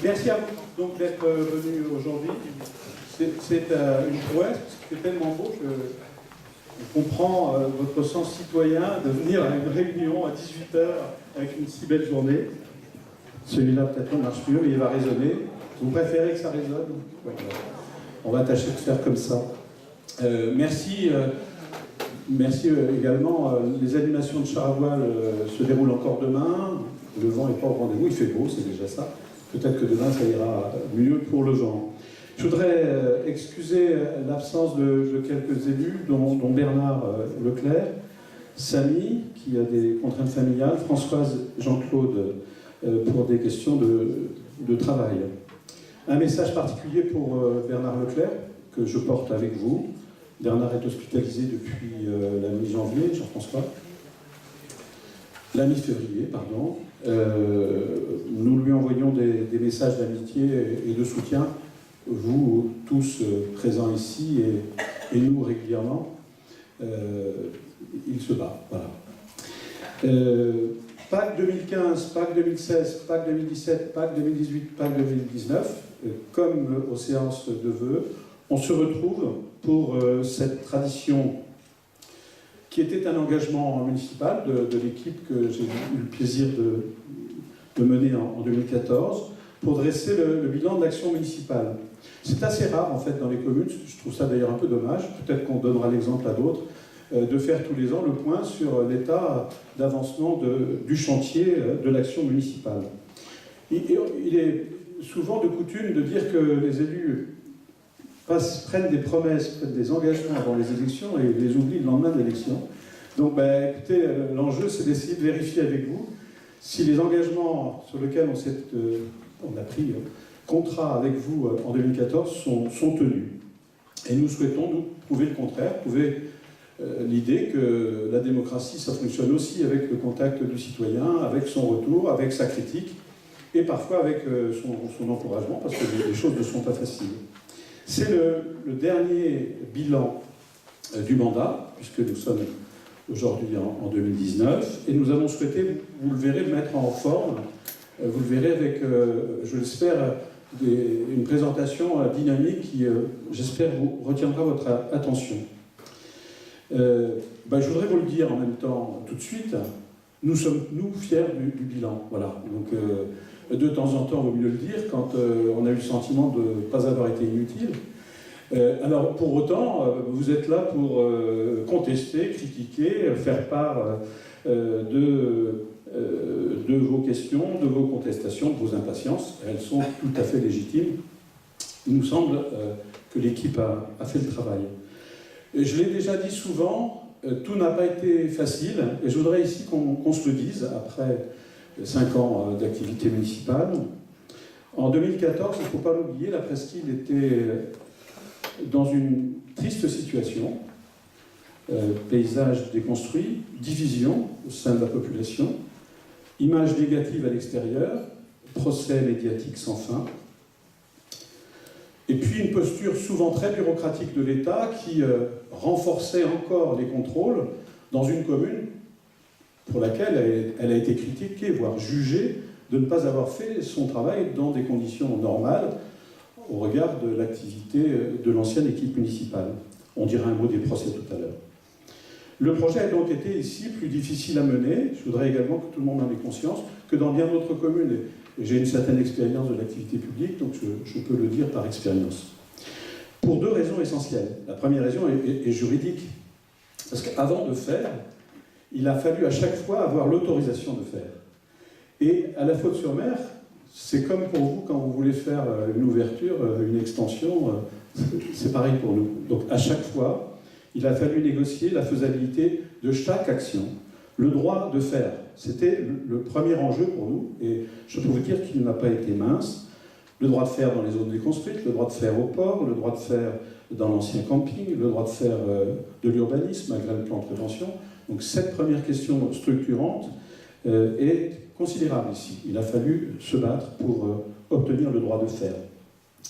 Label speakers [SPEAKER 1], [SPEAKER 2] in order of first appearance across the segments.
[SPEAKER 1] Merci à vous donc d'être venu aujourd'hui. C'est une prouesse, c'est tellement beau que je comprends votre sens citoyen de venir à une réunion à 18 h avec une si belle journée. Celui-là peut-être ne marche mieux, mais il va résonner. Vous préférez que ça résonne? Ouais. On va tâcher de faire comme ça. Merci également. Les animations de char à voile se déroulent encore demain. Le vent n'est pas au rendez-vous, il fait beau, c'est déjà ça. Peut-être que demain, ça ira mieux pour le vent. Je voudrais excuser l'absence de quelques élus, dont Bernard Leclerc, Samy, qui a des contraintes familiales, Françoise, Jean-Claude, pour des questions de travail. Un message particulier pour Bernard Leclerc, que je porte avec vous. Bernard est hospitalisé depuis la mi-janvier, Jean-François. La mi-février, pardon. Nous lui envoyons des messages d'amitié et de soutien, vous tous présents ici et nous régulièrement. Il se bat, voilà. Pâques 2015, Pâques 2016, Pâques 2017, Pâques 2018, Pâques 2019, comme aux séances de vœux, on se retrouve pour cette tradition qui était un engagement municipal de l'équipe que j'ai eu le plaisir de mener en 2014, pour dresser le bilan de l'action municipale. C'est assez rare en fait dans les communes, je trouve ça d'ailleurs un peu dommage, peut-être qu'on donnera l'exemple à d'autres, de faire tous les ans le point sur l'état d'avancement du chantier de l'action municipale. Il est souvent de coutume de dire que les élus prennent des promesses, prennent des engagements avant les élections et les oublient le lendemain de l'élection. Donc écoutez, l'enjeu c'est d'essayer de vérifier avec vous si les engagements sur lesquels on a pris contrat avec vous en 2014 sont tenus. Et nous souhaitons nous prouver le contraire, prouver l'idée que la démocratie, ça fonctionne aussi avec le contact du citoyen, avec son retour, avec sa critique, et parfois avec son encouragement, parce que les choses ne sont pas faciles. C'est le dernier bilan du mandat, puisque nous sommes aujourd'hui en 2019, et nous avons souhaité, vous le verrez, le mettre en forme. Vous le verrez avec, je l'espère, une présentation dynamique qui, j'espère, vous retiendra votre attention. Je voudrais vous le dire en même temps tout de suite, nous sommes, nous, fiers du bilan. Voilà. Donc, de temps en temps, il vaut mieux le dire, quand on a eu le sentiment de ne pas avoir été inutile. Alors, pour autant, vous êtes là pour contester, critiquer, faire part de vos questions, de vos contestations, de vos impatiences. Elles sont tout à fait légitimes. Il nous semble que l'équipe a fait le travail. Et je l'ai déjà dit souvent, tout n'a pas été facile, et je voudrais ici qu'on se le dise, après 5 ans d'activité municipale. En 2014, il ne faut pas l'oublier, la Presqu'île était dans une triste situation, paysage déconstruit, division au sein de la population, image négative à l'extérieur, procès médiatique sans fin, et puis une posture souvent très bureaucratique de l'État qui renforçait encore les contrôles dans une commune pour laquelle elle a été critiquée, voire jugée, de ne pas avoir fait son travail dans des conditions normales au regard de l'activité de l'ancienne équipe municipale. On dira un mot des procès tout à l'heure. Le projet a donc été ici plus difficile à mener. Je voudrais également que tout le monde en ait conscience, que dans bien d'autres communes, et j'ai une certaine expérience de l'activité publique, donc je peux le dire par expérience. Pour 2 raisons essentielles. La première raison est juridique. Parce qu'avant de faire, il a fallu à chaque fois avoir l'autorisation de faire. Et à la Faute-sur-Mer, c'est comme pour vous quand vous voulez faire une ouverture, une extension, c'est pareil pour nous. Donc à chaque fois, il a fallu négocier la faisabilité de chaque action, le droit de faire. C'était le premier enjeu pour nous, et je peux vous dire qu'il n'a pas été mince. Le droit de faire dans les zones déconstruites, le droit de faire au port, le droit de faire dans l'ancien camping, le droit de faire de l'urbanisme malgré le plan de prévention. Donc cette première question structurante est considérable ici. Il a fallu se battre pour obtenir le droit de faire.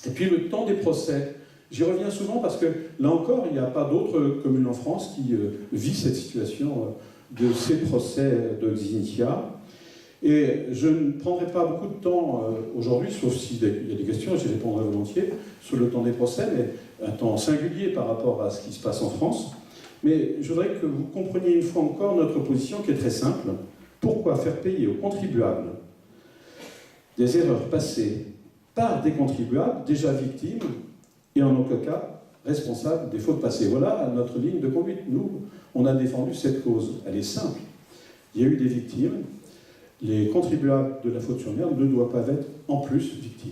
[SPEAKER 1] Et puis le temps des procès. J'y reviens souvent parce que, là encore, il n'y a pas d'autres communes en France qui vit cette situation de ces procès de Xinitia. Et je ne prendrai pas beaucoup de temps aujourd'hui, sauf s'il y a des questions, j'y répondrai volontiers, sur le temps des procès, mais un temps singulier par rapport à ce qui se passe en France. Mais je voudrais que vous compreniez une fois encore notre position qui est très simple. Pourquoi faire payer aux contribuables des erreurs passées par des contribuables déjà victimes et en aucun cas responsables des fautes passées? Voilà notre ligne de conduite. Nous, on a défendu cette cause. Elle est simple. Il y a eu des victimes. Les contribuables de la faute sur mer ne doivent pas être en plus victimes.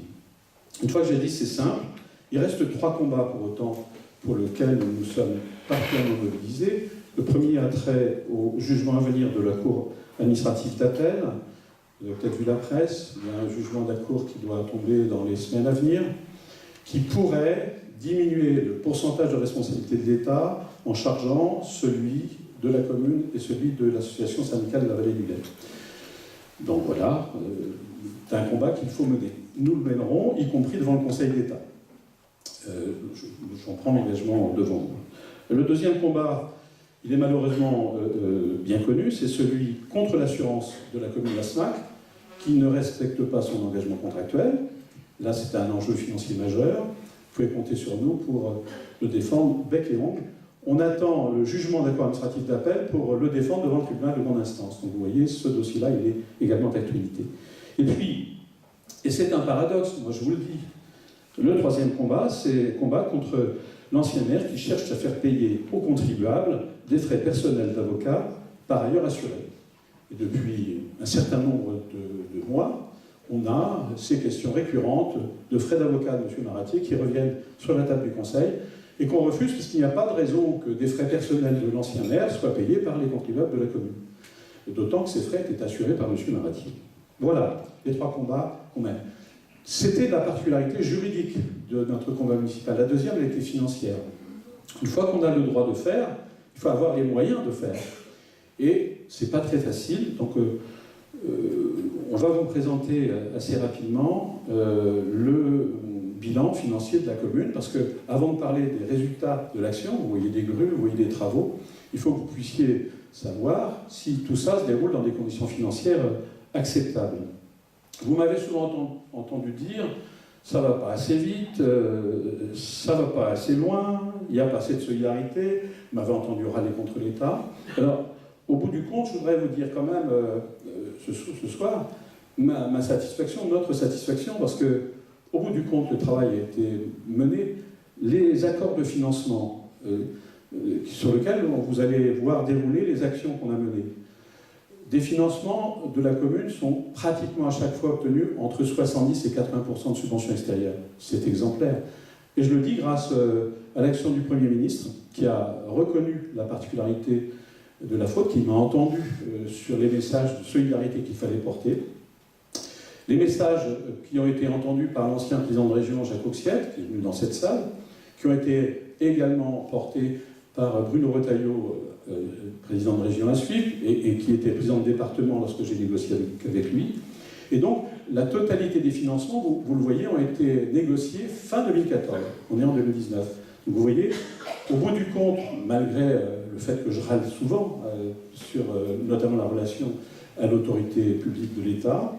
[SPEAKER 1] Une fois que j'ai dit c'est simple, il reste 3 combats pour autant pour lesquels nous sommes particulièrement mobilisés. Le premier a trait au jugement à venir de la Cour administrative d'appel. Vous avez peut-être vu la presse, il y a un jugement de la Cour qui doit tomber dans les semaines à venir, qui pourrait diminuer le pourcentage de responsabilité de l'État en chargeant celui de la commune et celui de l'association syndicale de la vallée du Lay. Donc voilà, c'est un combat qu'il faut mener. Nous le mènerons, y compris devant le Conseil d'État. J'en prends l'engagement devant vous. Le deuxième combat, il est malheureusement bien connu, c'est celui contre l'assurance de la commune d'Asnac, qui ne respecte pas son engagement contractuel. Là, c'est un enjeu financier majeur. Vous pouvez compter sur nous pour le défendre bec et ongle. On attend le jugement de la Cour administrative d'appel pour le défendre devant le tribunal de grande instance. Donc vous voyez, ce dossier-là, il est également d'actualité. Et puis, et c'est un paradoxe, moi je vous le dis, le troisième combat, c'est le combat contre l'ancien maire qui cherche à faire payer aux contribuables des frais personnels d'avocat, par ailleurs assurés. Et depuis un certain nombre de mois, on a ces questions récurrentes de frais d'avocat de M. Maratier qui reviennent sur la table du Conseil et qu'on refuse parce qu'il n'y a pas de raison que des frais personnels de l'ancien maire soient payés par les contribuables de la commune. D'autant que ces frais étaient assurés par M. Maratier. Voilà les 3 combats qu'on mène. C'était la particularité juridique de notre combat municipal. La deuxième, elle était financière. Une fois qu'on a le droit de faire, il faut avoir les moyens de faire. Et c'est pas très facile. Donc, on va vous présenter assez rapidement le bilan financier de la commune, parce que avant de parler des résultats de l'action, vous voyez des grues, vous voyez des travaux, il faut que vous puissiez savoir si tout ça se déroule dans des conditions financières acceptables. Vous m'avez souvent entendu dire ça va pas assez vite, ça va pas assez loin, il n'y a pas assez de solidarité. Vous m'avez entendu râler contre l'État. Alors, au bout du compte, je voudrais vous dire quand même ce soir ma satisfaction, notre satisfaction, parce que au bout du compte, le travail a été mené. Les accords de financement sur lesquels vous allez voir dérouler les actions qu'on a menées. Des financements de la commune sont pratiquement à chaque fois obtenus entre 70 et 80% de subventions extérieures. C'est exemplaire. Et je le dis grâce à l'action du Premier ministre, qui a reconnu la particularité de la faute, qui m'a entendu sur les messages de solidarité qu'il fallait porter. Les messages qui ont été entendus par l'ancien président de région, Jacques Auxiette, qui est venu dans cette salle, qui ont été également portés par Bruno Retailleau, président de région à suivre, et qui était président de département lorsque j'ai négocié avec lui. Et donc, la totalité des financements, vous le voyez, ont été négociés fin 2014. On est en 2019. Donc vous voyez, au bout du compte, malgré le fait que je râle souvent sur notamment la relation à l'autorité publique de l'État,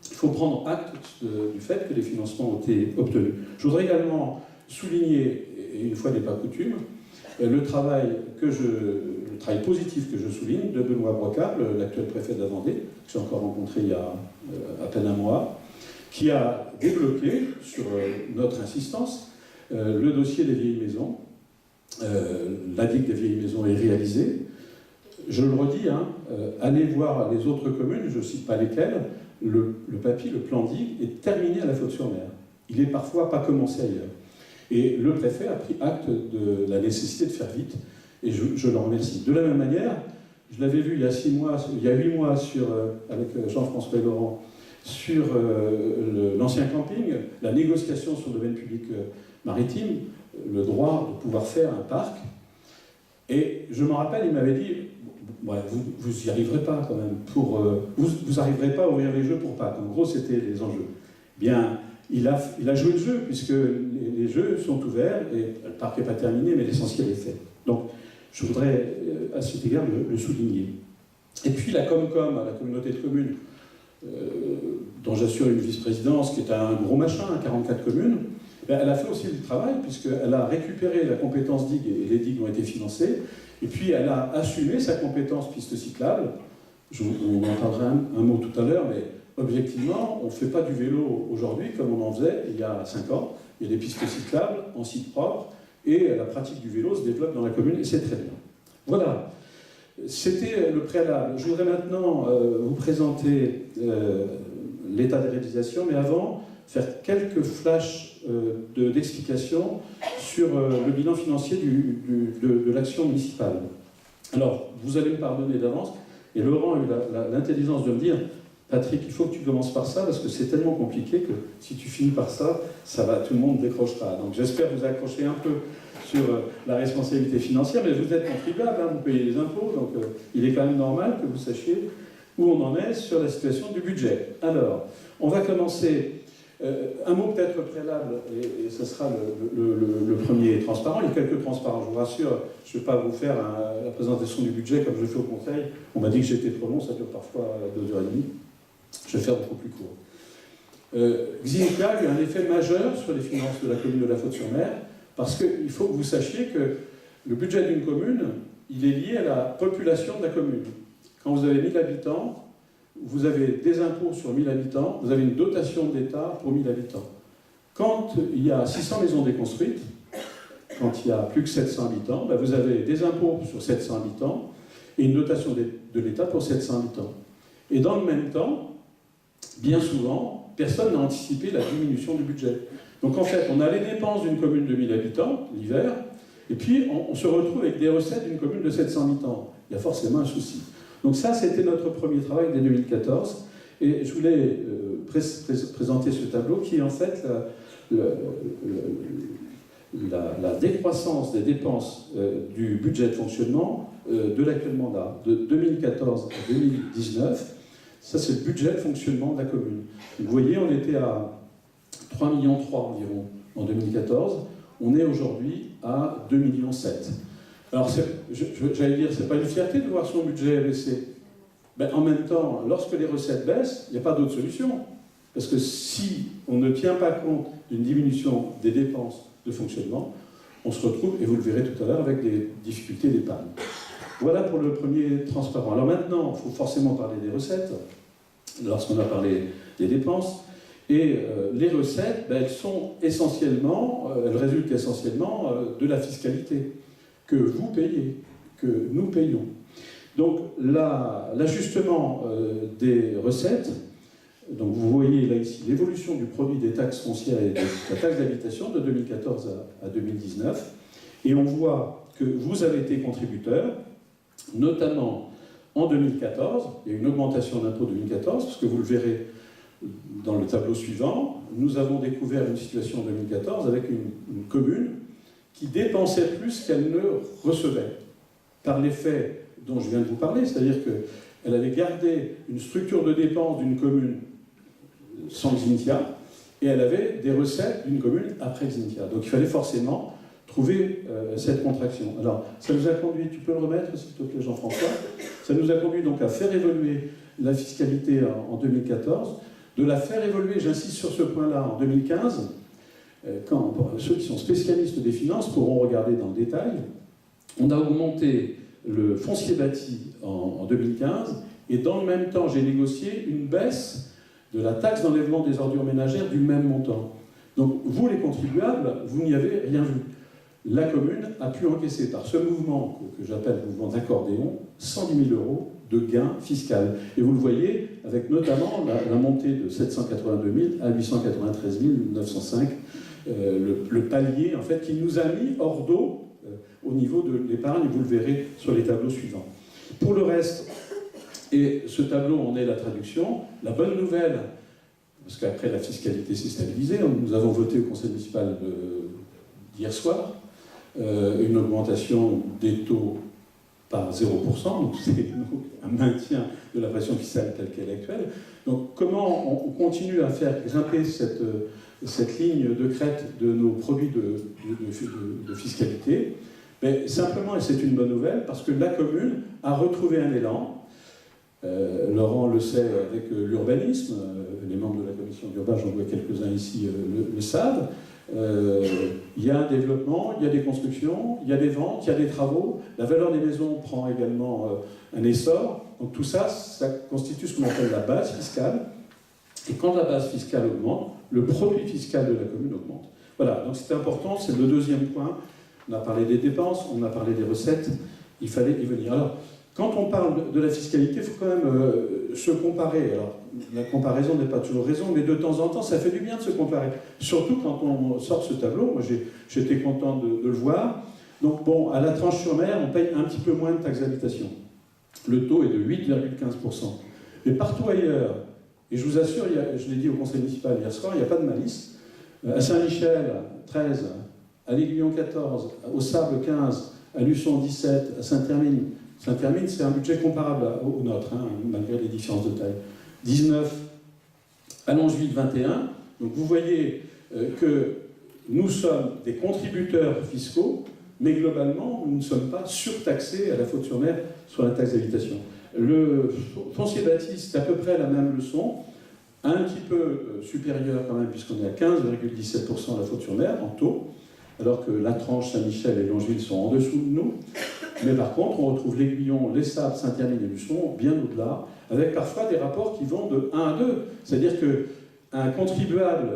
[SPEAKER 1] il faut prendre acte du fait que les financements ont été obtenus. Je voudrais également souligner, et une fois n'est pas coutume, le travail positif que je souligne de Benoît Brocard, l'actuel préfet de la Vendée, que j'ai encore rencontré il y a à peine un mois, qui a débloqué, sur notre insistance, le dossier des vieilles maisons. La digue des vieilles maisons est réalisée. Je le redis, allez voir les autres communes, je ne cite pas lesquelles, le papier, le plan digue est terminé à la Faute-sur-Mer. Il n'est parfois pas commencé ailleurs. Et le préfet a pris acte de la nécessité de faire vite, et je l'en remercie. De la même manière, je l'avais vu il y a 8 mois avec Jean-François Laurent, sur l'ancien camping, la négociation sur le domaine public maritime, le droit de pouvoir faire un parc. Et je me rappelle, il m'avait dit, vous n'y arriverez pas quand même, vous n'arriverez pas à ouvrir les jeux pour Pâques. En gros, c'était les enjeux. Bien, il a joué le jeu, puisque les jeux sont ouverts, et le parc n'est pas terminé, mais l'essentiel est fait. Donc, je voudrais, à cet égard, le souligner. Et puis, la Comcom, la communauté de communes, dont j'assure une vice-présidence, qui est un gros machin, à 44 communes, elle a fait aussi du travail, puisqu'elle a récupéré la compétence digue, et les digues ont été financées, et puis elle a assumé sa compétence piste cyclable. On entendra un mot tout à l'heure, mais objectivement, on ne fait pas du vélo aujourd'hui comme on en faisait il y a 5 ans. Il y a des pistes cyclables en site propre, et la pratique du vélo se développe dans la commune, et c'est très bien. Voilà, c'était le préalable. Je voudrais maintenant vous présenter l'état des réalisations, mais avant, faire quelques flashs d'explications sur le bilan financier de l'action municipale. Alors, vous allez me pardonner d'avance, et Laurent a eu l'intelligence de me dire « Patrick, il faut que tu commences par ça, parce que c'est tellement compliqué que si tu finis par ça, tout le monde décrochera. » Donc j'espère vous accrocher un peu sur la responsabilité financière, mais vous êtes contribuable, hein, vous payez les impôts, donc il est quand même normal que vous sachiez où on en est sur la situation du budget. Alors, on va commencer... un mot peut-être préalable, et ce sera le premier transparent. Il y a quelques transparents, je vous rassure, je ne vais pas vous faire la présentation du budget comme je le fais au Conseil. On m'a dit que j'étais trop long, ça dure parfois 2h30. Je vais faire beaucoup plus court. Xinka a eu un effet majeur sur les finances de la commune de La Faute-sur-Mer, parce qu'il faut que vous sachiez que le budget d'une commune, il est lié à la population de la commune. Quand vous avez 1000 habitants, vous avez des impôts sur 1000 habitants, vous avez une dotation de l'État pour 1000 habitants. Quand il y a 600 maisons déconstruites, quand il y a plus que 700 habitants, ben vous avez des impôts sur 700 habitants et une dotation de l'État pour 700 habitants. Et dans le même temps, bien souvent, personne n'a anticipé la diminution du budget. Donc en fait, on a les dépenses d'une commune de 1000 habitants, l'hiver, et puis on se retrouve avec des recettes d'une commune de 700 habitants. Il y a forcément un souci. Donc ça, c'était notre premier travail dès 2014. Et je voulais présenter ce tableau qui est en fait la décroissance des dépenses du budget de fonctionnement de l'actuel mandat, de 2014 à 2019. Ça, c'est le budget de fonctionnement de la commune. Vous voyez, on était à 3,3 millions environ en 2014. On est aujourd'hui à 2,7 millions. Alors, j'allais dire, c'est pas une fierté de voir son budget baisser. Ben, en même temps, lorsque les recettes baissent, il n'y a pas d'autre solution. Parce que si on ne tient pas compte d'une diminution des dépenses de fonctionnement, on se retrouve, et vous le verrez tout à l'heure, avec des difficultés d'épargne. Voilà pour le premier transparent. Alors maintenant, il faut forcément parler des recettes, lorsqu'on a parlé des dépenses. Et les recettes, ben, elles résultent essentiellement de la fiscalité que vous payez, que nous payons. Donc l'ajustement des recettes, donc vous voyez là ici l'évolution du produit des taxes foncières et de la taxe d'habitation de 2014 à 2019, et on voit que vous avez été contributeur, notamment en 2014, il y a une augmentation d'impôt 2014, parce que vous le verrez dans le tableau suivant, nous avons découvert une situation en 2014 avec une commune qui dépensait plus qu'elle ne recevait, par l'effet dont je viens de vous parler, c'est-à-dire qu'elle avait gardé une structure de dépenses d'une commune sans Xintia, et elle avait des recettes d'une commune après Xintia. Donc il fallait forcément trouver cette contraction. Alors, ça nous a conduit, tu peux le remettre s'il te plaît Jean-François, ça nous a conduit donc à faire évoluer la fiscalité en 2014, de la faire évoluer, j'insiste sur ce point-là, en 2015, quand ceux qui sont spécialistes des finances pourront regarder dans le détail. On a augmenté le foncier bâti en 2015, et dans le même temps, j'ai négocié une baisse de la taxe d'enlèvement des ordures ménagères du même montant. Donc, vous, les contribuables, vous n'y avez rien vu. La commune a pu encaisser par ce mouvement, que j'appelle mouvement d'accordéon, 110 000 € de gains fiscaux. Et vous le voyez, avec notamment la montée de 782 000 à 893 905, le palier, en fait, qui nous a mis hors d'eau au niveau de l'épargne, vous le verrez sur les tableaux suivants. Pour le reste, et ce tableau en est la traduction, la bonne nouvelle, parce qu'après la fiscalité s'est stabilisée, nous avons voté au conseil municipal d'hier soir, une augmentation des taux par 0%, donc c'est un maintien de la pression fiscale telle qu'elle est actuelle. Donc comment on continue à faire grimper cette ligne de crête de nos produits de fiscalité? Mais simplement, et c'est une bonne nouvelle, parce que la commune a retrouvé un élan. Laurent le sait avec l'urbanisme, les membres de la commission d'urbain, j'en vois quelques-uns ici, le savent. Il y a un développement, il y a des constructions, il y a des ventes, il y a des travaux. La valeur des maisons prend également un essor. Donc tout ça, ça constitue ce qu'on appelle la base fiscale. Et quand la base fiscale augmente, le produit fiscal de la commune augmente. Voilà, donc c'est important, c'est le deuxième point. On a parlé des dépenses, on a parlé des recettes, il fallait y venir. Alors, quand on parle de la fiscalité, il faut quand même se comparer. Alors, la comparaison n'est pas toujours raison, mais de temps en temps, ça fait du bien de se comparer. Surtout quand on sort ce tableau, moi j'étais content de le voir. Donc bon, à la Tranche-sur-Mer, on paye un petit peu moins de taxes d'habitation. Le taux est de 8,15%. Mais partout ailleurs, et je vous assure, je l'ai dit au conseil municipal hier soir, il n'y a pas de malice. À Saint-Michel, 13, à l'Aiguillon, 14, au Sable, 15, à Luçon, 17, à Saint-Hermine. Saint-Hermine, c'est un budget comparable au nôtre, hein, malgré les différences de taille. 19, à Longeville, 21. Donc vous voyez que nous sommes des contributeurs fiscaux, mais globalement, nous ne sommes pas surtaxés à la faute-sur-mer sur la taxe d'habitation. Le foncier bâti, c'est à peu près la même leçon, un petit peu supérieur quand même, puisqu'on est à 15,17% à la faute-sur-mer en taux, alors que la Tranche, Saint-Michel et Longeville sont en dessous de nous. Mais par contre, on retrouve l'Aiguillon, les Sables, Saint-Hermine et Luçon bien au-delà, avec parfois des rapports qui vont de 1 à 2. C'est-à-dire qu'un contribuable,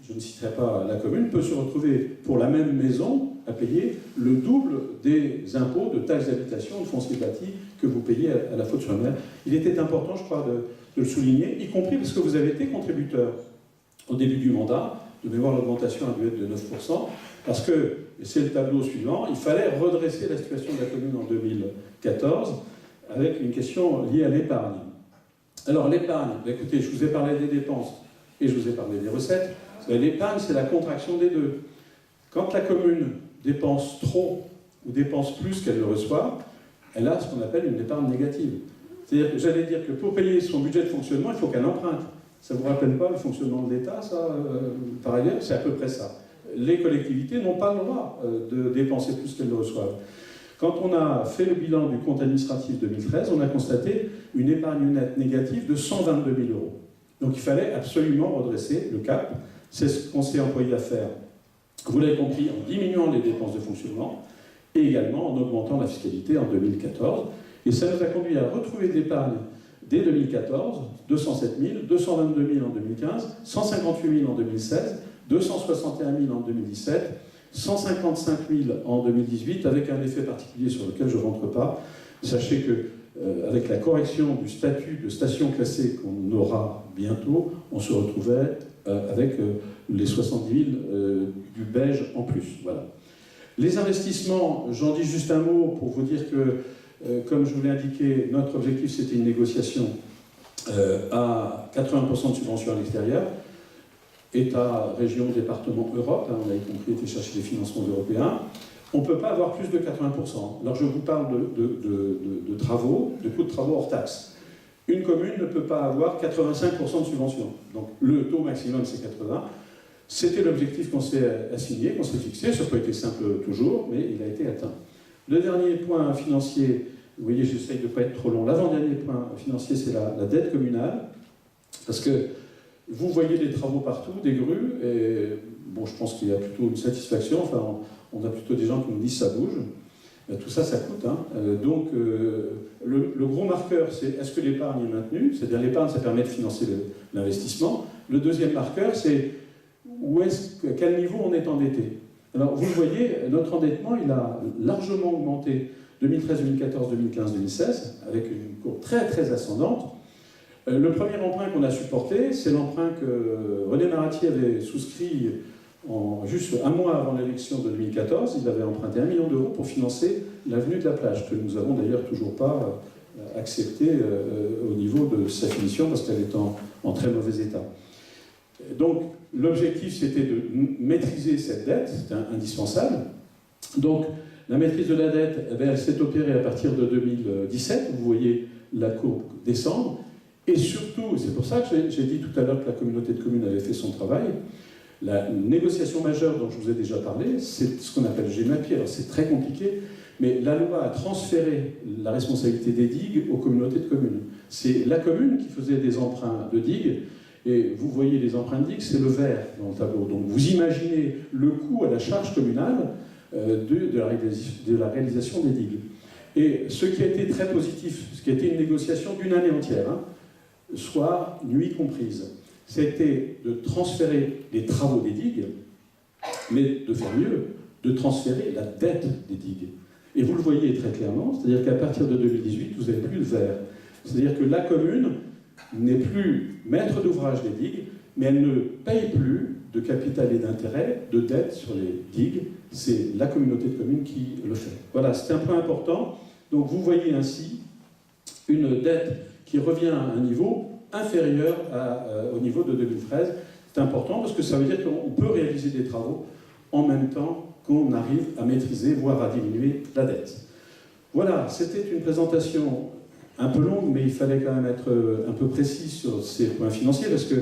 [SPEAKER 1] je ne citerai pas la commune, peut se retrouver pour la même maison à payer le double des impôts de taxes d'habitation, de foncier bâti que vous payez à la faute-sur-mer. Il était important, je crois, de le souligner, y compris parce que vous avez été contributeur au début du mandat. De mémoire, l'augmentation a dû être de 9%, parce que, et c'est le tableau suivant, il fallait redresser la situation de la commune en 2014 avec une question liée à l'épargne. Alors l'épargne, écoutez, je vous ai parlé des dépenses et je vous ai parlé des recettes. L'épargne, c'est la contraction des deux. Quand la commune dépense trop ou dépense plus qu'elle ne reçoit, elle a ce qu'on appelle une épargne négative. C'est-à-dire que j'allais dire que pour payer son budget de fonctionnement, il faut qu'elle emprunte. Ça ne vous rappelle pas le fonctionnement de l'État, ça, par ailleurs? C'est à peu près ça. Les collectivités n'ont pas le droit de dépenser plus qu'elles ne reçoivent. Quand on a fait le bilan du compte administratif 2013, on a constaté une épargne nette négative de 122 000 €. Donc il fallait absolument redresser le cap. C'est ce qu'on s'est employé à faire. Vous l'avez compris, en diminuant les dépenses de fonctionnement et également en augmentant la fiscalité en 2014. Et ça nous a conduit à retrouver de l'épargne dès 2014, 207 000, 222 000 en 2015, 158 000 en 2016, 261 000 en 2017, 155 000 en 2018, avec un effet particulier sur lequel je ne rentre pas. Sachez que avec la correction du statut de station classée qu'on aura bientôt, on se retrouvait avec les 70 000 du beige en plus. Voilà. Les investissements, j'en dis juste un mot pour vous dire que, comme je vous l'ai indiqué, notre objectif c'était une négociation à 80% de subventions à l'extérieur. État, région, département, Europe, hein, on a y compris été chercher des financements européens. On ne peut pas avoir plus de 80%. Alors je vous parle de travaux, de coûts de travaux hors taxes. Une commune ne peut pas avoir 85% de subvention. Donc le taux maximum c'est 80%. C'était l'objectif qu'on s'est assigné, qu'on s'est fixé. Ça n'a pas été simple toujours, mais il a été atteint. Le dernier point financier, vous voyez, j'essaye de ne pas être trop long. L'avant-dernier point financier, c'est la dette communale. Parce que vous voyez des travaux partout, des grues, et bon, je pense qu'il y a plutôt une satisfaction. Enfin, on a plutôt des gens qui nous disent ça bouge. Tout ça, ça coûte. Hein. Donc, le gros marqueur, c'est est-ce que l'épargne est maintenue? C'est-à-dire, l'épargne, ça permet de financer l'investissement. Le deuxième marqueur, c'est à quel niveau on est endetté. Alors, vous le voyez, notre endettement, il a largement augmenté 2013, 2014, 2015, 2016, avec une courbe très, très ascendante. Le premier emprunt qu'on a supporté, c'est l'emprunt que René Maratier avait souscrit juste un mois avant l'élection de 2014. Il avait emprunté 1 million d'euros pour financer l'avenue de la plage, que nous n'avons d'ailleurs toujours pas accepté au niveau de sa finition, parce qu'elle est en très mauvais état. Donc, l'objectif, c'était de maîtriser cette dette, c'était indispensable. Donc, la maîtrise de la dette, elle s'est opérée à partir de 2017. Vous voyez la courbe descendre. Et surtout, c'est pour ça que j'ai dit tout à l'heure que la communauté de communes avait fait son travail, la négociation majeure dont je vous ai déjà parlé, c'est ce qu'on appelle GEMAPI. Alors c'est très compliqué, Mais la loi a transféré la responsabilité des digues aux communautés de communes. C'est la commune qui faisait des emprunts de digues, et vous voyez les emprunts de digues, c'est le vert dans le tableau. Donc vous imaginez le coût à la charge communale de la réalisation des digues. Et ce qui a été très positif, ce qui a été une négociation d'une année entière, soir, nuit comprise, c'était de transférer les travaux des digues, mais de faire mieux, de transférer la dette des digues. Et vous le voyez très clairement, c'est-à-dire qu'à partir de 2018, vous n'avez plus de vert. C'est-à-dire que la commune n'est plus maître d'ouvrage des digues, mais elle ne paye plus de capital et d'intérêt, de dette sur les digues. C'est la communauté de communes qui le fait. Voilà, c'est un point important. Donc vous voyez ainsi une dette qui revient à un niveau inférieur au niveau de 2013. C'est important parce que ça veut dire qu'on peut réaliser des travaux en même temps qu'on arrive à maîtriser, voire à diminuer la dette. Voilà, c'était une présentation un peu longue, mais il fallait quand même être un peu précis sur ces points financiers, parce que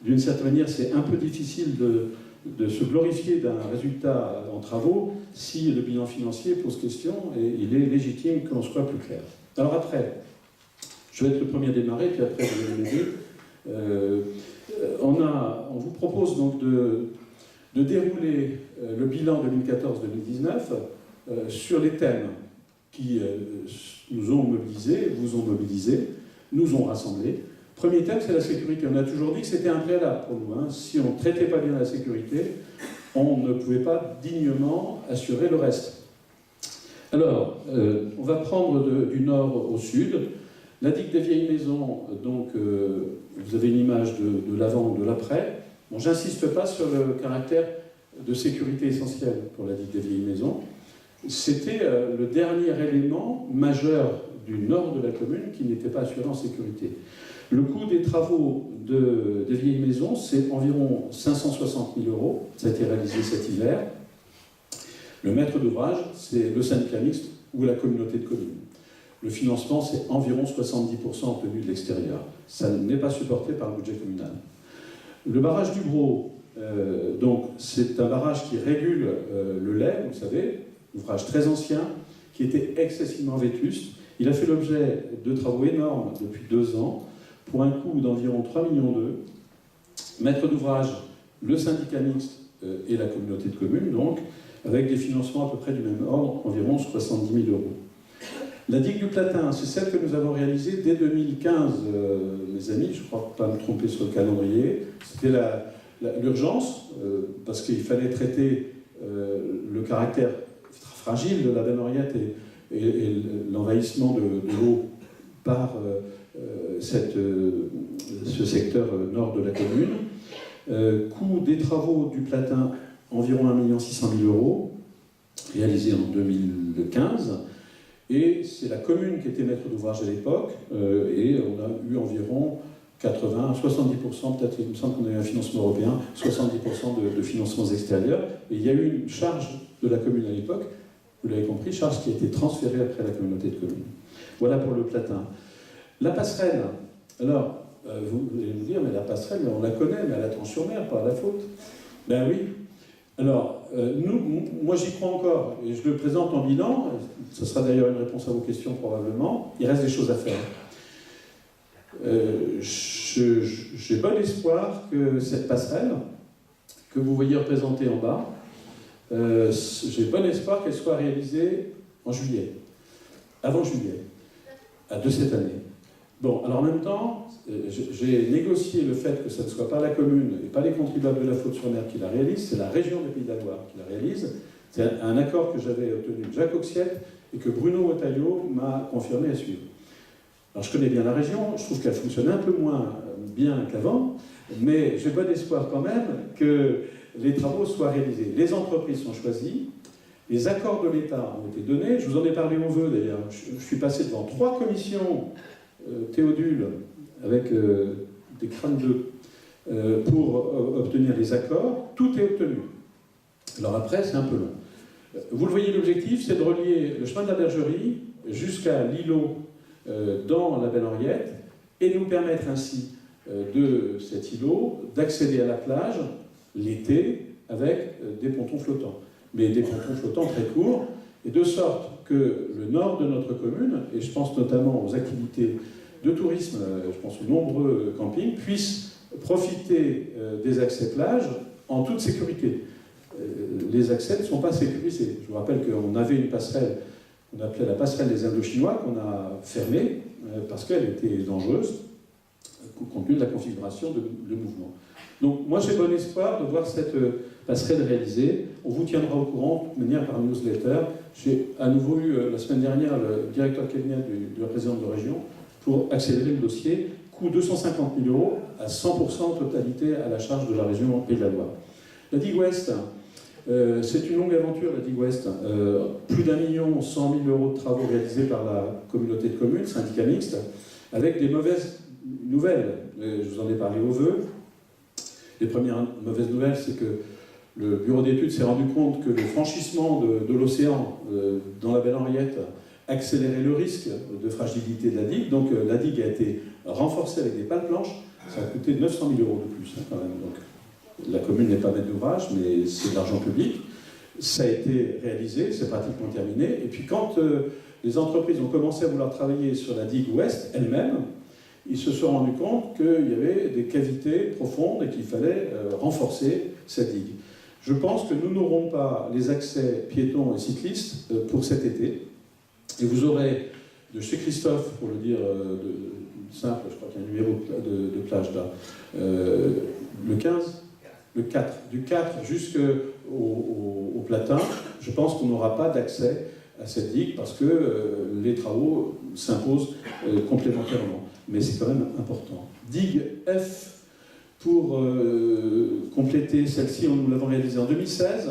[SPEAKER 1] d'une certaine manière, c'est un peu difficile de se glorifier d'un résultat en travaux si le bilan financier pose question, et il est légitime qu'on soit plus clair. Alors après, je vais être le premier à démarrer, puis après je vais m'aider. On vous propose donc de dérouler le bilan 2014-2019 sur les thèmes qui nous ont mobilisés, vous ont mobilisés, nous ont rassemblés. Premier thème, c'est la sécurité. On a toujours dit que c'était un préalable pour nous. Si on ne traitait pas bien la sécurité, on ne pouvait pas dignement assurer le reste. Alors, on va prendre du nord au sud. La digue des vieilles maisons, donc vous avez une image de l'avant et de l'après. Bon, j'insiste pas sur le caractère de sécurité essentiel pour la digue des vieilles maisons. C'était le dernier élément majeur du nord de la commune qui n'était pas assuré en sécurité. Le coût des travaux des vieilles maisons, c'est environ 560 000 €. Ça a été réalisé cet hiver. Le maître d'ouvrage, c'est le syndicat mixte ou la communauté de communes. Le financement, c'est environ 70% obtenu de l'extérieur. Ça n'est pas supporté par le budget communal. Le barrage du Brau, donc c'est un barrage qui régule le lait, vous savez, ouvrage très ancien, qui était excessivement vétuste. Il a fait l'objet de travaux énormes depuis 2 ans, pour un coût d'environ 3,2 millions. Maître d'ouvrage, le syndicat mixte et la communauté de communes, donc, avec des financements à peu près du même ordre, environ 70 000 €. La digue du Platin, c'est celle que nous avons réalisée dès 2015, mes amis, je ne crois pas me tromper sur le calendrier. C'était l'urgence, parce qu'il fallait traiter le caractère fragile de la Baie-Mauriette et l'envahissement de l'eau par ce secteur nord de la commune. Coût des travaux du Platin, environ 1 600 000 €, réalisés en 2015. Et c'est la commune qui était maître d'ouvrage à l'époque, et on a eu environ 70%, peut-être il me semble qu'on a eu un financement européen, 70% de financements extérieurs. Et il y a eu une charge de la commune à l'époque, vous l'avez compris, charge qui a été transférée après à la communauté de communes. Voilà pour le Platin. La passerelle, alors, vous allez me dire, mais la passerelle, on la connaît, mais à la Tranche-sur-Mer, pas à la faute. Ben oui. Alors, moi j'y crois encore, et je le présente en bilan, ce sera d'ailleurs une réponse à vos questions probablement, il reste des choses à faire. J'ai bon espoir que cette passerelle, que vous voyez représentée en bas, j'ai bon espoir qu'elle soit réalisée en juillet, avant juillet, de cette année. Bon, alors en même temps, j'ai négocié le fait que ce ne soit pas la commune et pas les contribuables de la Faute-sur-Mer qui la réalisent, c'est la région des Pays de la Loire qui la réalise. C'est un accord que j'avais obtenu de Jacques Oxiette et que Bruno Otaillot m'a confirmé à suivre. Alors je connais bien la région, je trouve qu'elle fonctionne un peu moins bien qu'avant, mais j'ai bon espoir quand même que les travaux soient réalisés. Les entreprises sont choisies, les accords de l'État ont été donnés, je vous en ai parlé au vœu d'ailleurs, je suis passé devant 3 commissions Théodule avec des crânes bleus pour obtenir les accords, tout est obtenu. Alors après, c'est un peu long. Vous le voyez, l'objectif, c'est de relier le chemin de la Bergerie jusqu'à l'îlot dans la Baie-Mauriette et nous permettre ainsi de cet îlot d'accéder à la plage l'été avec des pontons flottants. Mais des pontons flottants très courts et de sorte que le nord de notre commune, et je pense notamment aux activités de tourisme, je pense aux nombreux campings, puissent profiter des accès plages en toute sécurité. Les accès ne sont pas sécurisés. Je vous rappelle qu'on avait une passerelle, qu'on appelait la passerelle des Indochinois, qu'on a fermée parce qu'elle était dangereuse, compte tenu de la configuration de mouvement. Donc moi j'ai bon espoir de voir cette passerelle réalisée. On vous tiendra au courant de manière par newsletter. J'ai à nouveau eu la semaine dernière le directeur cabinet du président de région pour accélérer le dossier. Coût 250 000 € à 100% en totalité à la charge de la région Pays de la Loire. La digue ouest, c'est une longue aventure, la digue ouest. Plus d'1 100 000 € de travaux réalisés par la communauté de communes, syndicat mixte, avec des mauvaises nouvelles. Je vous en ai parlé au vœu. Les premières mauvaises nouvelles, c'est que le bureau d'études s'est rendu compte que le franchissement de l'océan dans la baie Henriette accélérait le risque de fragilité de la digue. Donc la digue a été renforcée avec des pales planches. Ça a coûté 900 000 € de plus quand même. Donc, la commune n'est pas maître d'ouvrage, mais c'est de l'argent public. Ça a été réalisé, c'est pratiquement terminé. Et puis quand les entreprises ont commencé à vouloir travailler sur la digue ouest elle-même, ils se sont rendus compte qu'il y avait des cavités profondes et qu'il fallait renforcer cette digue. Je pense que nous n'aurons pas les accès piétons et cyclistes pour cet été. Et vous aurez, de chez Christophe, pour le dire simple, je crois qu'il y a un numéro de plage là, le 15, le 4, du 4 jusqu'au Platin, je pense qu'on n'aura pas d'accès à cette digue parce que les travaux s'imposent complémentairement. Mais c'est quand même important. Digue F, pour compléter celle-ci, nous l'avons réalisée en 2016,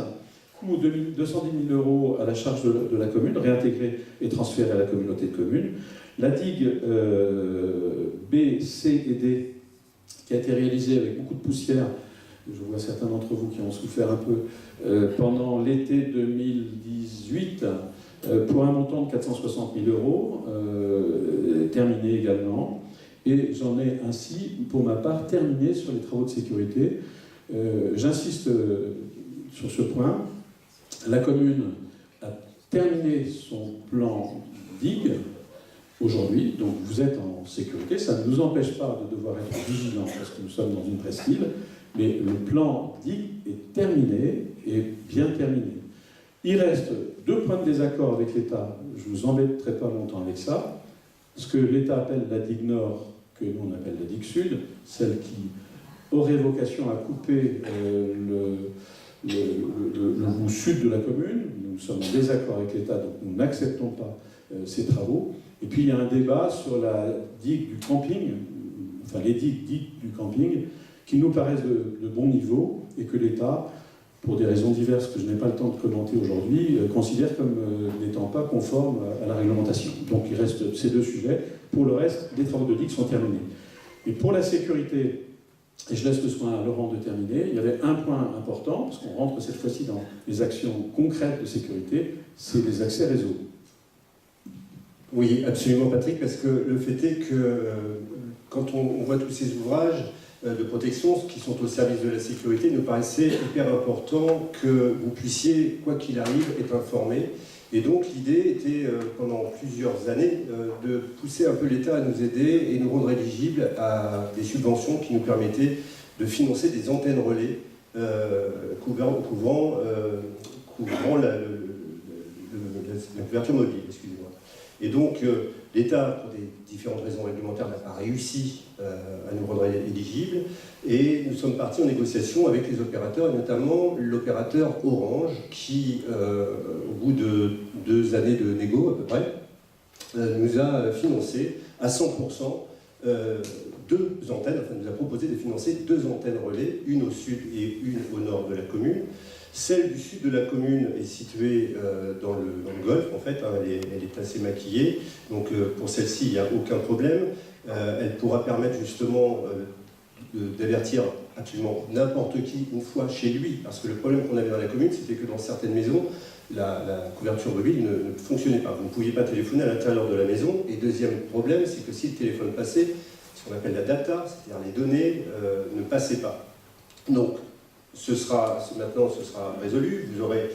[SPEAKER 1] coût 210 000 € à la charge de la commune, réintégrée et transférée à la communauté de communes. La digue B, C et D, qui a été réalisée avec beaucoup de poussière, je vois certains d'entre vous qui ont souffert un peu, pendant l'été 2018, pour un montant de 460 000 €, terminé également. Et j'en ai ainsi, pour ma part, terminé sur les travaux de sécurité. J'insiste sur ce point. La commune a terminé son plan digue aujourd'hui, donc vous êtes en sécurité. Ça ne nous empêche pas de devoir être vigilants parce que nous sommes dans une presqu'île, mais le plan digue est terminé et bien terminé. Il reste 2 points de désaccord avec l'État. Je ne vous embêterai pas longtemps avec ça. Ce que l'État appelle la digue nord, que nous on appelle la digue sud, celle qui aurait vocation à couper le bout sud de la commune. Nous sommes en désaccord avec l'État, donc nous n'acceptons pas ces travaux. Et puis il y a un débat sur la digue du camping, enfin les digues dites du camping, qui nous paraissent de bon niveau et que l'État, pour des raisons diverses que je n'ai pas le temps de commenter aujourd'hui, considère comme n'étant pas conforme à la réglementation. Donc il reste ces 2 sujets. Pour le reste, les travaux de digue sont terminés. Et pour la sécurité, et je laisse le soin à Laurent de terminer, il y avait un point important, parce qu'on rentre cette fois-ci dans les actions concrètes de sécurité, c'est les accès réseau.
[SPEAKER 2] Oui, absolument Patrick, parce que le fait est que quand on voit tous ces ouvrages de protection qui sont au service de la sécurité, il nous paraissait hyper important que vous puissiez, quoi qu'il arrive, être informés. Et donc l'idée était, pendant plusieurs années, de pousser un peu l'État à nous aider et nous rendre éligibles à des subventions qui nous permettaient de financer des antennes relais couvrant la couverture mobile, excusez-moi. Et donc l'État, pour des différentes raisons réglementaires, n'a pas réussi à nous rendre éligibles, et nous sommes partis en négociation avec les opérateurs, et notamment l'opérateur Orange, qui, au bout de 2 années de négo à peu près, nous a financé à 100% 2 antennes, enfin nous a proposé de financer 2 antennes relais, une au sud et une au nord de la commune. Celle du sud de la commune est située dans le Golfe, en fait, hein, elle est assez maquillée, donc pour celle-ci, il n'y a aucun problème. Elle pourra permettre justement d'avertir absolument n'importe qui une fois chez lui, parce que le problème qu'on avait dans la commune, c'était que dans certaines maisons, la couverture mobile ne fonctionnait pas. Vous ne pouviez pas téléphoner à l'intérieur de la maison. Et deuxième problème, c'est que si le téléphone passait, ce qu'on appelle la data, c'est-à-dire les données, ne passaient pas. Donc, maintenant, ce sera résolu. Vous aurez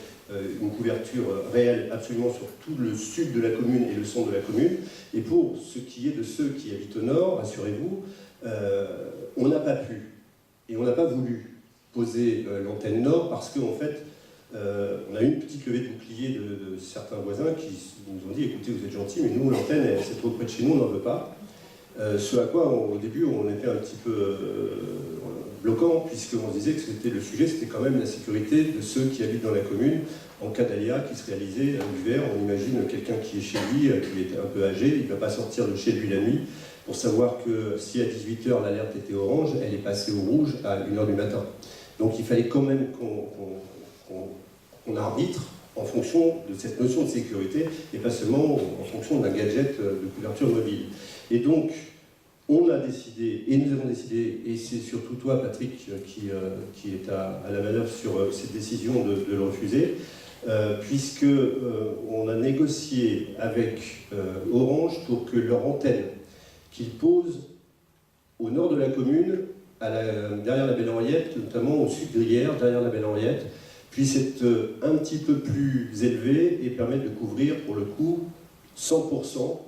[SPEAKER 2] une couverture réelle absolument sur tout le sud de la commune et le centre de la commune. Et pour ce qui est de ceux qui habitent au nord, rassurez-vous, on n'a pas pu et on n'a pas voulu poser l'antenne nord parce qu'en fait, on a eu une petite levée de bouclier de certains voisins qui nous ont dit « Écoutez, vous êtes gentils, mais nous, l'antenne, c'est trop près de chez nous, on n'en veut pas ». Ce à quoi, au début, on était un petit peu bloquant, puisqu'on se disait que le sujet, c'était quand même la sécurité de ceux qui habitent dans la commune en cas d'aléa qui se réalisait l'hiver. On imagine quelqu'un qui est chez lui, qui est un peu âgé, il ne va pas sortir de chez lui la nuit pour savoir que si à 18h l'alerte était orange, elle est passée au rouge à 1h du matin. Donc il fallait quand même qu'on arbitre en fonction de cette notion de sécurité et pas seulement en fonction d'un gadget de couverture mobile. Et donc, on a décidé, et nous avons décidé, et c'est surtout toi, Patrick, qui est à la manœuvre sur cette décision de le refuser, puisqu'on a négocié avec Orange pour que leur antenne qu'ils posent au nord de la commune, derrière la Belle Henriette, notamment au sud de Hyères, derrière la Belle Henriette, puisse être un petit peu plus élevée et permettre de couvrir, pour le coup, 100%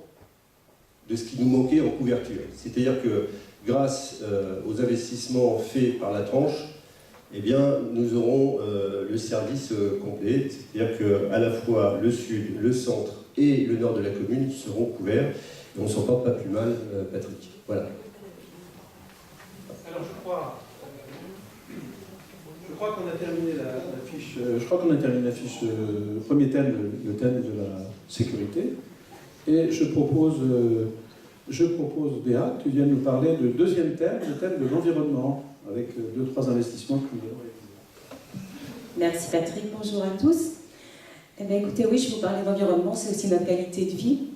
[SPEAKER 2] de ce qui nous manquait en couverture. C'est-à-dire que grâce aux investissements faits par la tranche, eh bien, nous aurons le service complet, c'est-à-dire qu'à la fois le sud, le centre et le nord de la commune seront couverts, et on ne s'en porte pas plus mal, Patrick. Voilà.
[SPEAKER 1] Alors je crois qu'on a terminé la fiche. Je crois qu'on a terminé la fiche. Premier thème, le thème de la sécurité. Et je propose Béa, que tu viennes nous parler du deuxième thème, le thème de l'environnement, avec 2-3 investissements que nous avons réalisés.
[SPEAKER 3] Merci Patrick, bonjour à tous. Eh bien, écoutez, oui, je vais vous parler d'environnement, c'est aussi notre qualité de vie.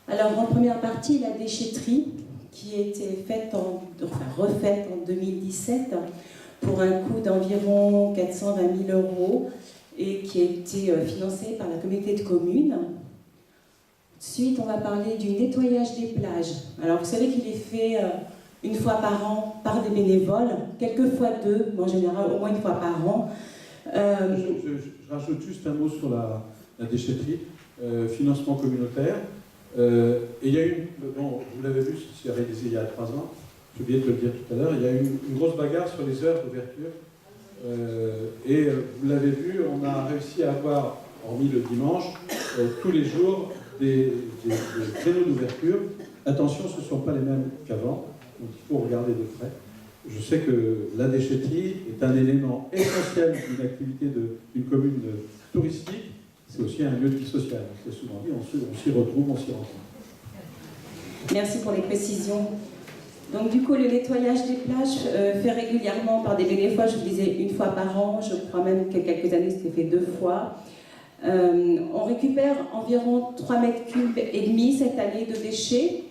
[SPEAKER 3] Alors en première partie, la déchetterie, qui a été refaite en 2017 pour un coût d'environ 420 000 € et qui a été financée par la communauté de communes. Ensuite, on va parler du nettoyage des plages. Alors, vous savez qu'il est fait une fois par an par des bénévoles, quelquefois 2, mais en général au moins une fois par an.
[SPEAKER 1] Je rajoute juste un mot sur la déchetterie, financement communautaire. Et il y a eu, bon, vous l'avez vu, c'est réalisé il y a 3 ans, j'ai oublié de te le dire tout à l'heure, il y a eu une grosse bagarre sur les heures d'ouverture. Et vous l'avez vu, on a réussi à avoir, hormis le dimanche, tous les jours, des créneaux d'ouverture. Attention, ce ne sont pas les mêmes qu'avant, donc il faut regarder de près. Je sais que la déchetterie est un élément essentiel d'une activité d'une commune touristique. C'est aussi un lieu de vie sociale. C'est souvent dit, on s'y retrouve, on s'y rencontre.
[SPEAKER 3] Merci pour les précisions. Donc du coup, le nettoyage des plages fait régulièrement par des bénévoles, je vous disais une fois par an, je crois même que quelques années c'était fait 2 fois. On récupère environ 3,5 mètres cubes cette année de déchets,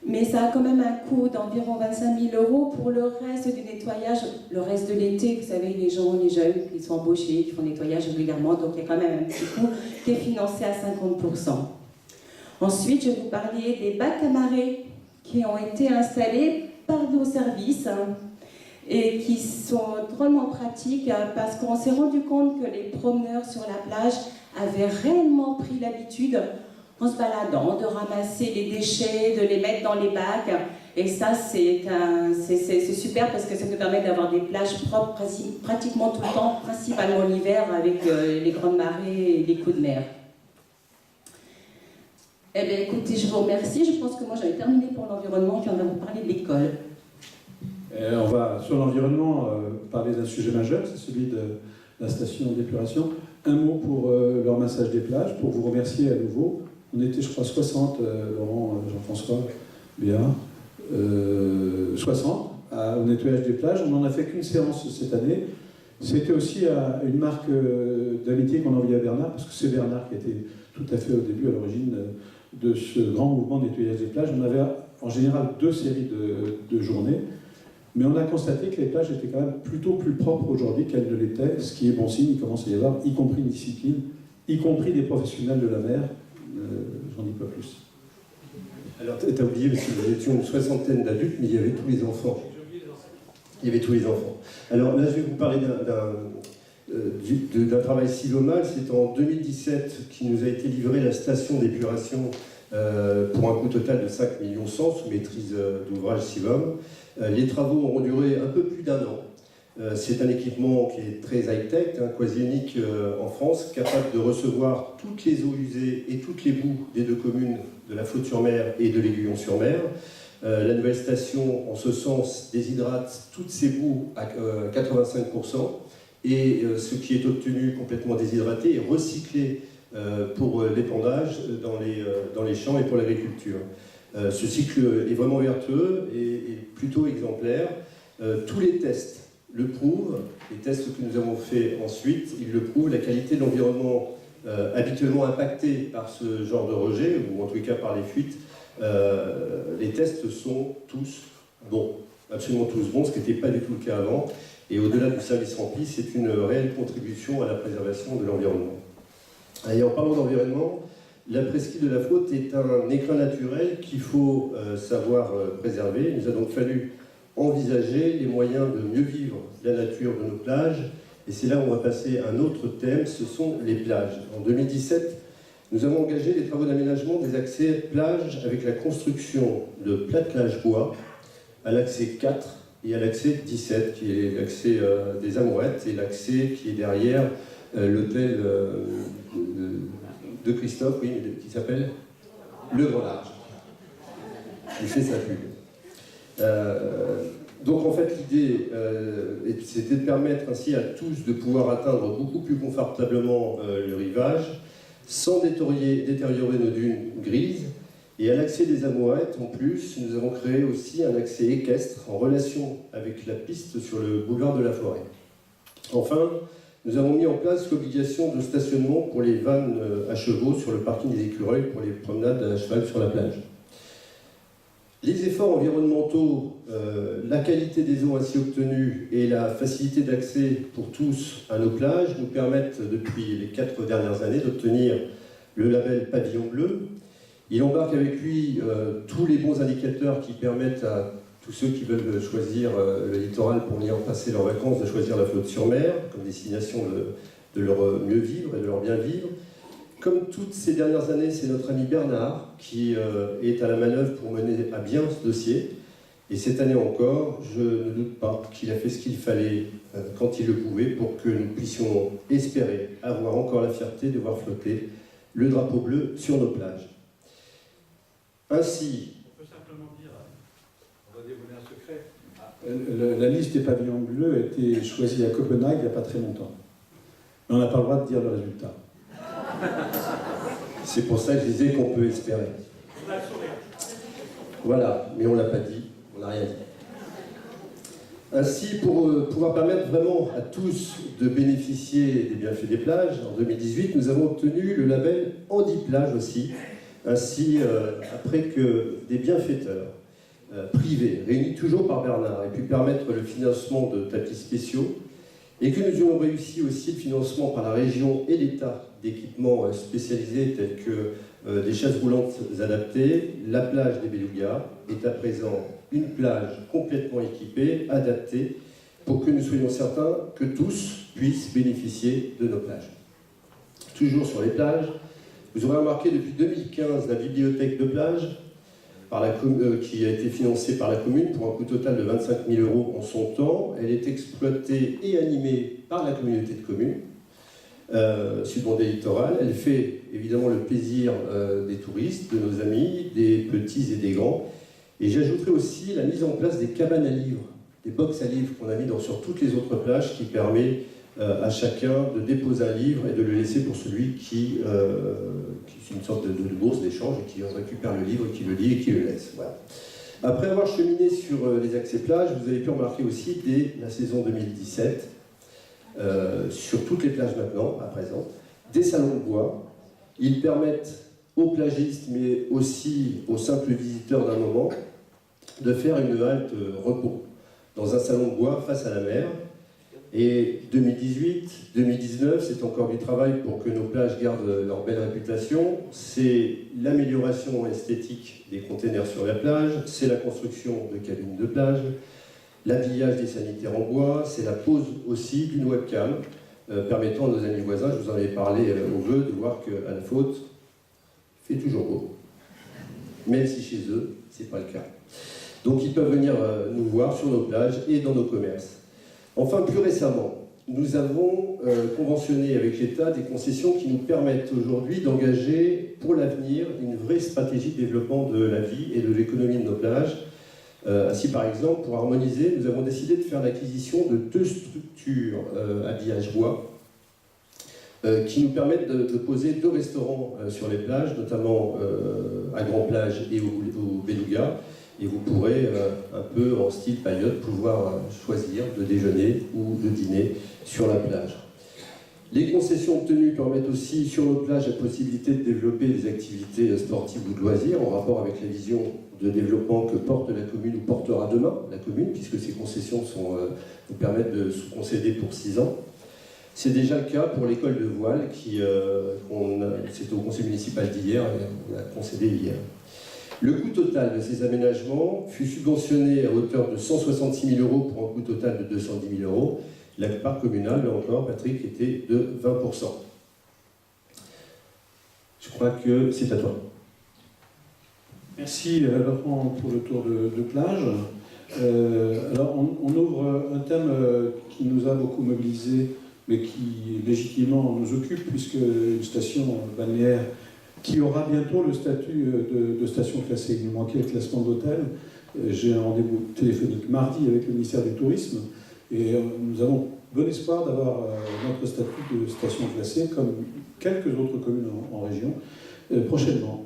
[SPEAKER 3] mais ça a quand même un coût d'environ 25 000 € pour le reste du nettoyage, le reste de l'été. Vous savez, les jeunes qui sont embauchés, qui font le nettoyage régulièrement, donc il y a quand même un petit coût qui est financé à 50%. Ensuite, je vais vous parler des bacs à marée qui ont été installés par nos services et qui sont drôlement pratiques parce qu'on s'est rendu compte que les promeneurs sur la plage avaient réellement pris l'habitude, en se baladant, de ramasser les déchets, de les mettre dans les bacs. Et ça, c'est super parce que ça nous permet d'avoir des plages propres pratiquement tout le temps, principalement l'hiver avec les grandes marées et les coups de mer. Eh bien, écoutez, je vous remercie. Je pense que moi, j'avais terminé pour l'environnement, puis on va vous parler de l'école.
[SPEAKER 1] On va, sur l'environnement, parler d'un sujet majeur, c'est celui de la station d'épuration. Un mot pour le ramassage des plages, pour vous remercier à nouveau. On était, je crois, 60, Laurent, Jean-François, Béa, 60 au nettoyage des plages. On n'en a fait qu'une séance cette année. C'était aussi une marque d'amitié qu'on a envoyée à Bernard, parce que c'est Bernard qui était tout à fait au début, à l'origine de ce grand mouvement de nettoyage des plages. On avait en général 2 séries de journées, mais on a constaté que les plages étaient quand même plutôt plus propres aujourd'hui qu'elles ne l'étaient, ce qui est bon signe. Il commence à y avoir, y compris une discipline, y compris des professionnels de la mer. J'en dis pas plus.
[SPEAKER 2] Alors, tu as oublié, parce que nous étions une 60aine d'adultes, mais il y avait tous les enfants. Il y avait tous les enfants. Alors là, je vais vous parler d'un travail Silomag. C'est en 2017 qu'il nous a été livré la station d'épuration pour un coût total de 5,1 millions sous maîtrise d'ouvrage Silom. Les travaux auront duré un peu plus d'1 an. C'est un équipement qui est très high-tech, quasi unique en France, capable de recevoir toutes les eaux usées et toutes les boues des 2 communes de la Flotte-sur-Mer et de l'Aiguillon sur Mer. La nouvelle station, en ce sens, déshydrate toutes ces boues à 85%, et ce qui est obtenu complètement déshydraté est recyclé pour l'épandage dans les champs et pour l'agriculture. Ce cycle est vraiment vertueux et plutôt exemplaire. Tous les tests le prouvent, les tests que nous avons faits ensuite, ils le prouvent, la qualité de l'environnement habituellement impacté par ce genre de rejet, ou en tout cas par les fuites, les tests sont tous bons, absolument tous bons, ce qui n'était pas du tout le cas avant. Et au-delà du service rempli, c'est une réelle contribution à la préservation de l'environnement. Et en parlant d'environnement, la presqu'île de la Flotte est un écrin naturel qu'il faut savoir préserver. Il nous a donc fallu envisager les moyens de mieux vivre la nature de nos plages. Et c'est là où on va passer à un autre thème, ce sont les plages. En 2017, nous avons engagé les travaux d'aménagement des accès plages avec la construction de platelage bois à l'accès 4 et à l'accès 17, qui est l'accès des Amourettes, et l'accès qui est derrière l'hôtel de Christophe, oui, qui s'appelle Le Grand Large. Il fait sa pub. Donc en fait l'idée c'était de permettre ainsi à tous de pouvoir atteindre beaucoup plus confortablement le rivage sans détériorer nos dunes grises. Et à l'accès des Amourettes, en plus, nous avons créé aussi un accès équestre en relation avec la piste sur le boulevard de la Forêt. Enfin, nous avons mis en place l'obligation de stationnement pour les vannes à chevaux sur le parking des écureuils pour les promenades à cheval sur la plage. Les efforts environnementaux, la qualité des eaux ainsi obtenues et la facilité d'accès pour tous à nos plages nous permettent depuis les 4 dernières années d'obtenir le label Pavillon Bleu. Il embarque avec lui tous les bons indicateurs qui permettent à tous ceux qui veulent choisir le littoral pour venir passer leurs vacances de choisir la Flotte-sur-Mer comme destination de leur mieux vivre et de leur bien vivre. Comme toutes ces dernières années, c'est notre ami Bernard qui est à la manœuvre pour mener à bien ce dossier. Et cette année encore, je ne doute pas qu'il a fait ce qu'il fallait quand il le pouvait pour que nous puissions espérer avoir encore la fierté de voir flotter le drapeau bleu sur nos plages. Ainsi...
[SPEAKER 1] On peut simplement dire, on va dévoiler un secret. La liste des pavillons bleus a été choisie à Copenhague il n'y a pas très longtemps. Mais on n'a pas le droit de dire le résultat.
[SPEAKER 2] C'est pour ça que je disais qu'on peut espérer. Voilà, mais on ne l'a pas dit, on n'a rien dit. Ainsi, pour pouvoir permettre vraiment à tous de bénéficier des bienfaits des plages, en 2018, nous avons obtenu le label Handiplage aussi, ainsi après que des bienfaiteurs privés, réunis toujours par Bernard, aient pu permettre le financement de tapis spéciaux, et que nous avons réussi aussi le financement par la région et l'État d'équipements spécialisés tels que des chaises roulantes adaptées. La plage des Belugas est à présent une plage complètement équipée, adaptée, pour que nous soyons certains que tous puissent bénéficier de nos plages. Toujours sur les plages, vous aurez remarqué depuis 2015 la bibliothèque de plage qui a été financée par la commune pour un coût total de 25 000 € en son temps. Elle est exploitée et animée par la communauté de communes Sud-Vendée Littoral. Elle fait évidemment le plaisir des touristes, de nos amis, des petits et des grands. Et j'ajouterai aussi la mise en place des cabanes à livres, des box à livres qu'on a mis sur toutes les autres plages, qui permet à chacun de déposer un livre et de le laisser pour celui qui c'est une sorte de bourse d'échange, et qui récupère le livre, qui le lit et qui le laisse. Voilà. Après avoir cheminé sur les accès plages, vous avez pu remarquer aussi dès la saison 2017, sur toutes les plages maintenant, à présent, des salons de bois. Ils permettent aux plagistes, mais aussi aux simples visiteurs d'un moment, de faire une halte repos dans un salon de bois face à la mer. Et 2018, 2019, c'est encore du travail pour que nos plages gardent leur belle réputation. C'est l'amélioration esthétique des containers sur la plage, c'est la construction de cabines de plage, l'habillage des sanitaires en bois, c'est la pose aussi d'une webcam permettant à nos amis voisins, je vous en avais parlé au vœu, de voir qu'à la faute, il fait toujours beau. Même si chez eux, ce n'est pas le cas. Donc ils peuvent venir nous voir sur nos plages et dans nos commerces. Enfin, plus récemment, nous avons conventionné avec l'État des concessions qui nous permettent aujourd'hui d'engager pour l'avenir une vraie stratégie de développement de la vie et de l'économie de nos plages. Ainsi, par exemple, pour harmoniser, nous avons décidé de faire l'acquisition de 2 structures habillage bois qui nous permettent de poser 2 restaurants sur les plages, notamment à Grand Plage et au Beluga. Et vous pourrez, un peu en style paillote, pouvoir choisir de déjeuner ou de dîner sur la plage. Les concessions obtenues permettent aussi sur nos plages la possibilité de développer des activités sportives ou de loisirs en rapport avec la vision de développement que porte la commune ou portera demain la commune, puisque ces concessions nous permettent de se concéder pour 6 ans. C'est déjà le cas pour l'école de voile, c'était au conseil municipal d'hier, et on a concédé hier. Le coût total de ces aménagements fut subventionné à hauteur de 166 000 € pour un coût total de 210 000 €. La part communale, là encore, Patrick, était de 20%. Je crois que c'est à toi.
[SPEAKER 1] Merci Laurent pour le tour de plage. Alors on ouvre un thème qui nous a beaucoup mobilisés, mais qui légitimement nous occupe, puisque une station balnéaire qui aura bientôt le statut de station classée. Il nous manquait le classement d'hôtel. J'ai un rendez-vous téléphonique mardi avec le ministère du Tourisme et nous avons bon espoir d'avoir notre statut de station classée, comme quelques autres communes en région, prochainement.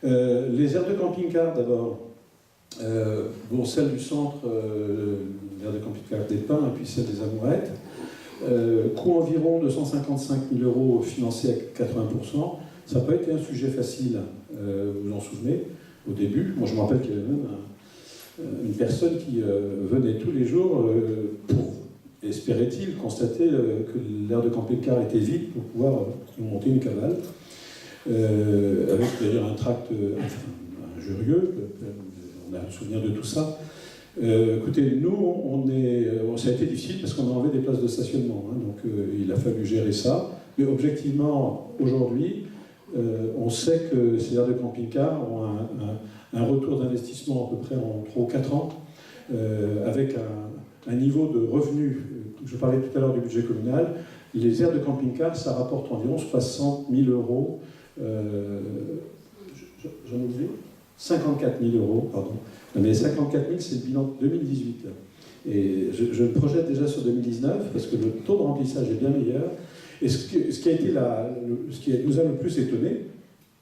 [SPEAKER 1] Les aires de camping-car, d'abord. Celle du centre, l'aire de camping-car des Pins et puis celle des Amourettes. Coût environ 255 000 € financé à 80%. Ça n'a pas été un sujet facile, vous vous en souvenez, au début. Moi, je me rappelle qu'il y avait même une personne qui venait tous les jours pour, espérait-il, constater que l'aire de camping-car était vide pour pouvoir monter une cavale, avec d'ailleurs un tract injurieux. On a le souvenir de tout ça. Écoutez, nous, ça a été difficile parce qu'on a enlevé des places de stationnement, hein, donc il a fallu gérer ça. Mais objectivement, aujourd'hui, on sait que ces aires de camping-car ont un retour d'investissement à peu près en 3 ou 4 ans, avec un niveau de revenus. Je parlais tout à l'heure du budget communal. Les aires de camping-car, ça rapporte environ 60 000 €. J'en oublie 54 000 € pardon. Mais 54 000, c'est le bilan de 2018. Et je me projette déjà sur 2019, parce que le taux de remplissage est bien meilleur. Et ce qui nous a le plus étonné,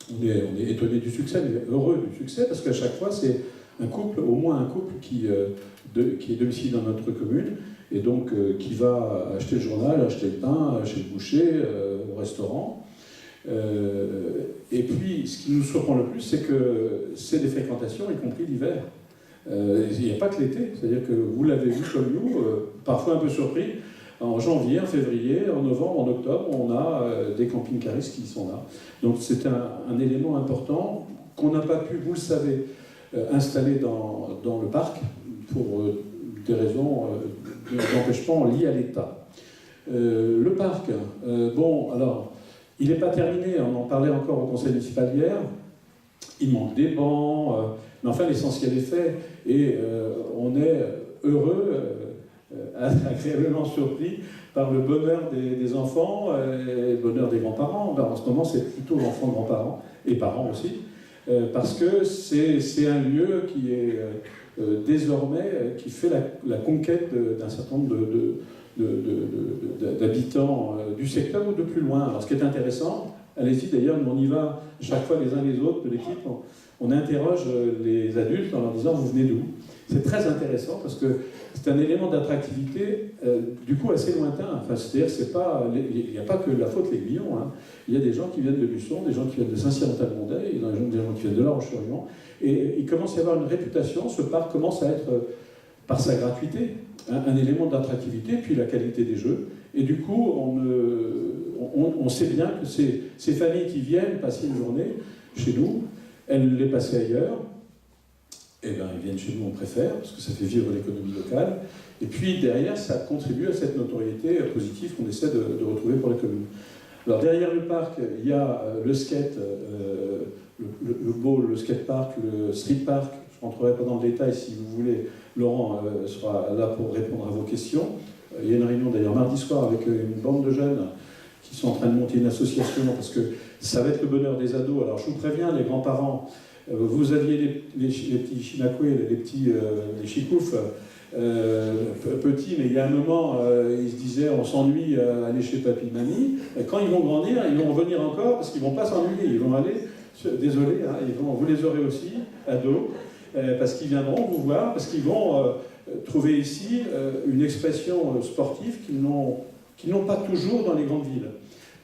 [SPEAKER 1] on est étonné du succès, mais heureux du succès, parce qu'à chaque fois, c'est un couple, au moins un couple, qui est domicilié dans notre commune, et donc qui va acheter le journal, acheter le pain, chez le boucher, au restaurant. Et puis, ce qui nous surprend le plus, c'est que c'est des fréquentations, y compris l'hiver. Il n'y a pas que l'été, c'est-à-dire que vous l'avez vu comme nous, parfois un peu surpris, en janvier, en février, en novembre, en octobre, on a des camping-caristes qui sont là. Donc c'est un élément important qu'on n'a pas pu, vous le savez, installer dans le parc pour des raisons d'empêchement liées à l'État. Le parc, alors, il n'est pas terminé, on en parlait encore au conseil municipal hier, il manque des bancs, mais enfin l'essentiel est fait, et on est heureux, agréablement surpris par le bonheur des enfants et le bonheur des grands-parents. En ce moment, c'est plutôt l'enfant de grands-parents, et parents aussi, parce que c'est un lieu qui est désormais, qui fait la conquête d'un certain nombre d'habitants du secteur ou de plus loin. Alors ce qui est intéressant, allez-y d'ailleurs, nous on y va chaque fois les uns les autres de l'équipe, on interroge les adultes en leur disant vous venez d'où. C'est très intéressant parce que c'est un élément d'attractivité du coup assez lointain. Enfin, c'est-à-dire il n'y a pas que la faute l'Aiguillon. Hein. Il y a des gens qui viennent de Luçon, des gens qui viennent de Saint-Cyr-Montal-Mondais, des gens qui viennent de La Roche-sur-Yon. Et il commence à y avoir une réputation, ce parc commence à être, par sa gratuité, un élément d'attractivité, puis la qualité des jeux. Et du coup, on sait bien que ces familles qui viennent passer une journée chez nous, elles les passaient ailleurs, eh bien, ils viennent chez nous, on préfère, parce que ça fait vivre l'économie locale. Et puis derrière, ça contribue à cette notoriété positive qu'on essaie de retrouver pour la commune. Alors derrière le parc, il y a le skate, le bowl, le skatepark, le street park. Je ne rentrerai pas dans le détail, si vous voulez. Laurent sera là pour répondre à vos questions. Il y a une réunion d'ailleurs mardi soir avec une bande de jeunes qui sont en train de monter une association parce que ça va être le bonheur des ados. Alors je vous préviens, les grands-parents, vous aviez les petits chinakoués, les chikoufs, petits, mais il y a un moment, ils se disaient on s'ennuie à aller chez papy, mamie. Et quand ils vont grandir, ils vont revenir encore parce qu'ils ne vont pas s'ennuyer. Ils vont aller, désolé, hein, vous les aurez aussi, ados, parce qu'ils viendront vous voir, parce qu'ils vont trouver ici une expression sportive qu'ils n'ont pas toujours dans les grandes villes.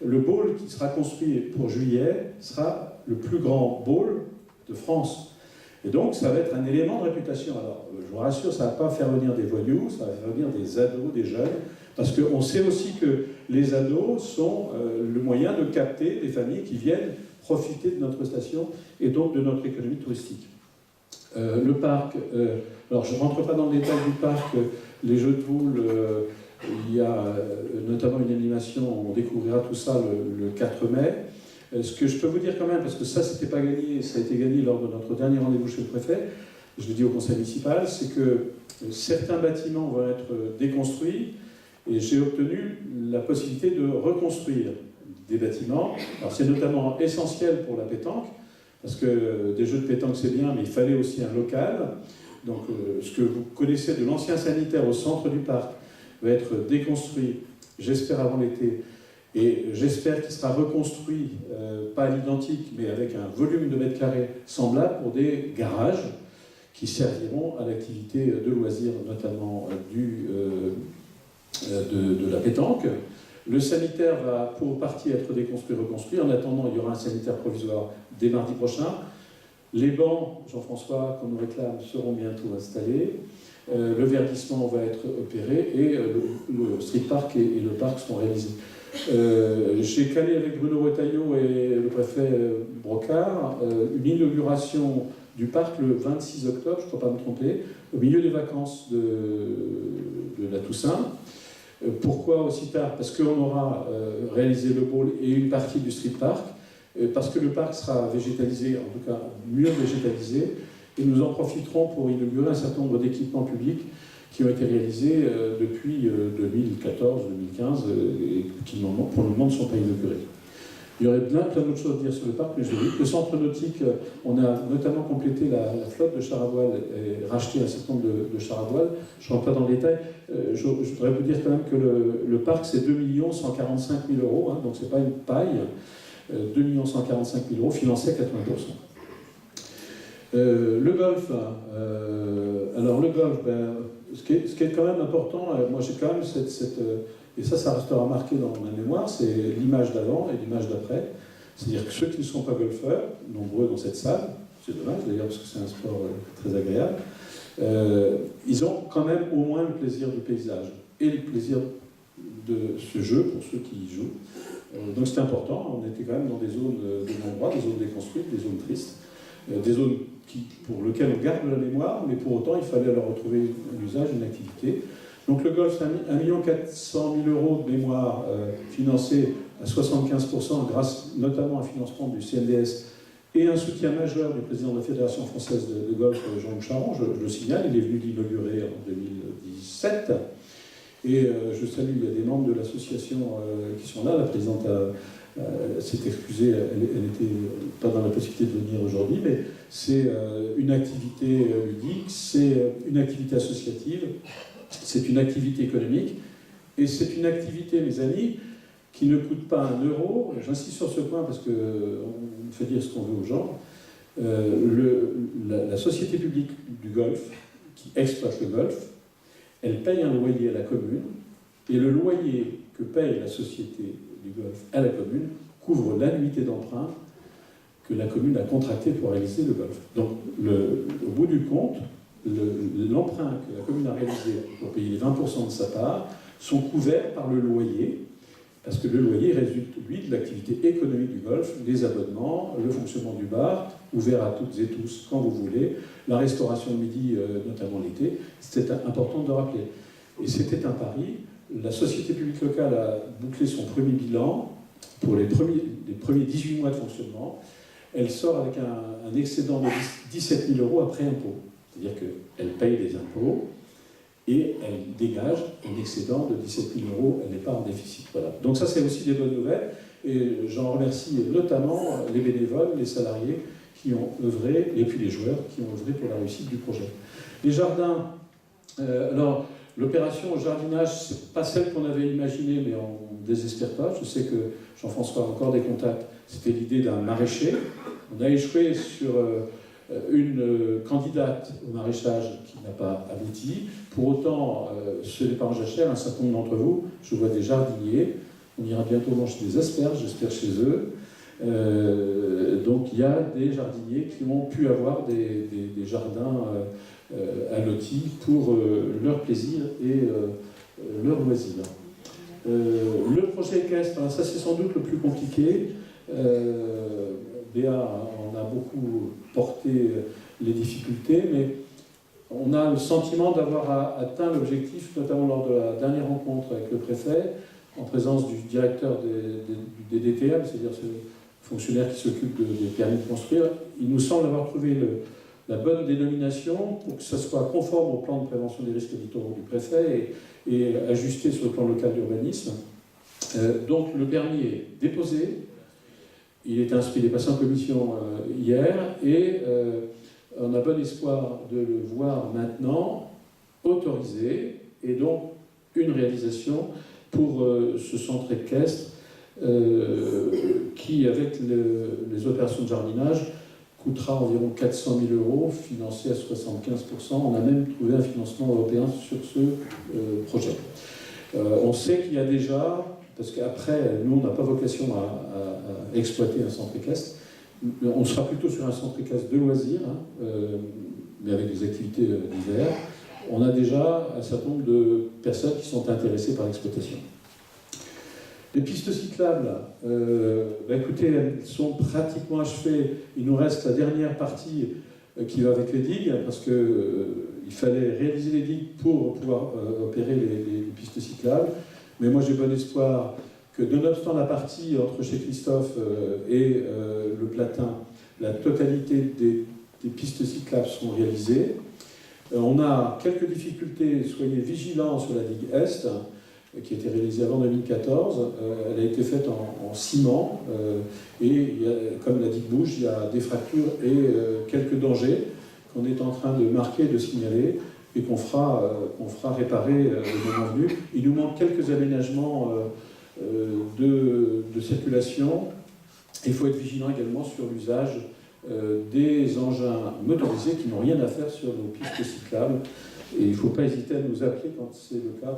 [SPEAKER 1] Le bowl qui sera construit pour juillet sera le plus grand bowl de France. Et donc, ça va être un élément de réputation. Alors, je vous rassure, ça ne va pas faire venir des voyous, ça va faire venir des ados, des jeunes, parce qu'on sait aussi que les ados sont le moyen de capter des familles qui viennent profiter de notre station et donc de notre économie touristique. Le parc, alors je ne rentre pas dans le détail du parc, les jeux de boules, il y a notamment une animation, on découvrira tout ça le 4 mai. Ce que je peux vous dire quand même, parce que ça, c'était pas gagné, ça a été gagné lors de notre dernier rendez-vous chez le préfet, je l'ai dit au conseil municipal, c'est que certains bâtiments vont être déconstruits et j'ai obtenu la possibilité de reconstruire des bâtiments. Alors c'est notamment essentiel pour la pétanque, parce que des jeux de pétanque c'est bien, mais il fallait aussi un local. Donc ce que vous connaissez de l'ancien sanitaire au centre du parc va être déconstruit, j'espère avant l'été, et j'espère qu'il sera reconstruit, pas à l'identique, mais avec un volume de mètres carrés semblable pour des garages qui serviront à l'activité de loisirs, notamment de la pétanque. Le sanitaire va pour partie être déconstruit, reconstruit. En attendant, il y aura un sanitaire provisoire dès mardi prochain. Les bancs, Jean-François, qu'on nous réclame, seront bientôt installés. Le verdissement va être opéré et le street park et le parc seront réalisés. J'ai calé avec Bruno Retailleau et le préfet Brocard une inauguration du parc le 26 octobre, je ne crois pas me tromper, au milieu des vacances de la Toussaint. Pourquoi aussi tard? Parce qu'on aura réalisé le bowl et une partie du street park, parce que le parc sera végétalisé, en tout cas mieux végétalisé, et nous en profiterons pour inaugurer un certain nombre d'équipements publics qui ont été réalisés depuis 2014-2015 et qui, pour le moment, ne sont pas inaugurés. Il y aurait plein d'autres choses à dire sur le parc, mais je dis. Le centre nautique, on a notamment complété la flotte de chars à voile et racheté un certain nombre de chars à voile. Je ne rentre pas dans le détail. Je voudrais vous dire quand même que le parc, c'est 2 145 000 €, hein, donc ce n'est pas une paille. 2 145 000 € financés à 80%. Le golf, alors le golf, ce qui est quand même important, moi j'ai quand même et ça restera marqué dans ma mémoire, c'est l'image d'avant et l'image d'après. C'est-à-dire que ceux qui ne sont pas golfeurs, nombreux dans cette salle, c'est dommage d'ailleurs parce que c'est un sport très agréable, ils ont quand même au moins le plaisir du paysage et le plaisir de ce jeu pour ceux qui y jouent. Donc c'est important, on était quand même dans des zones de non-droit, des zones déconstruites, des zones tristes, des zones pour lesquelles on garde la mémoire, mais pour autant il fallait leur retrouver un usage, une activité. Donc le golf, 1 400 000 € de mémoire financé à 75% grâce notamment à un financement du CNDS et un soutien majeur du président de la Fédération française de golf, Jean Charon, je le signale, il est venu l'inaugurer en 2017. Et je salue, il y a des membres de l'association qui sont là. La présidente s'est excusée, elle n'était pas dans la possibilité de venir aujourd'hui, mais c'est une activité ludique, c'est une activité associative, c'est une activité économique, et c'est une activité, mes amis, qui ne coûte pas 1 €. J'insiste sur ce point parce qu'on fait dire ce qu'on veut aux gens. La société publique du golf, qui exploite le golf, elle paye un loyer à la commune, et le loyer que paye la société du golf à la commune couvre l'annuité d'emprunt que la commune a contracté pour réaliser le golf. Donc, au bout du compte, l'emprunt que la commune a réalisé pour payer les 20% de sa part sont couverts par le loyer, parce que le loyer résulte, lui, de l'activité économique du golf, les abonnements, le fonctionnement du bar, ouvert à toutes et tous quand vous voulez, la restauration de midi, notamment l'été. C'est important de rappeler. Et c'était un pari. La société publique locale a bouclé son premier bilan pour les premiers 18 mois de fonctionnement. Elle sort avec un excédent de 17 000 € après impôt. C'est-à-dire qu'elle paye des impôts et elle dégage un excédent de 17 000 €. Elle n'est pas en déficit. Voilà. Donc ça, c'est aussi des bonnes nouvelles. Et j'en remercie notamment les bénévoles, les salariés qui ont œuvré, et puis les joueurs qui ont œuvré pour la réussite du projet. Les jardins, alors l'opération jardinage, c'est pas celle qu'on avait imaginée, mais on ne désespère pas. Je sais que Jean-François a encore des contacts. C'était l'idée d'un maraîcher. On a échoué sur une candidate au maraîchage qui n'a pas abouti. Pour autant, ce n'est pas en jachère. Un certain nombre d'entre vous, je vois des jardiniers. On ira bientôt manger des asperges, j'espère, chez eux. Donc il y a des jardiniers qui ont pu avoir des jardins allotis pour leur plaisir et leur loisir. Le projet équestre, ça c'est sans doute le plus compliqué. Béa en a beaucoup porté les difficultés, mais on a le sentiment d'avoir atteint l'objectif, notamment lors de la dernière rencontre avec le préfet, en présence du directeur des DTM, c'est-à-dire ce fonctionnaire qui s'occupe des permis de construire. Il nous semble avoir trouvé la bonne dénomination pour que ce soit conforme au plan de prévention des risques littoraux du préfet et ajusté sur le plan local d'urbanisme. Donc le permis est déposé, il est inscrit, il est passé en commission hier, et on a bon espoir de le voir maintenant autorisé, et donc une réalisation pour ce centre équestre qui, avec les opérations de jardinage, coûtera environ 400 000 €, financé à 75%. On a même trouvé un financement européen sur ce projet. On sait qu'il y a déjà, parce qu'après, nous, on n'a pas vocation à exploiter un centre équestre, on sera plutôt sur un centre équestre de loisirs, mais avec des activités d'hiver. On a déjà un certain nombre de personnes qui sont intéressées par l'exploitation. Les pistes cyclables, écoutez, elles sont pratiquement achevées. Il nous reste la dernière partie qui va avec les digues, parce qu'il fallait réaliser les digues pour pouvoir opérer les pistes cyclables. Mais moi j'ai bon espoir que, nonobstant la partie entre chez Christophe et le Platin, la totalité des pistes cyclables sont réalisées. On a quelques difficultés, soyez vigilants sur la digue Est, qui a été réalisée avant 2014. Elle a été faite en ciment, et comme la digue bouge, il y a des fractures et quelques dangers qu'on est en train de marquer, de signaler, et qu'on fera réparer le moment venu. Il nous manque quelques aménagements de circulation. Il faut être vigilant également sur l'usage des engins motorisés qui n'ont rien à faire sur nos pistes cyclables. Et il ne faut pas hésiter à nous appeler quand c'est le cas,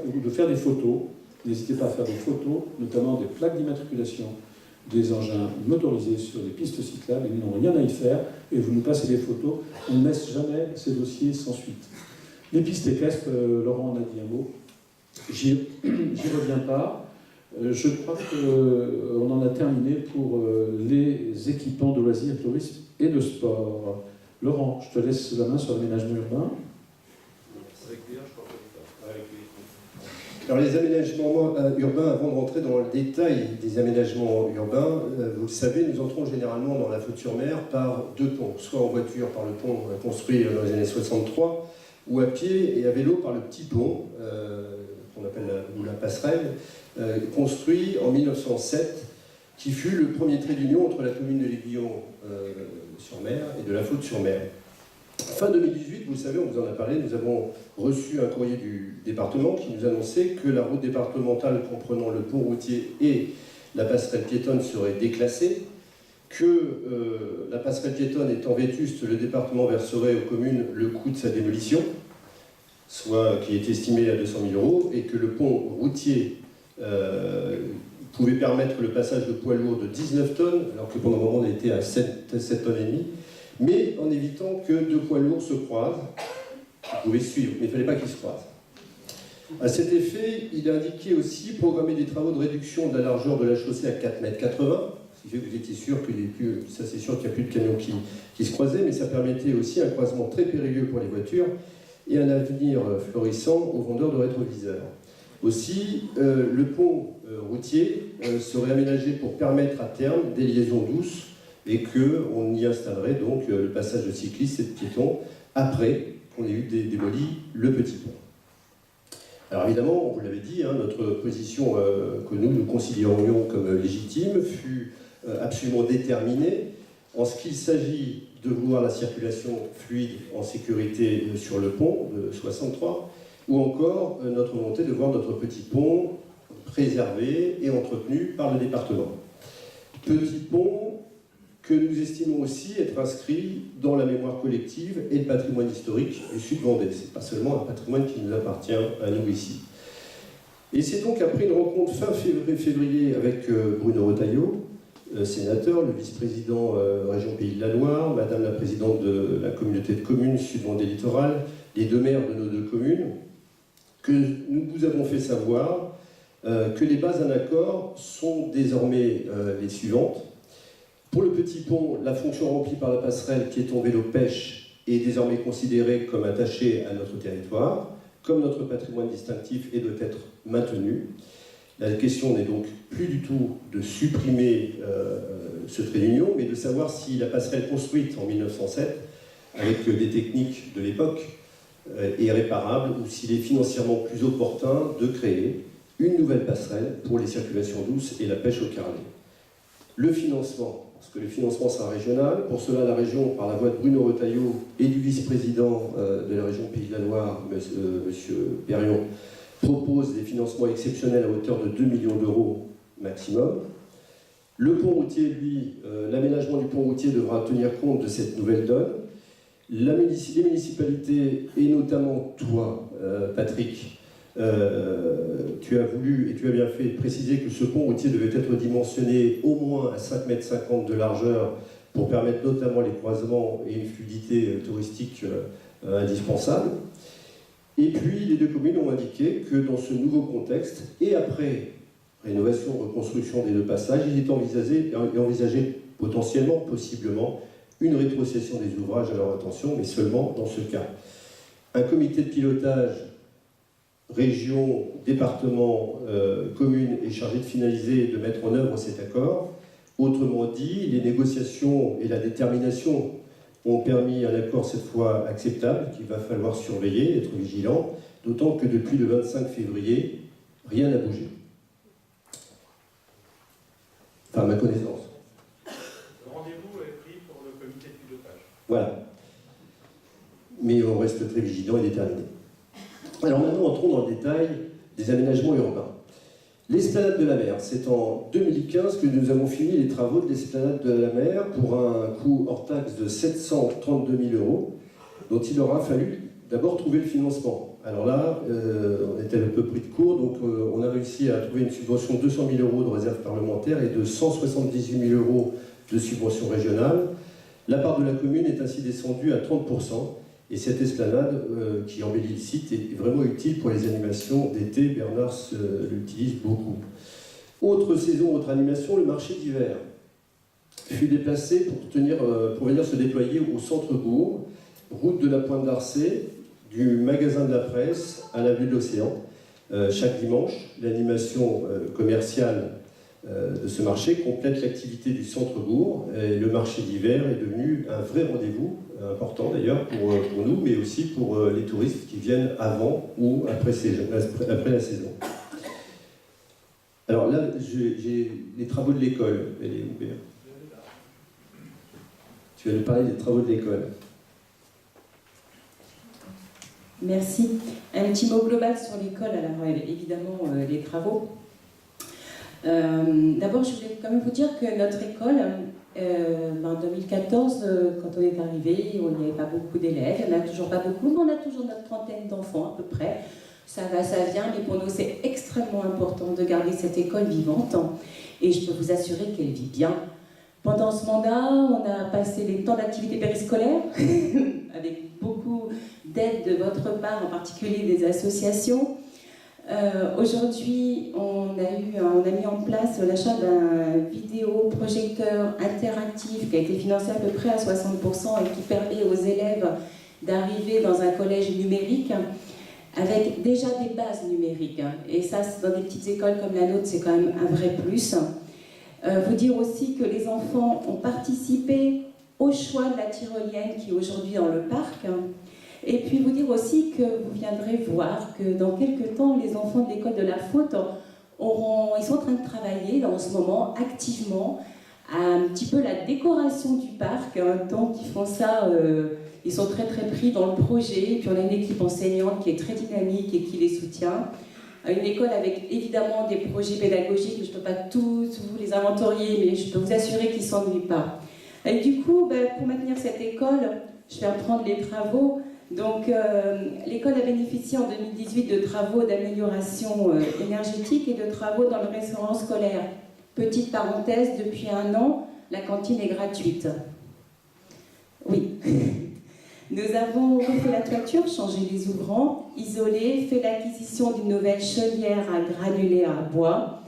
[SPEAKER 1] ou de faire des photos. N'hésitez pas à faire des photos, notamment des plaques d'immatriculation des engins motorisés sur les pistes cyclables. Ils n'ont rien à y faire, et vous nous passez des photos. On ne laisse jamais ces dossiers sans suite. Les pistes équestres, Laurent en a dit un mot. J'y reviens pas. Je crois qu'on en a terminé pour les équipements de loisirs, tourisme et de sport. Laurent, je te laisse la main sur l'aménagement urbain.
[SPEAKER 2] Alors les aménagements urbains, avant de rentrer dans le détail des aménagements urbains, vous le savez, nous entrons généralement dans la Faute-sur-Mer par deux ponts, soit en voiture par le pont construit dans les années 63, ou à pied et à vélo par le petit pont, qu'on appelle la passerelle, construit en 1907, qui fut le premier trait d'union entre la commune de l'Aiguillon-sur-Mer et de la Faute-sur-Mer. Fin 2018, vous le savez, on vous en a parlé, nous avons reçu un courrier du département qui nous annonçait que la route départementale comprenant le pont routier et la passerelle piétonne serait déclassée, que la passerelle piétonne étant vétuste, le département verserait aux communes le coût de sa démolition, soit qui est estimé à 200 000 €, et que le pont routier pouvait permettre le passage de poids lourds de 19 tonnes, alors que pendant un moment on était à 7 tonnes et demie, mais en évitant que deux poids lourds se croisent. Ils pouvaient suivre, mais il ne fallait pas qu'ils se croisent. À cet effet, il a indiqué aussi programmer des travaux de réduction de la largeur de la chaussée à 4,80 m, ce qui fait que vous étiez sûr qu'il n'y a plus de camions qui se croisaient, mais ça permettait aussi un croisement très périlleux pour les voitures, et un avenir florissant aux vendeurs de rétroviseurs. Aussi, le pont routier serait aménagé pour permettre à terme des liaisons douces et qu'on y installerait donc le passage de cyclistes et de piétons après qu'on ait eu démoli le petit pont. Alors évidemment, on vous l'avait dit, notre position que nous considérions comme légitime fut absolument déterminée en ce qu'il s'agit de vouloir la circulation fluide en sécurité sur le pont de 63, ou encore notre volonté de voir notre petit pont préservé et entretenu par le département. Petit pont que nous estimons aussi être inscrit dans la mémoire collective et le patrimoine historique du Sud-Vendée. Ce n'est pas seulement un patrimoine qui nous appartient à nous ici. Et c'est donc après une rencontre fin février avec Bruno Retailleau, sénateur, le vice-président région Pays de la Loire, madame la présidente de la communauté de communes Sud-Vendée Littoral, les deux maires de nos deux communes, que nous vous avons fait savoir que les bases d'un accord sont désormais les suivantes. Pour le petit pont, la fonction remplie par la passerelle piéton vélo pêche est désormais considérée comme attachée à notre territoire, comme notre patrimoine distinctif et doit être maintenu. La question n'est donc plus du tout de supprimer ce trait d'union, mais de savoir si la passerelle construite en 1907, avec des techniques de l'époque, est réparable ou s'il est financièrement plus opportun de créer une nouvelle passerelle pour les circulations douces et la pêche au carnet. Le financement, parce que le financement sera régional, pour cela la région, par la voix de Bruno Retailleau et du vice-président de la région Pays de la Loire, monsieur Perrion, propose des financements exceptionnels à hauteur de 2 millions d'euros maximum. Le pont routier, lui, l'aménagement du pont routier devra tenir compte de cette nouvelle donne. Les municipalités, et notamment toi, Patrick, tu as voulu, et tu as bien fait, préciser que ce pont routier devait être dimensionné au moins à 5,50 m de largeur pour permettre notamment les croisements et une fluidité touristique indispensable. Et puis, les deux communes ont indiqué que dans ce nouveau contexte, et après rénovation, reconstruction des deux passages, il est envisagé potentiellement, possiblement, une rétrocession des ouvrages à leur intention, mais seulement dans ce cas. Un comité de pilotage, région, département, commune, est chargé de finaliser et de mettre en œuvre cet accord. Autrement dit, les négociations et la détermination ont permis un accord cette fois acceptable, qu'il va falloir surveiller, être vigilant, d'autant que depuis le 25 février, rien n'a bougé. Enfin, à ma connaissance.
[SPEAKER 4] Le rendez-vous est pris pour le comité de pilotage.
[SPEAKER 2] Voilà. Mais on reste très vigilant et déterminé. Alors maintenant, entrons dans le détail des aménagements urbains. L'esplanade de la mer, c'est en 2015 que nous avons fini les travaux de l'esplanade de la mer pour un coût hors taxe de 732 000 €, dont il aura fallu d'abord trouver le financement. Alors là, on était un peu pris de court, donc on a réussi à trouver une subvention de 200 000 € de réserve parlementaire et de 178 000 € de subvention régionale. La part de la commune est ainsi descendue à 30%. Et cette esplanade qui embellit le site est vraiment utile pour les animations d'été. Bernard l'utilise beaucoup. Autre saison, autre animation, le marché d'hiver fut déplacé pour venir se déployer au centre-bourg, route de la Pointe d'Arcet, du magasin de la presse à l'avenue de l'Océan. Chaque dimanche, l'animation commerciale de ce marché complète l'activité du centre-bourg. Le marché d'hiver est devenu un vrai rendez-vous, important d'ailleurs pour nous, mais aussi pour les touristes qui viennent avant ou après la saison. Alors là, j'ai les travaux de l'école. Elle est où, Béa ? Tu vas nous parler des travaux de l'école.
[SPEAKER 3] Merci. Un petit mot global sur l'école, alors évidemment les travaux. D'abord, je voulais quand même vous dire que notre école, en 2014, quand on est arrivé, il n'y avait pas beaucoup d'élèves, il n'y en a toujours pas beaucoup, mais on a toujours notre trentaine d'enfants à peu près. Ça va, ça vient, mais pour nous c'est extrêmement important de garder cette école vivante et je peux vous assurer qu'elle vit bien. Pendant ce mandat, on a passé les temps d'activité périscolaire avec beaucoup d'aide de votre part, en particulier des associations. Aujourd'hui, on a mis en place l'achat d'un vidéoprojecteur interactif qui a été financé à peu près à 60% et qui permet aux élèves d'arriver dans un collège numérique avec déjà des bases numériques. Et ça, dans des petites écoles comme la nôtre, c'est quand même un vrai plus. Vous dire aussi que les enfants ont participé au choix de la tyrolienne qui est aujourd'hui dans le parc. Et puis vous dire aussi que vous viendrez voir que dans quelques temps, les enfants de l'école de la faute ils sont en train de travailler en ce moment activement à un petit peu la décoration du parc. Donc ils font ça, ils sont très très pris dans le projet. Et puis on a une équipe enseignante qui est très dynamique et qui les soutient. Une école avec évidemment des projets pédagogiques, je ne peux pas tous vous les inventorier, mais je peux vous assurer qu'ils ne s'ennuient pas. Et du coup, pour maintenir cette école, je vais reprendre les travaux. Donc, l'école a bénéficié en 2018 de travaux d'amélioration énergétique et de travaux dans le restaurant scolaire. Petite parenthèse, depuis 1 an, la cantine est gratuite. Oui. Nous avons refait la toiture, changé les ouvrants, isolé, fait l'acquisition d'une nouvelle chaudière à granulés à bois.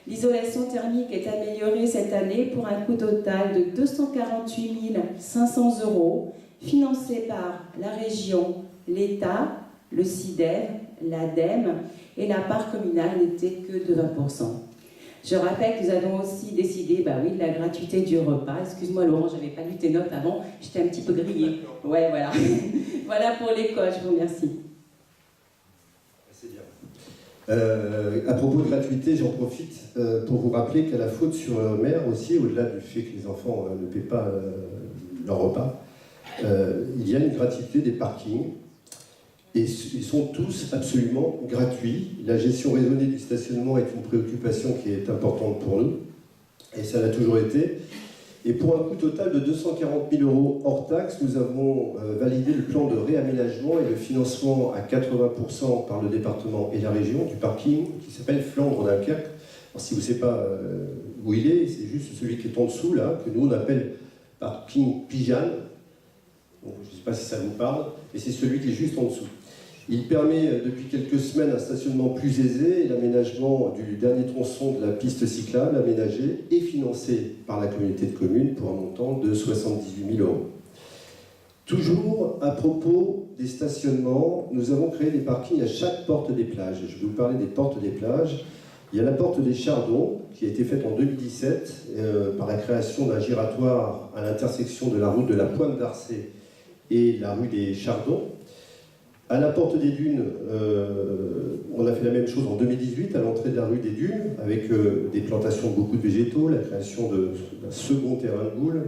[SPEAKER 3] L'isolation thermique est améliorée cette année pour un coût total de 248 500 €, financé par la région, l'État, le CIDEV, l'ADEME, et la part communale n'était que de 20%. Je rappelle que nous avons aussi décidé, de la gratuité du repas. Excuse-moi Laurent, je n'avais pas lu tes notes avant, j'étais un petit peu grillée. Ouais, voilà. Voilà pour l'école, je vous remercie.
[SPEAKER 2] C'est bien. À propos de gratuité, j'en profite pour vous rappeler qu'à la Faute-sur-Mer aussi, au-delà du fait que les enfants ne paient pas leur repas, il y a une gratuité des parkings. Et ils sont tous absolument gratuits. La gestion raisonnée du stationnement est une préoccupation qui est importante pour nous, et ça l'a toujours été. Et pour un coût total de 240 000 € hors taxe, nous avons validé le plan de réaménagement et le financement à 80% par le département et la région du parking qui s'appelle Flandre-Dunkerque. Alors si vous ne savez pas où il est, c'est juste celui qui est en dessous, là, que nous on appelle parking Pigalle. Bon, je ne sais pas si ça vous parle, mais c'est celui qui est juste en dessous. Il permet depuis quelques semaines un stationnement plus aisé et l'aménagement du dernier tronçon de la piste cyclable aménagée et financé par la communauté de communes pour un montant de 78 000 €. Toujours à propos des stationnements, nous avons créé des parkings à chaque porte des plages. Je vais vous parler des portes des plages. Il y a la porte des Chardons qui a été faite en 2017 par la création d'un giratoire à l'intersection de la route de la Pointe d'Arcet et la rue des Chardons. À la porte des Dunes, on a fait la même chose en 2018 à l'entrée de la rue des Dunes avec des plantations de beaucoup de végétaux, la création d'un second terrain de boule,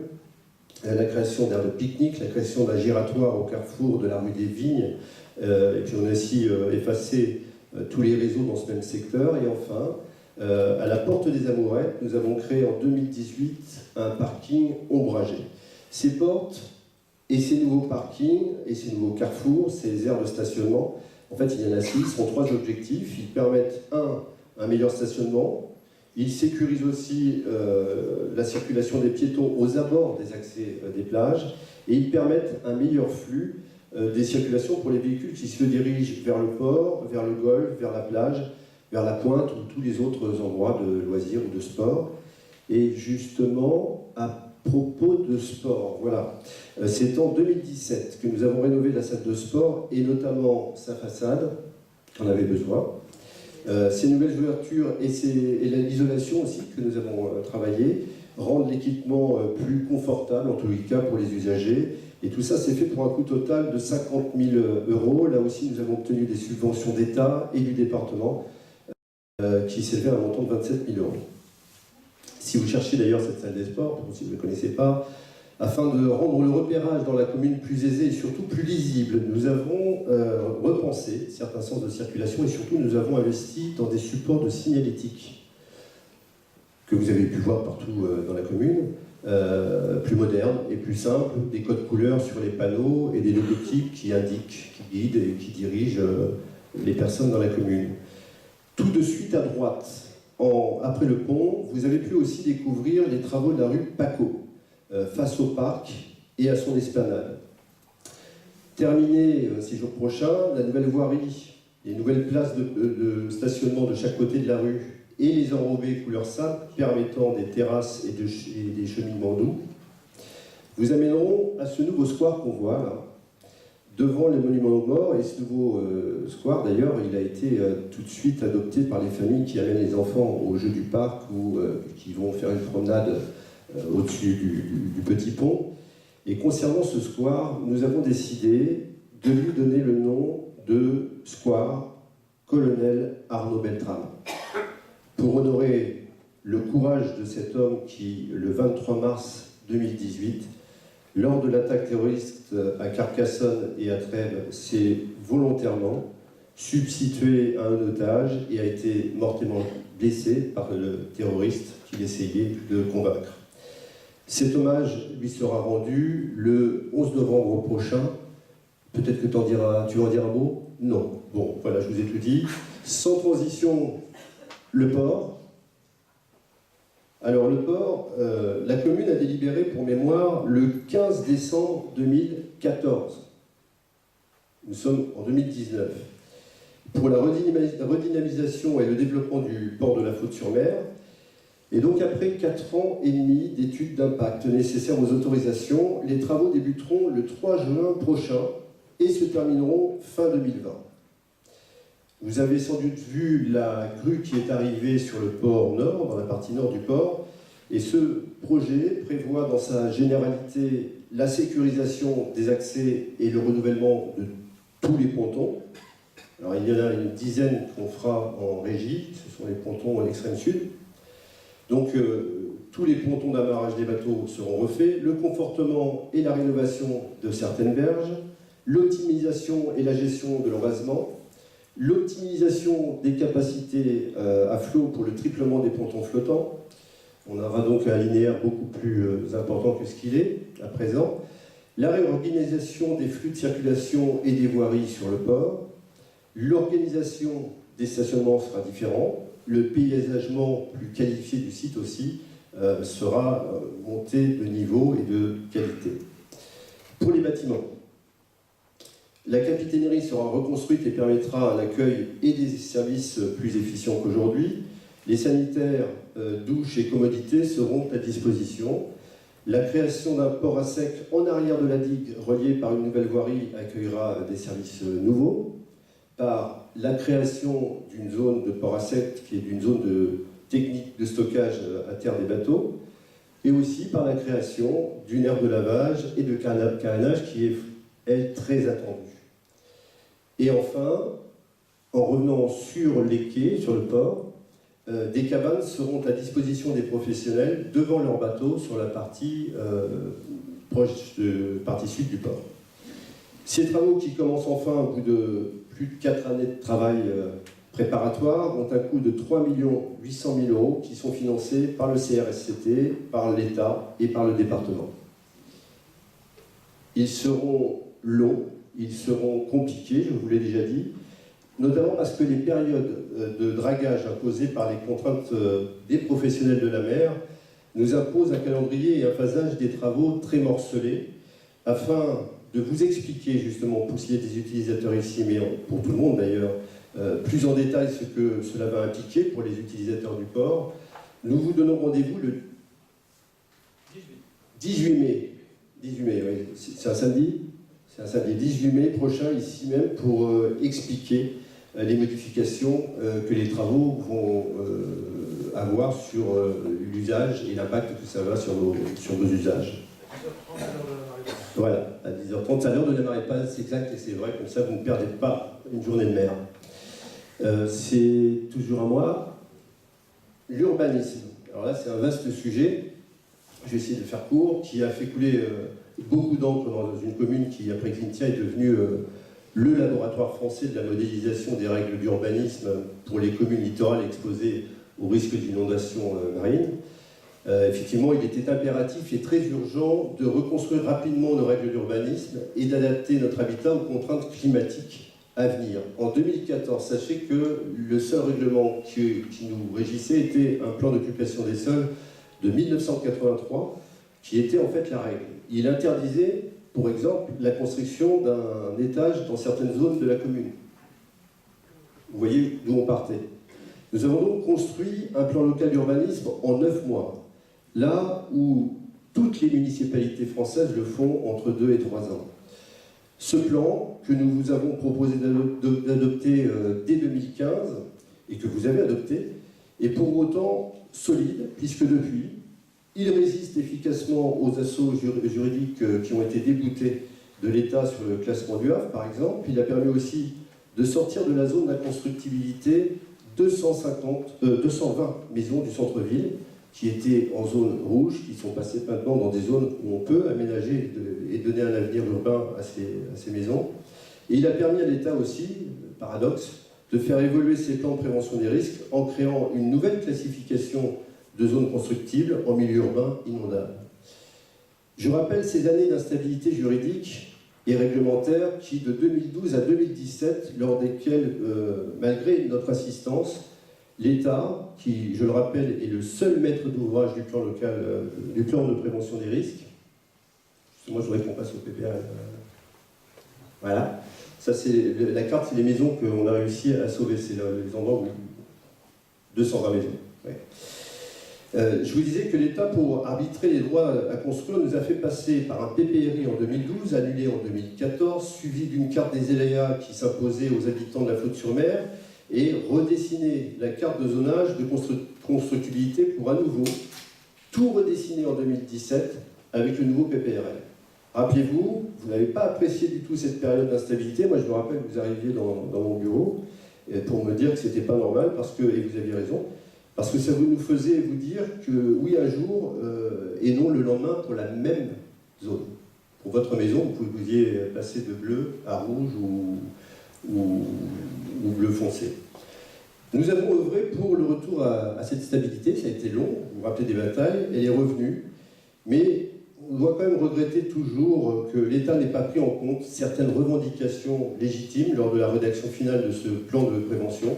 [SPEAKER 2] la création d'aires de pique-nique, la création d'un giratoire au carrefour de la rue des Vignes, et puis on a aussi effacé tous les réseaux dans ce même secteur. Et enfin, à la porte des Amourettes, nous avons créé en 2018 un parking ombragé. Ces portes et ces nouveaux parkings et ces nouveaux carrefours, ces aires de stationnement, en fait il y en a 6, ont 3 objectifs. Ils permettent un meilleur stationnement, ils sécurisent aussi la circulation des piétons aux abords des accès des plages, et ils permettent un meilleur flux des circulations pour les véhicules qui se dirigent vers le port, vers le golfe, vers la plage, vers la pointe ou tous les autres endroits de loisirs ou de sport. Et justement, à propos de sport, voilà. C'est en 2017 que nous avons rénové la salle de sport et notamment sa façade, on avait besoin. Ces nouvelles ouvertures et l'isolation aussi que nous avons travaillé rendent l'équipement plus confortable, en tous les cas pour les usagers. Et tout ça, c'est fait pour un coût total de 50 000 €. Là aussi, nous avons obtenu des subventions d'État et du département qui s'élevaient à un montant de 27 000 €. Si vous cherchez d'ailleurs cette salle des sports, si vous ne la connaissez pas, afin de rendre le repérage dans la commune plus aisé et surtout plus lisible, nous avons repensé certains sens de circulation et surtout nous avons investi dans des supports de signalétique que vous avez pu voir partout dans la commune, plus modernes et plus simples, des codes couleurs sur les panneaux et des logotypes qui indiquent, qui guident et qui dirigent les personnes dans la commune. Tout de suite à droite, après le pont, vous avez pu aussi découvrir les travaux de la rue Paco, face au parc et à son esplanade. Terminé ces jours prochains, la nouvelle voirie, les nouvelles places de stationnement de chaque côté de la rue et les enrobés couleur sable permettant des terrasses et des cheminements doux vous amèneront à ce nouveau square qu'on voit là, devant les monuments aux morts. Et ce nouveau square, d'ailleurs, il a été tout de suite adopté par les familles qui amènent les enfants au jeu du parc ou qui vont faire une promenade au-dessus du petit pont. Et concernant ce square, nous avons décidé de lui donner le nom de Square Colonel Arnaud Beltrame, pour honorer le courage de cet homme qui, le 23 mars 2018, lors de l'attaque terroriste à Carcassonne et à Trèbes, s'est volontairement substitué à un otage et a été mortellement blessé par le terroriste qu'il essayait de convaincre. Cet hommage lui sera rendu le 11 novembre prochain. Peut-être que tu vas en dire un mot? Non. Bon, voilà, je vous ai tout dit. Sans transition, le port. Alors le port, la commune a délibéré pour mémoire le 15 décembre 2014. Nous sommes en 2019. Pour la redynamisation et le développement du port de la Faute-sur-Mer. Et donc après 4 ans et demi d'études d'impact nécessaires aux autorisations, les travaux débuteront le 3 juin prochain et se termineront fin 2020. Vous avez sans doute vu la grue qui est arrivée sur le port nord, dans la partie nord du port, et ce projet prévoit dans sa généralité la sécurisation des accès et le renouvellement de tous les pontons. Alors il y en a une dizaine qu'on fera en régie, ce sont les pontons à l'extrême sud. Donc tous les pontons d'amarrage des bateaux seront refaits, le confortement et la rénovation de certaines berges, l'optimisation et la gestion de l'envasement, l'optimisation des capacités à flot pour le triplement des pontons flottants. On aura donc un linéaire beaucoup plus important que ce qu'il est à présent. La réorganisation des flux de circulation et des voiries sur le port. L'organisation des stationnements sera différente. Le paysagement plus qualifié du site aussi sera monté de niveau et de qualité. Pour les bâtiments, la capitainerie sera reconstruite et permettra un accueil et des services plus efficients qu'aujourd'hui. Les sanitaires, douches et commodités seront à disposition. La création d'un port à sec en arrière de la digue, relié par une nouvelle voirie, accueillera des services nouveaux. Par la création d'une zone de port à sec, qui est une zone technique de stockage à terre des bateaux, et aussi par la création d'une aire de lavage et de carénage qui est, elle, très attendue. Et enfin, en revenant sur les quais, sur le port, des cabanes seront à disposition des professionnels devant leur bateau sur la partie proche de partie sud du port. Ces travaux qui commencent enfin au bout de plus de 4 années de travail préparatoire ont un coût de 3 800 000 € qui sont financés par le CRSCT, par l'État et par le département. Ils seront longs, ils seront compliqués, je vous l'ai déjà dit, notamment parce que les périodes de dragage imposées par les contraintes des professionnels de la mer nous imposent un calendrier et un phasage des travaux très morcelés, afin de vous expliquer justement, pour ce qui est des utilisateurs ici, mais pour tout le monde d'ailleurs, plus en détail ce que cela va impliquer pour les utilisateurs du port. Nous vous donnons rendez-vous le 18 mai. 18 mai, oui. C'est un samedi? C'est un samedi 18 mai prochain, ici même, pour expliquer les modifications que les travaux vont avoir sur l'usage et l'impact que ça va sur vos usages. Voilà, à 10h30, c'est à l'heure de la marée passe, c'est exact et c'est vrai, comme ça vous ne perdez pas une journée de mer. C'est toujours à moi. L'urbanisme. Alors là, c'est un vaste sujet, je vais essayer de faire court, qui a fait couler beaucoup d'encre dans une commune qui, après Clintia, est devenue le laboratoire français de la modélisation des règles d'urbanisme pour les communes littorales exposées au risque d'inondation marine. Effectivement, il était impératif et très urgent de reconstruire rapidement nos règles d'urbanisme et d'adapter notre habitat aux contraintes climatiques à venir. En 2014, sachez que le seul règlement qui nous régissait était un plan d'occupation des sols de 1983, qui était en fait la règle. Il interdisait, pour exemple, la construction d'un étage dans certaines zones de la commune. Vous voyez d'où on partait. Nous avons donc construit un plan local d'urbanisme en 9 mois. Là où toutes les municipalités françaises le font entre 2 et 3 ans. Ce plan que nous vous avons proposé d'adopter dès 2015 et que vous avez adopté est pour autant solide, puisque depuis, il résiste efficacement aux assauts juridiques qui ont été déboutés de l'État sur le classement du Havre, par exemple. Il a permis aussi de sortir de la zone d'inconstructibilité 220 maisons du centre-ville qui étaient en zone rouge, qui sont passées maintenant dans des zones où on peut aménager et donner un avenir urbain à ces maisons. Et il a permis à l'État aussi, paradoxe, de faire évoluer ses plans de prévention des risques en créant une nouvelle classification de zones constructibles en milieu urbain inondable. Je rappelle ces années d'instabilité juridique et réglementaire qui, de 2012 à 2017, lors desquelles, malgré notre assistance, l'État, qui, je le rappelle, est le seul maître d'ouvrage du plan local, du plan de prévention des risques. Moi, je voudrais qu'on passe au PPA. Voilà. Ça, c'est la carte, c'est les maisons qu'on a réussi à sauver. C'est les endroits où 220 maisons. Ouais. Je vous disais que l'État, pour arbitrer les droits à construire, nous a fait passer par un PPRI en 2012, annulé en 2014, suivi d'une carte des aléas qui s'imposait aux habitants de la Faute-sur-Mer, et redessiner la carte de zonage de constructibilité pour à nouveau tout redessiner en 2017 avec le nouveau PPRL. Rappelez-vous, vous n'avez pas apprécié du tout cette période d'instabilité. Moi, je me rappelle que vous arriviez dans mon bureau pour me dire que ce n'était pas normal, parce que, et vous aviez raison, parce que ça nous faisait vous dire que oui, un jour, et non le lendemain, pour la même zone. Pour votre maison, vous pouviez passer de bleu à rouge ou bleu foncé. Nous avons œuvré pour le retour à cette stabilité. Ça a été long, vous vous rappelez des batailles, elle est revenue, mais on doit quand même regretter toujours que l'État n'ait pas pris en compte certaines revendications légitimes lors de la rédaction finale de ce plan de prévention.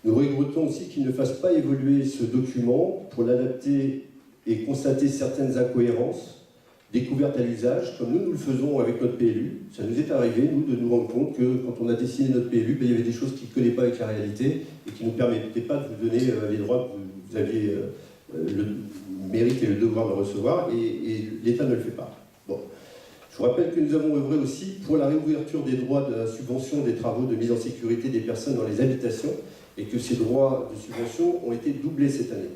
[SPEAKER 2] Nous regrettons aussi qu'il ne fasse pas évoluer ce document pour l'adapter et constater certaines incohérences découvertes à l'usage, comme nous le faisons avec notre PLU. Ça nous est arrivé, nous, de nous rendre compte que quand on a dessiné notre PLU, il y avait des choses qui ne collaient pas avec la réalité et qui ne nous permettaient pas de vous donner les droits que vous aviez le mérite et le devoir de recevoir, et l'État ne le fait pas. Bon. Je vous rappelle que nous avons œuvré aussi pour la réouverture des droits de la subvention des travaux de mise en sécurité des personnes dans les habitations, et que ces droits de subvention ont été doublés cette année.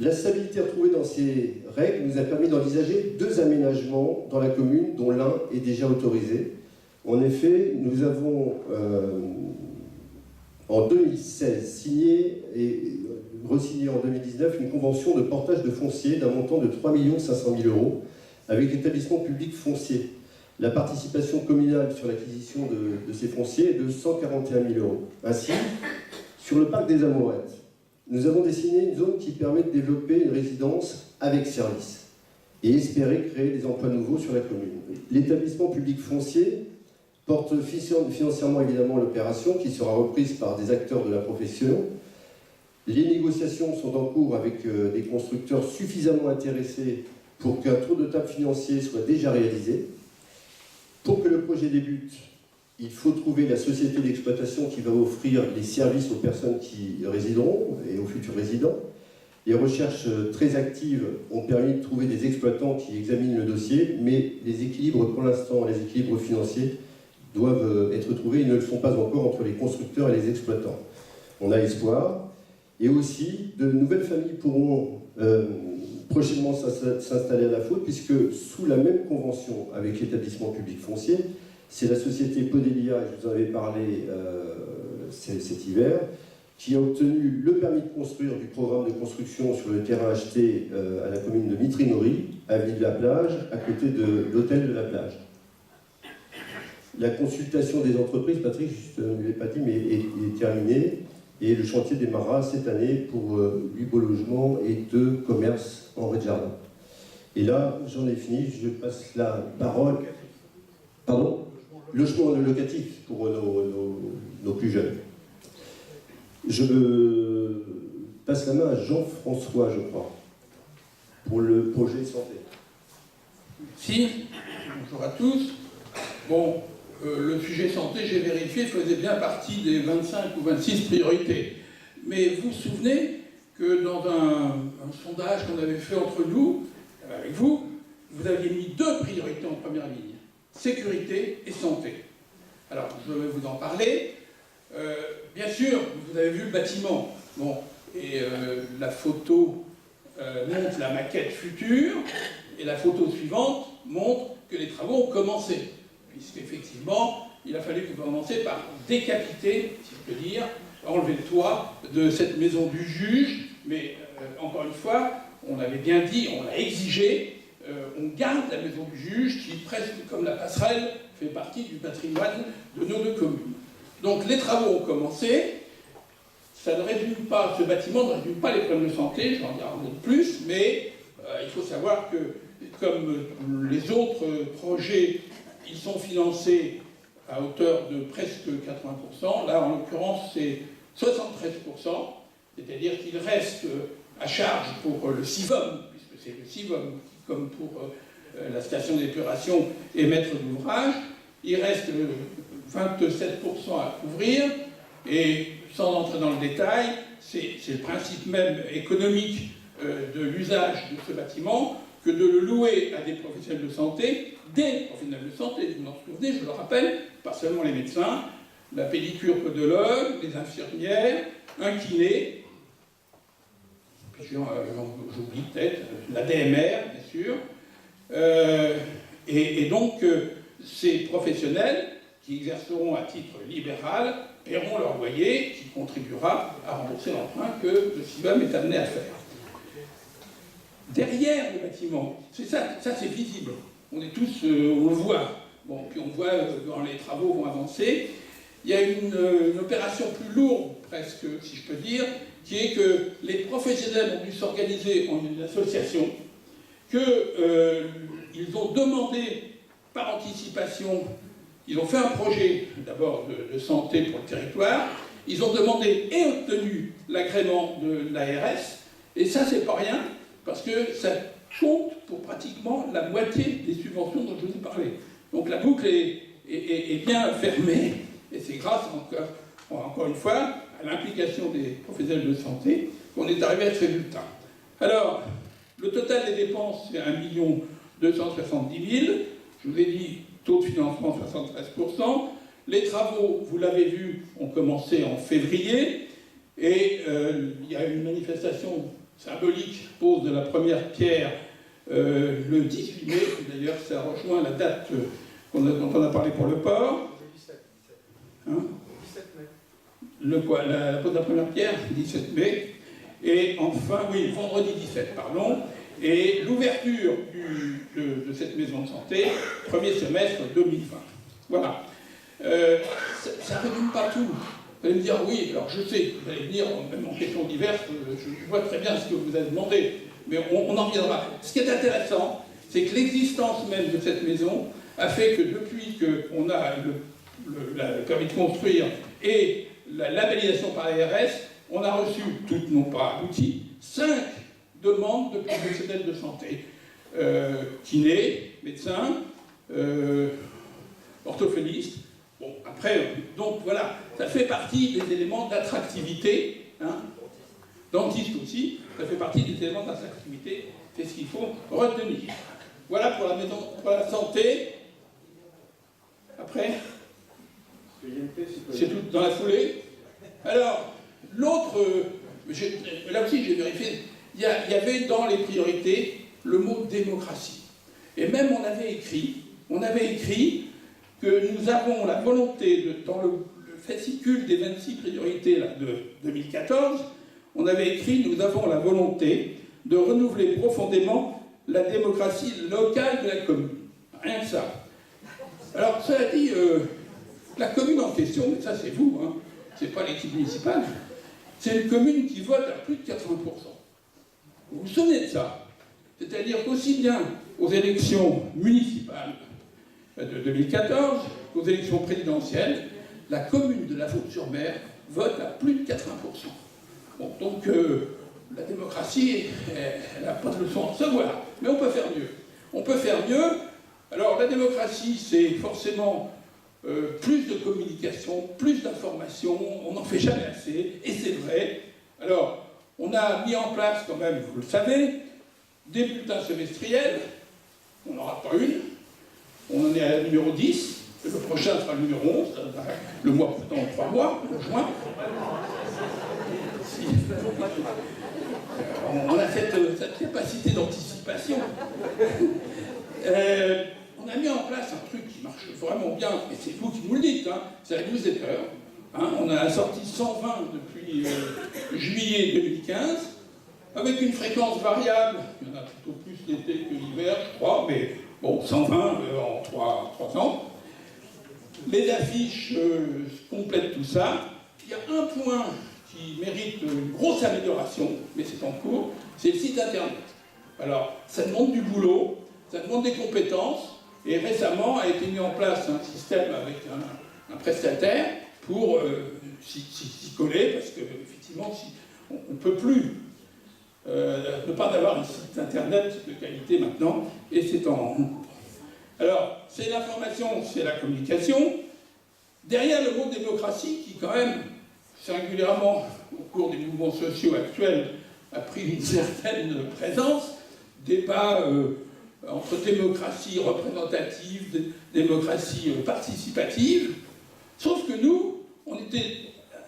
[SPEAKER 2] La stabilité retrouvée dans ces règles nous a permis d'envisager 2 aménagements dans la commune, dont l'un est déjà autorisé. En effet, nous avons en 2016 signé et re-signé en 2019 une convention de portage de foncier d'un montant de 3 500 000 € avec l'établissement public foncier. La participation communale sur l'acquisition de ces fonciers est de 141 000 €. Ainsi, sur le parc des Amourettes, nous avons dessiné une zone qui permet de développer une résidence avec service et espérer créer des emplois nouveaux sur la commune. L'établissement public foncier porte financièrement évidemment l'opération qui sera reprise par des acteurs de la profession. Les négociations sont en cours avec des constructeurs suffisamment intéressés pour qu'un tour de table financier soit déjà réalisé. Pour que le projet débute, il faut trouver la société d'exploitation qui va offrir les services aux personnes qui résideront et aux futurs résidents. Les recherches très actives ont permis de trouver des exploitants qui examinent le dossier, mais les équilibres, pour l'instant, les équilibres financiers doivent être trouvés. Ils ne le sont pas encore entre les constructeurs et les exploitants. On a espoir. Et aussi, de nouvelles familles pourront prochainement s'installer à la Faute, puisque sous la même convention avec l'établissement public foncier, c'est la société Podelia, je vous en avais parlé cet hiver, qui a obtenu le permis de construire du programme de construction sur le terrain acheté à la commune de Mitry-Nory, à Ville-de-la-Plage, à côté de l'hôtel de la plage. La consultation des entreprises, Patrick, je ne l'ai pas dit, mais est terminée, et le chantier démarrera cette année pour 8 beaux logements et 2 commerces en rez-de-jardin. Et là, j'en ai fini, je passe la parole. Pardon ? Logement locatif pour nos plus jeunes. Je passe la main à Jean-François, je crois, pour le projet santé.
[SPEAKER 5] Si, bonjour à tous. Bon, le sujet santé, j'ai vérifié, faisait bien partie des 25 ou 26 priorités. Mais vous vous souvenez que dans un sondage qu'on avait fait entre nous, avec vous, vous aviez mis 2 priorités en première ligne. sécurité et santé. Alors, je vais vous en parler. Bien sûr, vous avez vu le bâtiment. Bon, et la photo montre la maquette future, et la photo suivante montre que les travaux ont commencé, puisqu'effectivement, il a fallu commencer par décapiter, si je peux dire, enlever le toit de cette maison du juge, mais encore une fois, on l'avait bien dit, on l'a exigé, on garde la maison du juge qui, presque comme la passerelle, fait partie du patrimoine de nos deux communes. Donc les travaux ont commencé, ça ne résume pas, ce bâtiment ne résume pas les problèmes de santé, je vais en dire un mot de plus, mais il faut savoir que, comme les autres projets, ils sont financés à hauteur de presque 80%, là en l'occurrence c'est 73%, c'est-à-dire qu'il reste à charge pour le CIVOM, puisque c'est le CIVOM qui, comme pour la station d'épuration, est maître d'ouvrage, il reste 27% à couvrir, et sans entrer dans le détail, c'est le principe même économique de l'usage de ce bâtiment que de le louer à des professionnels de santé, des professionnels de santé, vous vous en souvenez, je le rappelle, pas seulement les médecins, la pédicure-podologue, les infirmières, un kiné, puis j'oublie peut-être, la DMR, bien sûr, et donc ces professionnels qui exerceront à titre libéral paieront leur loyer, qui contribuera à rembourser l'emprunt que le CIVOM est amené à faire. Derrière le bâtiment, c'est ça c'est visible, on est tous, on le voit, bon, puis on voit quand les travaux vont avancer, il y a une opération plus lourde, presque, si je peux dire, qui est que les professionnels ont dû s'organiser en une association, qu'ils ont demandé par anticipation, ils ont fait un projet d'abord de santé pour le territoire, ils ont demandé et obtenu l'agrément de l'ARS, et ça c'est pas rien, parce que ça compte pour pratiquement la moitié des subventions dont je vous ai parlé. Donc la boucle est bien fermée, et c'est grâce, encore une fois, à l'implication des professionnels de santé qu'on est arrivé à ce résultat. Alors, le total des dépenses, c'est 1 270 000. Je vous ai dit, taux de financement 73%. Les travaux, vous l'avez vu, ont commencé en février, et il y a une manifestation symbolique, pose de la première pierre le 18 mai, d'ailleurs ça rejoint la date dont on a parlé pour le port.
[SPEAKER 4] Le 17
[SPEAKER 5] Hein
[SPEAKER 4] 17 mai.
[SPEAKER 5] Le quoi, la pose de la première pierre, 17 mai, et enfin, oui, vendredi 17, pardon, et l'ouverture de cette maison de santé, premier semestre 2020. Voilà. Ça ne résume pas tout. Vous allez me dire, oui, alors je sais, vous allez venir, même en questions diverses, je vois très bien ce que vous avez demandé, mais on en reviendra. Ce qui est intéressant, c'est que l'existence même de cette maison a fait que depuis qu'on a le permis de construire et la labellisation par l'ARS, on a reçu, toutes n'ont pas abouti, 5 demandes de professionnels de santé. Kinés, médecins, orthophonistes. Bon, après, donc voilà, ça fait partie des éléments d'attractivité, hein, dentistes aussi, ça fait partie des éléments d'attractivité, c'est ce qu'il faut retenir. Voilà pour la maison, pour la santé. Après, c'est tout dans la foulée. Alors, l'autre, là aussi j'ai vérifié, il y avait dans les priorités le mot démocratie. Et même on avait écrit que nous avons la volonté, dans le fascicule des 26 priorités là, de 2014, on avait écrit « Nous avons la volonté de renouveler profondément la démocratie locale de la commune ». Rien que ça. Alors, ça a dit, la commune en question, mais ça c'est vous, hein, c'est pas l'équipe municipale, c'est une commune qui vote à plus de 80%. Vous vous souvenez de ça? C'est-à-dire qu'aussi bien aux élections municipales de 2014 qu'aux élections présidentielles, la commune de La Faulx-sur-Mer vote à plus de 80%. Bon, donc la démocratie, elle n'a pas de leçon à recevoir, mais on peut faire mieux. On peut faire mieux. Alors la démocratie, c'est forcément plus de communication, plus d'information, on n'en fait jamais assez, et c'est vrai. Alors, on a mis en place quand même, vous le savez, des bulletins semestriels, on n'en aura pas une. On en est à numéro 10. Le prochain sera le numéro 11, le mois dans 3 mois, en juin. On a cette capacité d'anticipation. On a mis en place un truc qui marche vraiment bien, et c'est vous qui nous le dites, hein, c'est la newsletter. Hein, on a sorti 120 depuis juillet 2015, avec une fréquence variable. Il y en a plutôt plus l'été que l'hiver, je crois, mais bon, 120 en 3 ans. Les affiches complètent tout ça. Il y a un point qui mérite une grosse amélioration, mais c'est en cours, c'est le site internet. Alors, ça demande du boulot, ça demande des compétences, et récemment a été mis en place un système avec un prestataire pour s'y coller, parce qu'effectivement, on ne peut plus ne pas avoir un site internet de qualité maintenant, et c'est en... Alors, c'est l'information, c'est la communication. Derrière le mot démocratie, qui quand même, singulièrement au cours des mouvements sociaux actuels, a pris une certaine présence, débat entre démocratie représentative, démocratie participative, sauf que nous, on était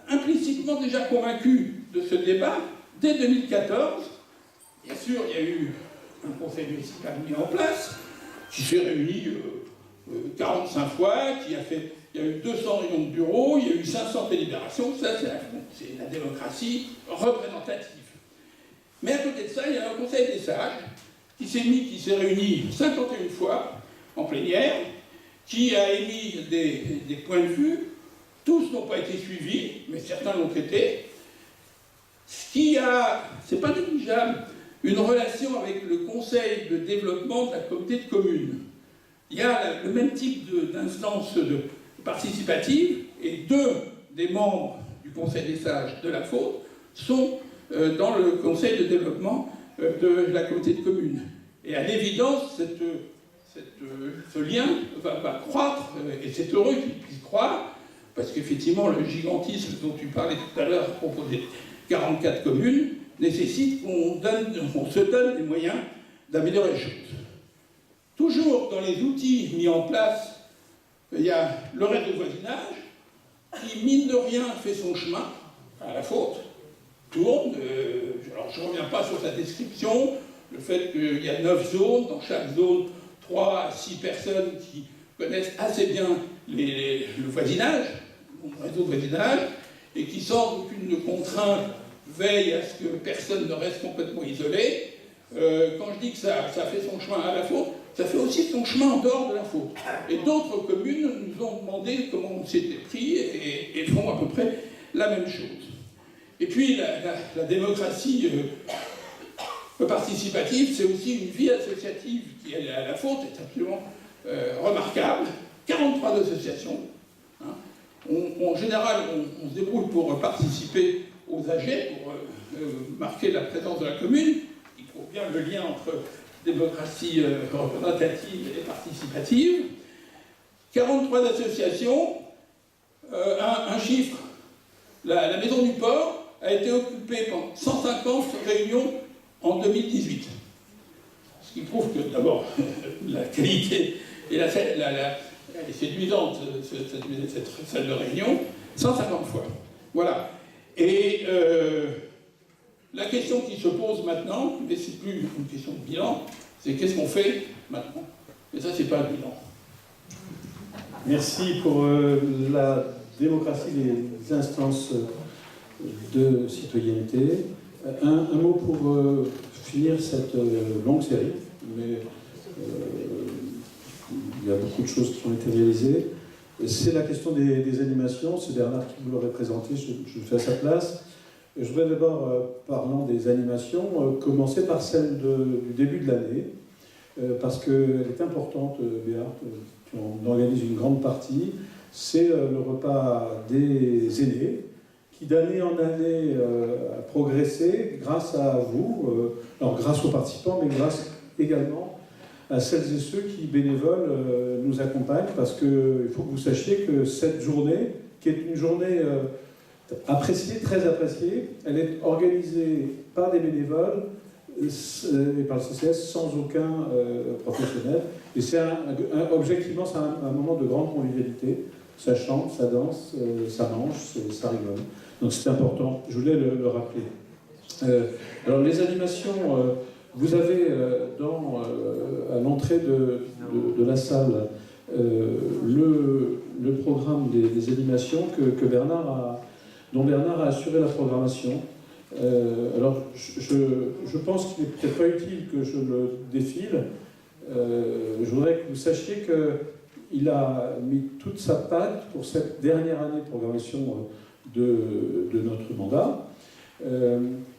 [SPEAKER 5] implicitement déjà convaincus de ce débat dès 2014. Bien sûr, il y a eu un conseil municipal mis en place, qui s'est réuni 45 fois, il y a eu 200 réunions de bureau, il y a eu 500 délibérations, ça c'est la démocratie représentative. Mais à côté de ça, il y a un conseil des sages qui s'est réuni 51 fois en plénière, qui a émis des points de vue. Tous n'ont pas été suivis, mais certains l'ont été. Ce qui a, c'est pas négligeable, une relation avec le conseil de développement de la communauté de communes. Il y a le même type d'instance participative, et 2 des membres du conseil des sages de la faute sont dans le conseil de développement de la communauté de communes. Et à l'évidence, ce lien va croître, et c'est heureux qu'il puisse croître, parce qu'effectivement, le gigantisme dont tu parlais tout à l'heure à propos des 44 communes nécessite qu'on se donne les moyens d'améliorer les choses. Toujours dans les outils mis en place, il y a le réseau de voisinage, qui, mine de rien, fait son chemin à la faute, tourne. Alors, je ne reviens pas sur sa description, le fait qu'il y a 9 zones, dans chaque zone, 3 à 6 personnes qui connaissent assez bien le voisinage, le réseau de voisinage, et qui, sans aucune contrainte, veillent à ce que personne ne reste complètement isolé. Quand je dis que ça fait son chemin à la faute, ça fait aussi son chemin en dehors de la faute. Et d'autres communes nous ont demandé comment on s'était pris et font à peu près la même chose. Et puis la démocratie participative, c'est aussi une vie associative qui, elle, à la faute, est absolument remarquable. 43 associations. Hein. En général, on se débrouille pour participer aux AG, pour marquer la présence de la commune. Il faut bien le lien entre démocratie représentative et participative. 43 associations, un chiffre. La Maison du Port a été occupée pendant 150 réunions en 2018. Ce qui prouve que, d'abord, la qualité et elle est séduisante, cette salle de réunion, 150 fois. Voilà. Et la question qui se pose maintenant, mais c'est plus une question de bilan, c'est qu'est-ce qu'on fait maintenant? Et ça, c'est pas un bilan.
[SPEAKER 1] Merci pour la démocratie des instances de citoyenneté. Un mot pour finir cette longue série, mais il y a beaucoup de choses qui ont été réalisées. C'est la question des animations. C'est Bernard qui vous l'aurait présenté, je le fais à sa place. Je voudrais d'abord, parlant des animations, commencer par celle du début de l'année, parce qu'elle est importante, Béat, tu en organises une grande partie. C'est le repas des aînés, qui d'année en année a progressé grâce à vous, alors grâce aux participants, mais grâce également à celles et ceux qui, bénévoles, nous accompagnent, parce qu'il faut que vous sachiez que cette journée, qui est une journée appréciée, très appréciée, elle est organisée par des bénévoles et par le CCS sans aucun professionnel. Et c'est objectivement, c'est un moment de grande convivialité. Ça chante, ça danse, ça mange, ça rigole. Donc c'est important, je voulais le rappeler. Alors les animations, vous avez à l'entrée de la salle le programme des animations dont Bernard a assuré la programmation. Alors je pense qu'il n'est peut-être pas utile que je le défile. Je voudrais que vous sachiez qu'il a mis toute sa patte pour cette dernière année de programmation de notre mandat.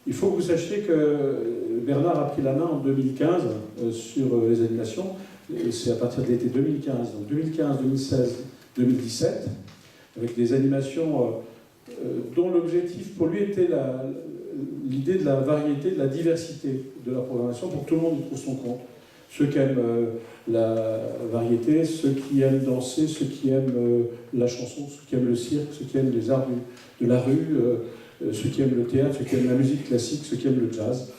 [SPEAKER 1] Il faut que vous sachiez que Bernard a pris la main en 2015 sur les animations, et c'est à partir de l'été 2015, donc 2015, 2016, 2017, avec des animations dont l'objectif pour lui était l'idée de la variété, de la diversité de la programmation pour que tout le monde y trouve son compte. Ceux qui aiment la variété, ceux qui aiment danser, ceux qui aiment la chanson, ceux qui aiment le cirque, ceux qui aiment les arts de la rue, ceux qui aiment le théâtre, ceux qui aiment la musique classique, ceux qui aiment le jazz.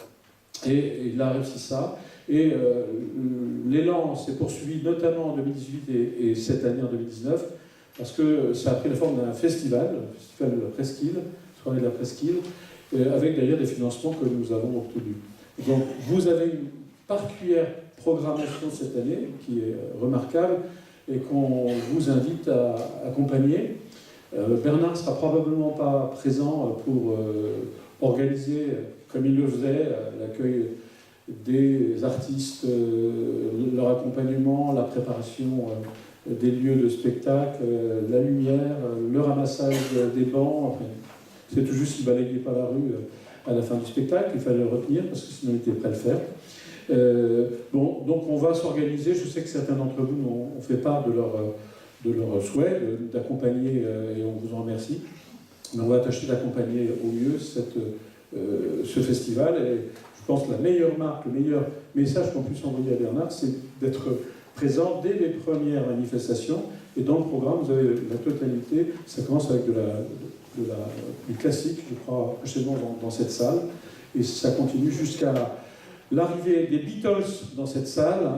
[SPEAKER 1] Et il a réussi ça. Et l'élan s'est poursuivi notamment en 2018 et cette année en 2019, parce que ça a pris la forme d'un festival, le festival de la Presqu'île, soirée de la Presqu'île, avec d'ailleurs des financements que nous avons obtenus. Donc vous avez une particulière programmation cette année qui est remarquable et qu'on vous invite à accompagner. Bernard ne sera probablement pas présent pour organiser, comme il le faisait, l'accueil des artistes, leur accompagnement, la préparation des lieux de spectacle, la lumière, le ramassage des bancs. Enfin, c'est tout juste s'il balayait pas la rue à la fin du spectacle, il fallait le retenir parce que sinon il était prêt à le faire. Bon, donc on va s'organiser. Je sais que certains d'entre vous ont fait part de leur souhait d'accompagner, et on vous en remercie. Mais on va tâcher d'accompagner au mieux ce festival. Et je pense que la meilleure marque, le meilleur message qu'on puisse envoyer à Bernard, c'est d'être présent dès les premières manifestations. Et dans le programme, vous avez la totalité. Ça commence avec du classique, je crois, prochainement dans cette salle. Et ça continue jusqu'à l'arrivée des Beatles dans cette salle,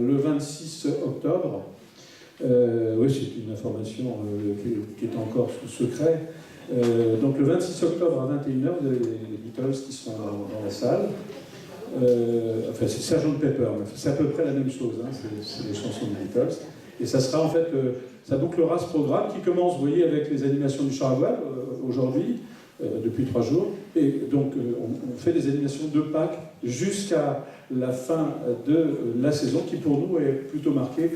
[SPEAKER 1] le 26 octobre. Oui, c'est une information qui est encore sous secret. Donc le 26 octobre à 21h, vous avez les Beatles qui sont dans la salle. Enfin, c'est Sgt Pepper, mais c'est à peu près la même chose, hein, c'est les chansons des Beatles. Et ça sera en fait, ça bouclera ce programme qui commence, vous voyez, avec les animations du char à voile aujourd'hui, depuis 3 jours. Et donc on fait des animations de Pâques jusqu'à la fin de la saison, qui pour nous est plutôt marquée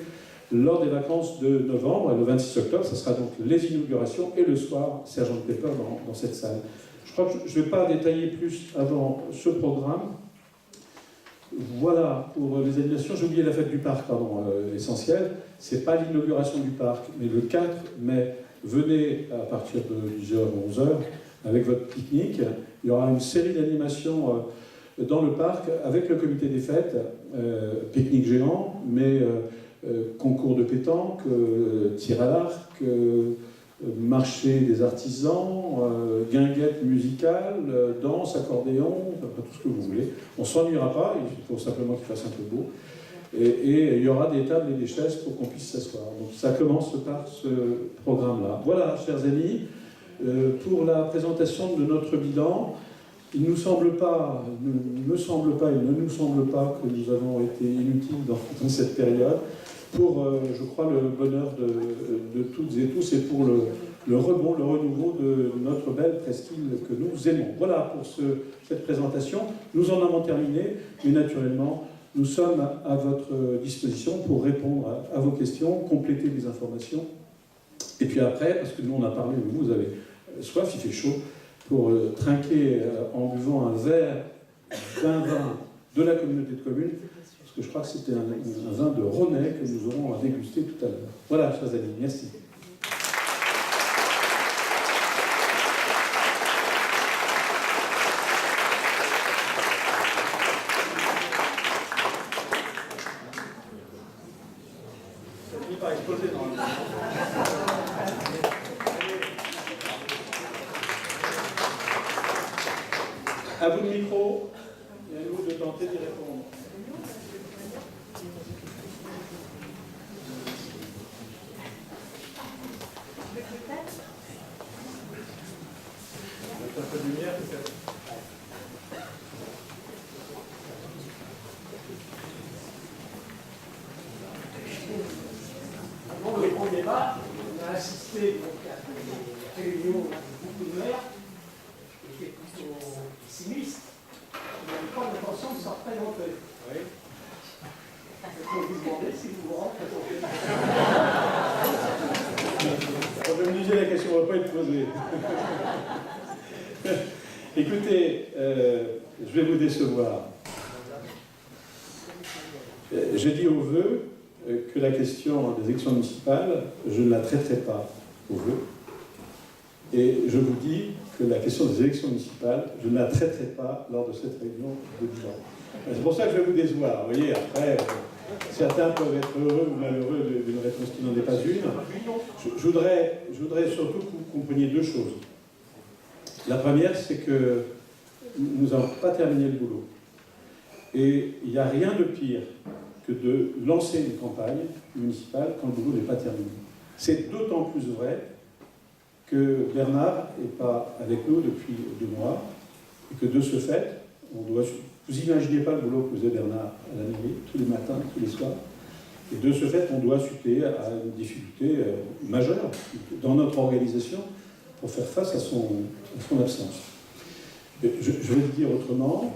[SPEAKER 1] lors des vacances de novembre. Le 26 octobre, ça sera donc les inaugurations et le soir, Sgt Pepper dans cette salle. Je crois que je ne vais pas détailler plus avant ce programme. Voilà pour les animations. J'ai oublié la fête du parc, pardon, essentiel. Ce n'est pas l'inauguration du parc, mais le 4 mai, venez à partir de 10h ou 11h avec votre pique-nique. Il y aura une série d'animations dans le parc avec le comité des fêtes, pique-nique géant, mais concours de pétanque, tir à l'arc, marché des artisans, guinguette musicale, danse, accordéon, tout ce que vous voulez. On ne s'ennuiera pas, il faut simplement qu'il fasse un peu beau. Et il y aura des tables et des chaises pour qu'on puisse s'asseoir. Donc ça commence par ce programme-là. Voilà, chers amis, pour la présentation de notre bilan. Il ne me semble pas que nous avons été inutiles dans cette période. Pour, je crois, le bonheur de toutes et tous et pour le rebond, le renouveau de notre belle presqu'île que nous aimons. Voilà pour cette présentation. Nous en avons terminé, mais naturellement, nous sommes à votre disposition pour répondre à vos questions, compléter les informations. Et puis après, parce que nous on a parlé, vous avez soif, il fait chaud, pour trinquer en buvant un verre d'un vin de la communauté de communes, parce que je crois que c'était un vin de Rhônay que nous aurons à déguster tout à l'heure. Voilà, chers amis, merci.
[SPEAKER 4] Ça finit par exploser dans le...
[SPEAKER 1] À vous le micro, et à nous de tenter. tenter d'y répondre.
[SPEAKER 4] Mettre un peu de lumière, peut-être.
[SPEAKER 6] Avant le grand débat, on a assisté donc, à des réunions avec beaucoup de maires, qui étaient plutôt pessimistes. On n'avait pas l'intention de s'en représenter.
[SPEAKER 4] Oui.
[SPEAKER 6] Je peux vous demander si vous vous représentez.
[SPEAKER 1] Alors, je me disais, la question ne va pas être posée. Écoutez, je vais vous décevoir. J'ai dit aux vœux que la question des élections municipales, je ne la traiterai pas aux vœux. Et je vous dis que la question des élections municipales, je ne la traiterai pas lors de cette réunion de bilan. C'est pour ça que je vais vous décevoir. Vous voyez, après, certains peuvent être heureux ou malheureux d'une réponse qui n'en est pas une. Je voudrais surtout que vous compreniez deux choses. La première, c'est que nous n'avons pas terminé le boulot. Et il n'y a rien de pire que de lancer une campagne municipale quand le boulot n'est pas terminé. C'est d'autant plus vrai que Bernard n'est pas avec nous depuis 2 mois et que de ce fait, on doit... Vous imaginez pas le boulot que faisait Bernard à la mairie, tous les matins, tous les soirs. Et de ce fait, on doit suppléer à une difficulté majeure dans notre organisation pour faire face à son absence. Je vais le dire autrement,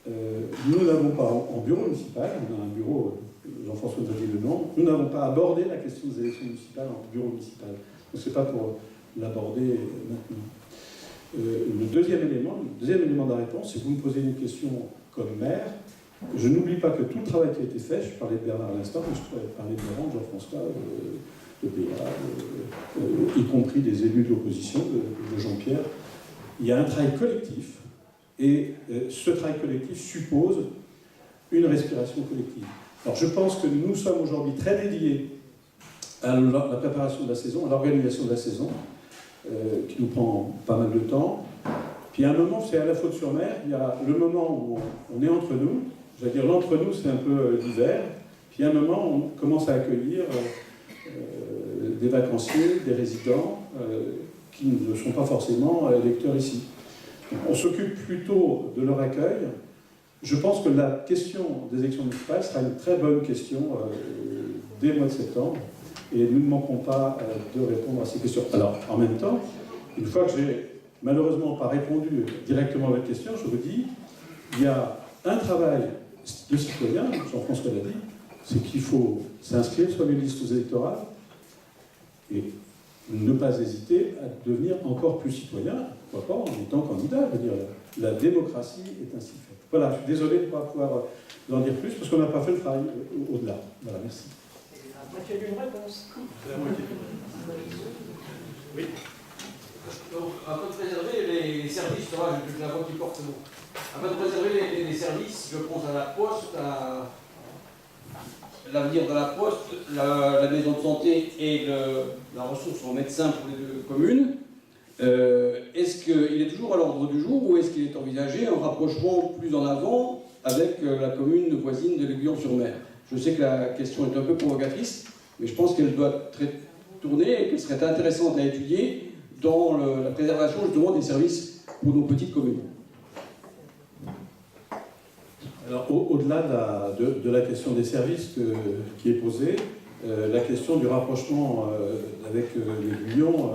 [SPEAKER 1] nous n'avons pas, en bureau municipal, on a un bureau, Jean-François nous a dit le nom, nous n'avons pas abordé la question des élections municipales en bureau municipal. Donc ce n'est pas pour l'aborder maintenant. Le deuxième élément de la réponse, c'est que vous me posez une question comme maire. Je n'oublie pas que tout le travail qui a été fait, je parlais de Bernard à l'instant, mais je pourrais parler de Laurent, de Jean-François, de Béa, y compris des élus de l'opposition, de Jean-Pierre. Il y a un travail collectif, et ce travail collectif suppose une respiration collective. Alors je pense que nous sommes aujourd'hui très dédiés à la préparation de la saison, à l'organisation de la saison, qui nous prend pas mal de temps. Puis à un moment, c'est à la Faute-sur-Mer, il y a le moment où on est entre nous, je veux dire l'entre-nous c'est un peu l'hiver, puis à un moment on commence à accueillir des vacanciers, des résidents qui ne sont pas forcément électeurs ici. Donc, on s'occupe plutôt de leur accueil. Je pense que la question des élections municipales sera une très bonne question dès le mois de septembre, et nous ne manquons pas de répondre à ces questions. Alors, en même temps, une fois que j'ai malheureusement pas répondu directement à votre question, je vous dis, il y a un travail de citoyen, Jean-François l'a dit, c'est qu'il faut s'inscrire sur les listes électorales et ne pas hésiter à devenir encore plus citoyen, pourquoi pas en étant candidat. Je veux dire, la démocratie est ainsi faite. Voilà, je suis désolé de ne pas pouvoir en dire plus parce qu'on n'a pas fait le travail au-delà. Voilà, merci.
[SPEAKER 6] La moitié d'une réponse.
[SPEAKER 4] La moitié. Oui.
[SPEAKER 7] Donc, afin de préserver les services, j'ai la voix qui porte le mot. Afin de préserver les services, je pense à la poste, à l'avenir de la poste, la maison de santé et la ressource en médecins pour les 2 communes. Est-ce qu'il est toujours à l'ordre du jour ou est-ce qu'il est envisagé un rapprochement plus en avant avec la commune voisine de l'Aiguillon-sur-Mer? Je sais que la question est un peu provocatrice, mais je pense qu'elle doit tourner et qu'elle serait intéressante à étudier dans la préservation justement des services pour nos petites communes.
[SPEAKER 1] Alors, au-delà de la question des services qui est posée, la question du rapprochement avec l'Aiguillon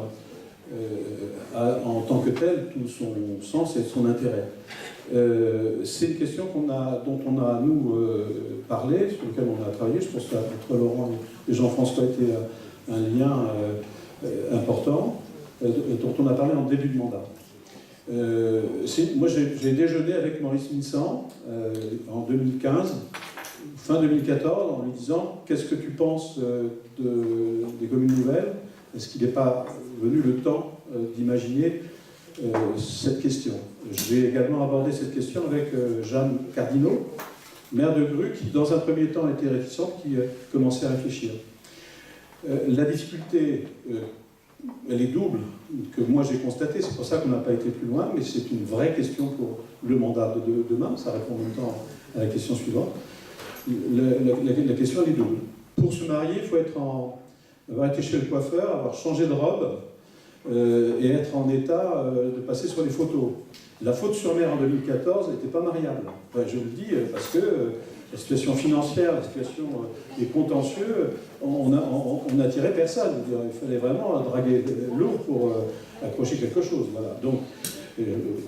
[SPEAKER 1] a en tant que tel tout son sens et son intérêt. C'est une question dont on a, nous, parlé, sur laquelle on a travaillé. Je pense qu'entre Laurent et Jean-François était un lien important, dont on a parlé en début de mandat. Moi, j'ai déjeuné avec Maurice Vincent en 2015, fin 2014, en lui disant « Qu'est-ce que tu penses des communes nouvelles ? Est-ce qu'il n'est pas venu le temps d'imaginer cette question ?» J'ai également abordé cette question avec Jeanne Cardinot, maire de Gru, qui dans un premier temps était réticente, qui commençait à réfléchir. La difficulté elle est double, que moi j'ai constatée, c'est pour ça qu'on n'a pas été plus loin, mais c'est une vraie question pour le mandat de demain, ça répond en même temps à la question suivante. La question elle est double. Pour se marier, il faut avoir été chez le coiffeur, avoir changé de robe et être en état de passer sur les photos. La Faute-sur-Mer en 2014 n'était pas mariable. Enfin, je le dis parce que la situation financière, la situation des contentieux, on n'attirait personne. Il fallait vraiment draguer lourd pour accrocher quelque chose. Voilà. Donc,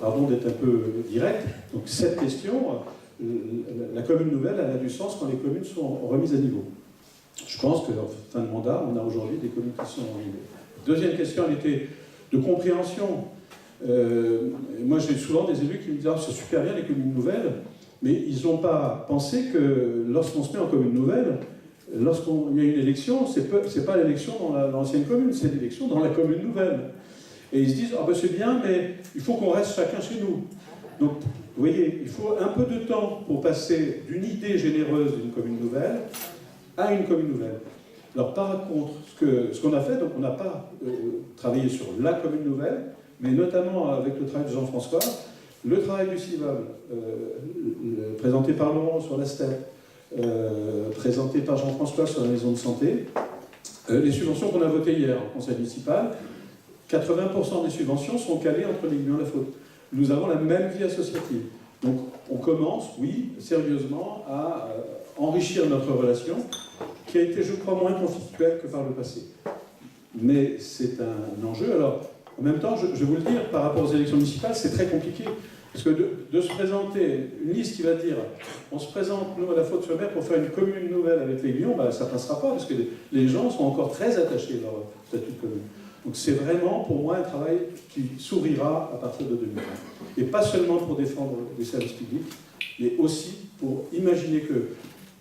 [SPEAKER 1] pardon d'être un peu direct. Donc cette question, la commune nouvelle, elle a du sens quand les communes sont remises à niveau. Je pense qu'en fin de mandat, on a aujourd'hui des communes qui sont en niveau. Deuxième question, elle était de compréhension. Moi, j'ai souvent des élus qui me disent « Ah, c'est super bien les communes nouvelles », mais ils n'ont pas pensé que lorsqu'on se met en commune nouvelle, lorsqu'il y a une élection, c'est pas l'élection dans l'ancienne commune, c'est l'élection dans la commune nouvelle. Et ils se disent « Ah ben c'est bien, mais il faut qu'on reste chacun chez nous ». Donc, vous voyez, il faut un peu de temps pour passer d'une idée généreuse d'une commune nouvelle à une commune nouvelle. Alors par contre, ce qu'on a fait, donc on n'a pas travaillé sur la commune nouvelle, mais notamment avec le travail de Jean-François, le travail du CIVAB, présenté par Laurent sur la STEP, présenté par Jean-François sur la maison de santé, les subventions qu'on a votées hier au conseil municipal, 80% des subventions sont calées entre l'Aiguillon et la Faute. Nous avons la même vie associative. Donc on commence, oui, sérieusement, à enrichir notre relation, qui a été, je crois, moins conflictuelle que par le passé. Mais c'est un enjeu. Alors, en même temps, je vais vous le dire, par rapport aux élections municipales, c'est très compliqué. Parce que de se présenter, une liste qui va dire on se présente, nous, à la Faute-sur-Mer, pour faire une commune nouvelle avec l'Aiguillon, ben, ça ne passera pas, parce que les gens sont encore très attachés à leur statut de commune. Donc c'est vraiment, pour moi, un travail qui s'ouvrira à partir de 2020. Et pas seulement pour défendre les services publics, mais aussi pour imaginer que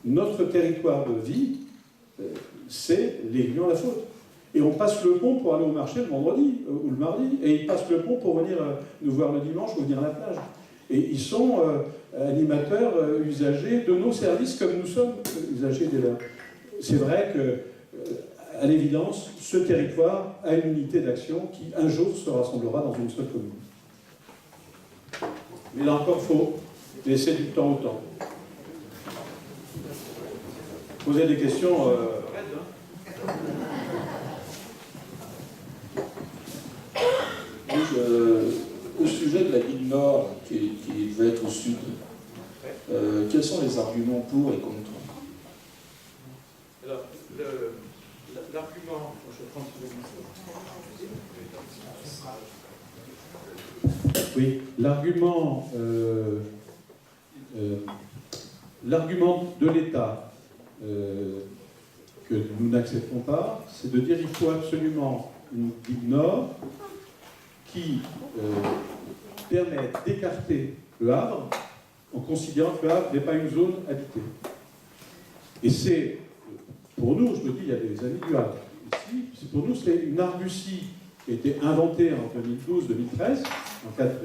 [SPEAKER 1] notre territoire de vie, c'est l'Aiguillon-la Faute. Et on passe le pont pour aller au marché le vendredi ou le mardi, et ils passent le pont pour venir nous voir le dimanche ou venir à la plage. Et ils sont animateurs, usagers de nos services comme nous sommes usagers des leurs. C'est vrai que, à l'évidence, ce territoire a une unité d'action qui un jour se rassemblera dans une seule commune. Mais là encore, il faut laisser du temps au temps. Poser des questions.
[SPEAKER 8] Au sujet de la ligne nord qui devait être au sud, quels sont les arguments pour et contre?
[SPEAKER 4] Alors, l'argument, je prends
[SPEAKER 1] Oui, l'argument de l'État que nous n'acceptons pas, c'est de dire qu'il faut absolument une ligne nord qui permet d'écarter le Havre en considérant que le Havre n'est pas une zone habitée. Et c'est, pour nous, je me dis, il y a des amis du Havre ici, pour nous, c'est une argutie qui a été inventée en 2012-2013, en cadre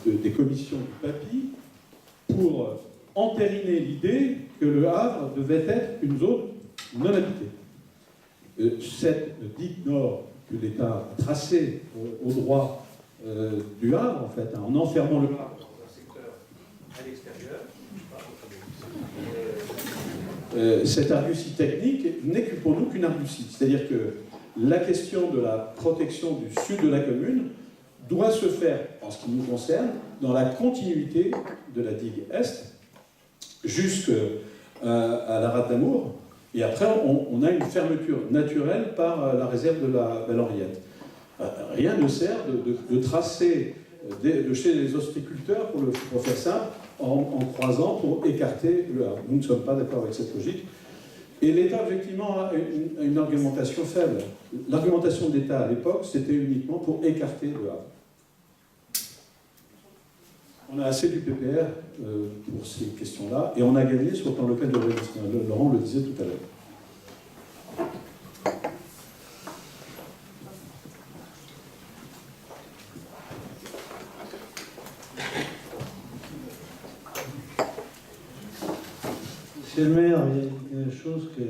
[SPEAKER 1] des commissions du PAPI, pour entériner l'idée que le Havre devait être une zone non habitée. Cette digue nord que l'État a tracée au droit du Havre, en fait, en enfermant le Havre
[SPEAKER 4] dans un secteur à l'extérieur.
[SPEAKER 1] Cette argutie technique n'est que pour nous qu'une argutie. C'est-à-dire que la question de la protection du sud de la commune doit se faire, en ce qui nous concerne, dans la continuité de la digue Est, jusqu'à la rade d'Amour, et après on a une fermeture naturelle par la réserve de la Belle-Henriette. Rien ne sert de tracer de chez les ostréiculteurs, pour faire simple, en croisant pour écarter le Havre. Nous ne sommes pas d'accord avec cette logique. Et l'État, effectivement, a une argumentation faible. L'argumentation de l'État à l'époque, c'était uniquement pour écarter le Havre. On a assez du PPR pour ces questions-là, et on a gagné sur le plan local de l'urbanisme. Laurent le disait tout à l'heure.
[SPEAKER 9] Monsieur le maire, il y a une chose que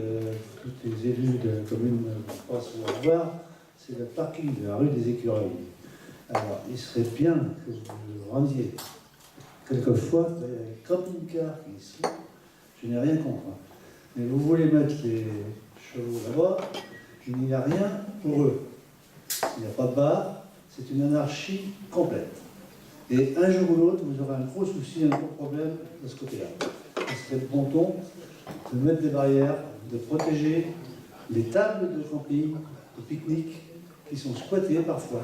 [SPEAKER 9] tous les élus de la commune ne peuvent pas savoir, c'est le parking de la rue des Écureuils. Alors, il serait bien que vous rendiez. Quelquefois, il y a des camping-cars qui sont. Je n'ai rien contre. Mais vous voulez mettre les chevaux là-bas, il n'y a rien pour eux. Il n'y a pas de bar, c'est une anarchie complète. Et un jour ou l'autre, vous aurez un gros souci, un gros problème de ce côté-là. Ce serait le bon ton de mettre des barrières, de protéger les tables de camping, de pique-nique, qui sont squattées parfois.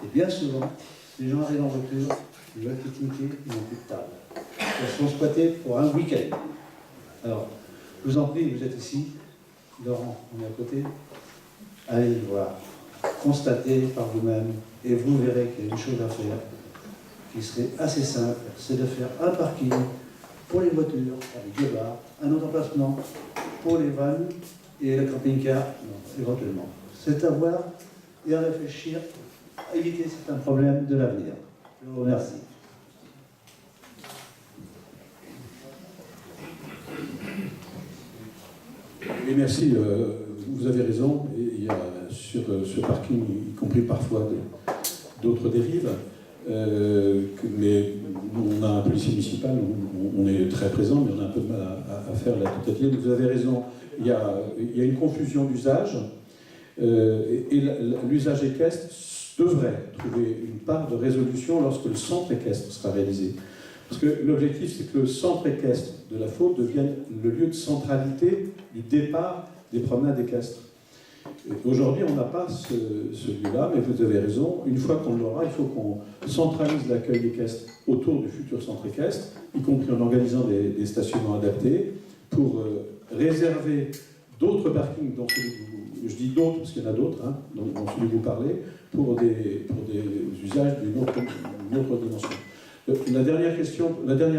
[SPEAKER 9] Et bien souvent, les gens arrivent en voiture, ils veulent pique-niquer, ils n'ont plus de table. Elles sont squattées pour un week-end. Alors, je vous en prie, vous êtes ici. Laurent, on est à côté. Allez voir, constatez par vous-même, et vous verrez qu'il y a une chose à faire qui serait assez simple, c'est de faire un parking pour les voitures, avec deux bars, un autre emplacement pour les vannes et le camping-car, éventuellement. C'est à voir et à réfléchir à éviter certains problèmes de l'avenir. Je vous remercie.
[SPEAKER 1] Et merci, vous avez raison, il y a sur ce parking, y compris parfois d'autres dérives, mais on a un policier municipal, on est très présent, mais on a un peu de mal à faire la totalité. Vous avez raison, il y a une confusion d'usage, et l'usage équestre devrait trouver une part de résolution lorsque le centre équestre sera réalisé. Parce que l'objectif, c'est que le centre équestre de la Faute devienne le lieu de centralité du départ des promenades équestres. Aujourd'hui, on n'a pas ce lieu-là, mais vous avez raison. Une fois qu'on l'aura, il faut qu'on centralise l'accueil équestre autour du futur centre équestre, y compris en organisant des stationnements adaptés, pour réserver d'autres parkings, dont celui que je dis d'autres parce qu'il y en a d'autres, hein, dont celui que vous parlez, pour des usages d'une autre dimension. La dernière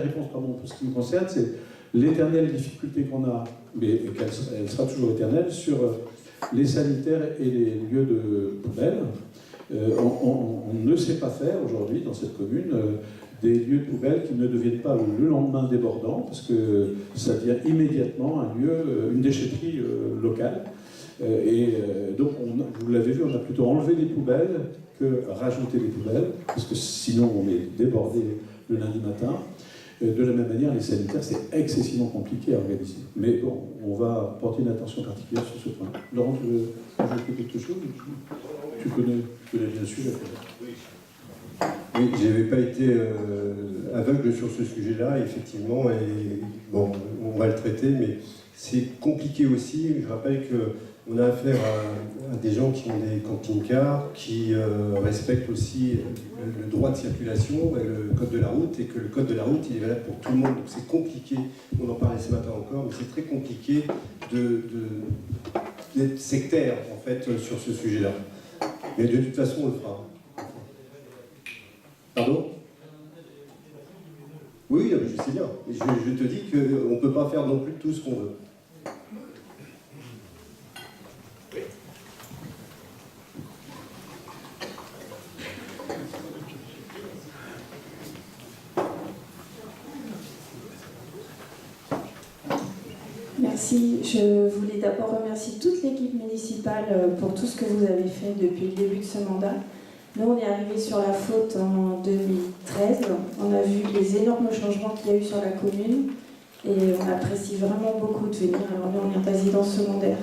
[SPEAKER 1] réponse, pardon, pour ce qui me concerne, c'est l'éternelle difficulté qu'on a, mais elle sera toujours éternelle, sur les sanitaires et les lieux de poubelle. On ne sait pas faire aujourd'hui dans cette commune des lieux de poubelle qui ne deviennent pas le lendemain débordant, parce que ça devient immédiatement un lieu, une déchetterie locale. Donc, vous l'avez vu, on a plutôt enlevé les poubelles que rajouter des poubelles, parce que sinon on est débordé le lundi matin. De la même manière, les sanitaires, c'est excessivement compliqué à organiser. Mais bon, on va porter une attention particulière sur ce point. Laurent, tu veux ajouter quelque chose? Tu connais bien sûr.
[SPEAKER 2] Oui, je n'avais pas été aveugle sur ce sujet-là, effectivement, et bon, on va le traiter, mais c'est compliqué aussi. Je rappelle qu'on a affaire à des gens qui ont des camping-cars, qui respectent aussi le droit de circulation, et le code de la route, et que le code de la route, il est valable pour tout le monde. Donc c'est compliqué, on en parlait ce matin encore, mais c'est très compliqué d'être sectaire, en fait, sur ce sujet-là. Mais de toute façon, on le fera. Pardon? Oui, je sais bien. Je te dis qu'on ne peut pas faire non plus tout ce qu'on veut.
[SPEAKER 10] Merci. Je voulais d'abord remercier toute l'équipe municipale pour tout ce que vous avez fait depuis le début de ce mandat. Nous, on est arrivé sur la Faute en 2013. On a vu les énormes changements qu'il y a eu sur la commune et on apprécie vraiment beaucoup de venir. Alors nous, on est résidence secondaire,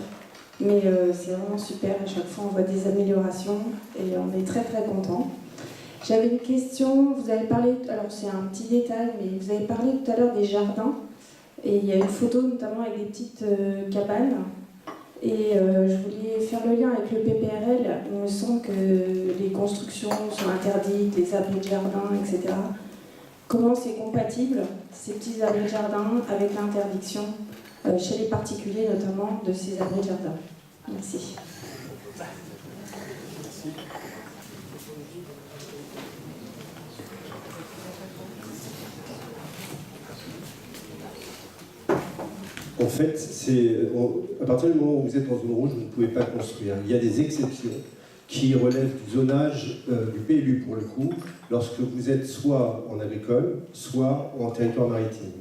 [SPEAKER 10] mais c'est vraiment super. À chaque fois, on voit des améliorations et on est très très contents. J'avais une question. Vous avez parlé, alors c'est un petit détail, mais vous avez parlé tout à l'heure des jardins. Et il y a une photo notamment avec des petites cabanes. Et je voulais faire le lien avec le PPRL. Il me semble que les constructions sont interdites, les abris de jardin, etc. Comment c'est compatible, ces petits abris de jardin, avec l'interdiction chez les particuliers notamment de ces abris de jardin? Merci.
[SPEAKER 2] En fait, à partir du moment où vous êtes en zone rouge, vous ne pouvez pas construire. Il y a des exceptions qui relèvent du zonage du PLU pour le coup, lorsque vous êtes soit en agricole, soit en territoire maritime.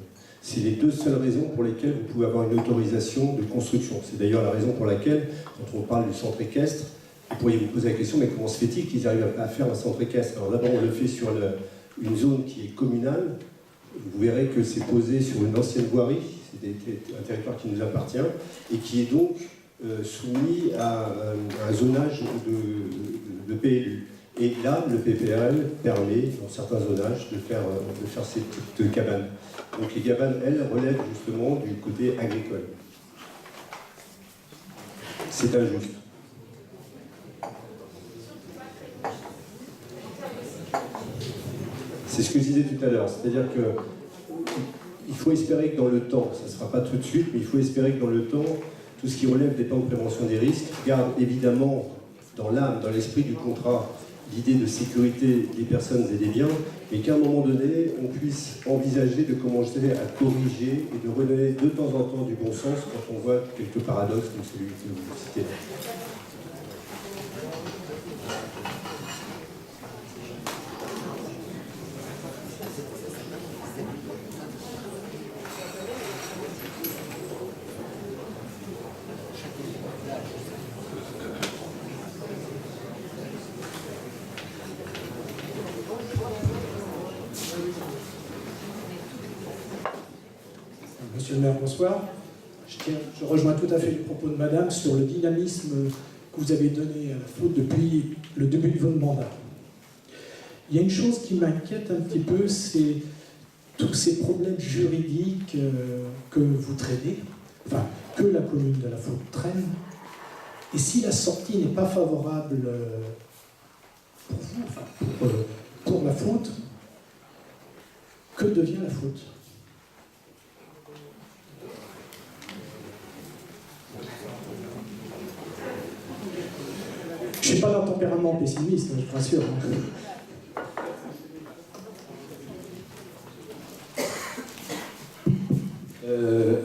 [SPEAKER 2] C'est les deux seules raisons pour lesquelles vous pouvez avoir une autorisation de construction. C'est d'ailleurs la raison pour laquelle, quand on parle du centre équestre, Vous pourriez vous poser la question, mais comment se fait-il qu'ils arrivent à faire un centre équestre? Alors d'abord, on le fait sur une zone qui est communale. Vous verrez que c'est posé sur une ancienne voirie, c'est un territoire qui nous appartient, et qui est donc soumis à un zonage de PLU. Et là, le PPRL permet, dans certains zonages, de faire ces petites cabanes. Donc les cabanes, elles, relèvent justement du côté agricole. C'est injuste. C'est ce que je disais tout à l'heure, c'est-à-dire qu'il faut espérer que dans le temps, ça ne sera pas tout de suite, mais il faut espérer que dans le temps, tout ce qui relève des plans de prévention des risques garde évidemment dans l'âme, dans l'esprit du contrat, l'idée de sécurité des personnes et des biens, mais qu'à un moment donné, on puisse envisager de commencer à corriger et de redonner de temps en temps du bon sens quand on voit quelques paradoxes comme celui que vous citez.
[SPEAKER 6] Monsieur le maire, bonsoir. Je rejoins tout à fait les propos de madame sur le dynamisme que vous avez donné à la faute depuis le début de votre mandat. Il y a une chose qui m'inquiète un petit peu, c'est tous ces problèmes juridiques que vous traînez, enfin, que la commune de la Faute traîne. Et si la sortie n'est pas favorable pour vous, enfin, pour la Faute, que devient la Faute ? Je ne suis pas d'un tempérament pessimiste, je vous rassure.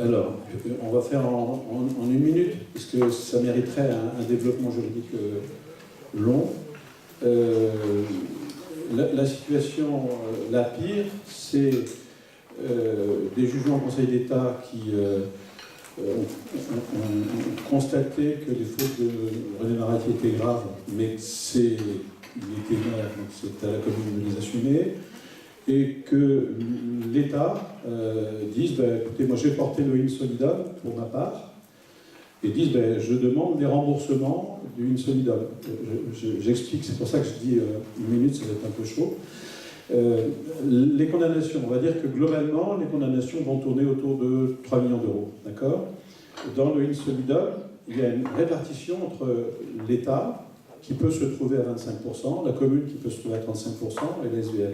[SPEAKER 1] Alors, on va faire en une minute, parce que ça mériterait un développement juridique long. La situation la pire, c'est des jugements au Conseil d'État qui ont constaté que les fautes de René Marati étaient graves, mais il était maire, donc c'est à la commune de les assumer, et que l'État dise écoutez, moi j'ai porté le insolidable pour ma part, et disent je demande les remboursements du insolidable. J'explique, c'est pour ça que je dis une minute, ça va être un peu chaud. Les condamnations, on va dire que globalement, les condamnations vont tourner autour de 3 millions d'euros. D'accord ? Dans le insolidable, il y a une répartition entre l'État, qui peut se trouver à 25%, la commune qui peut se trouver à 35%, et la SVL.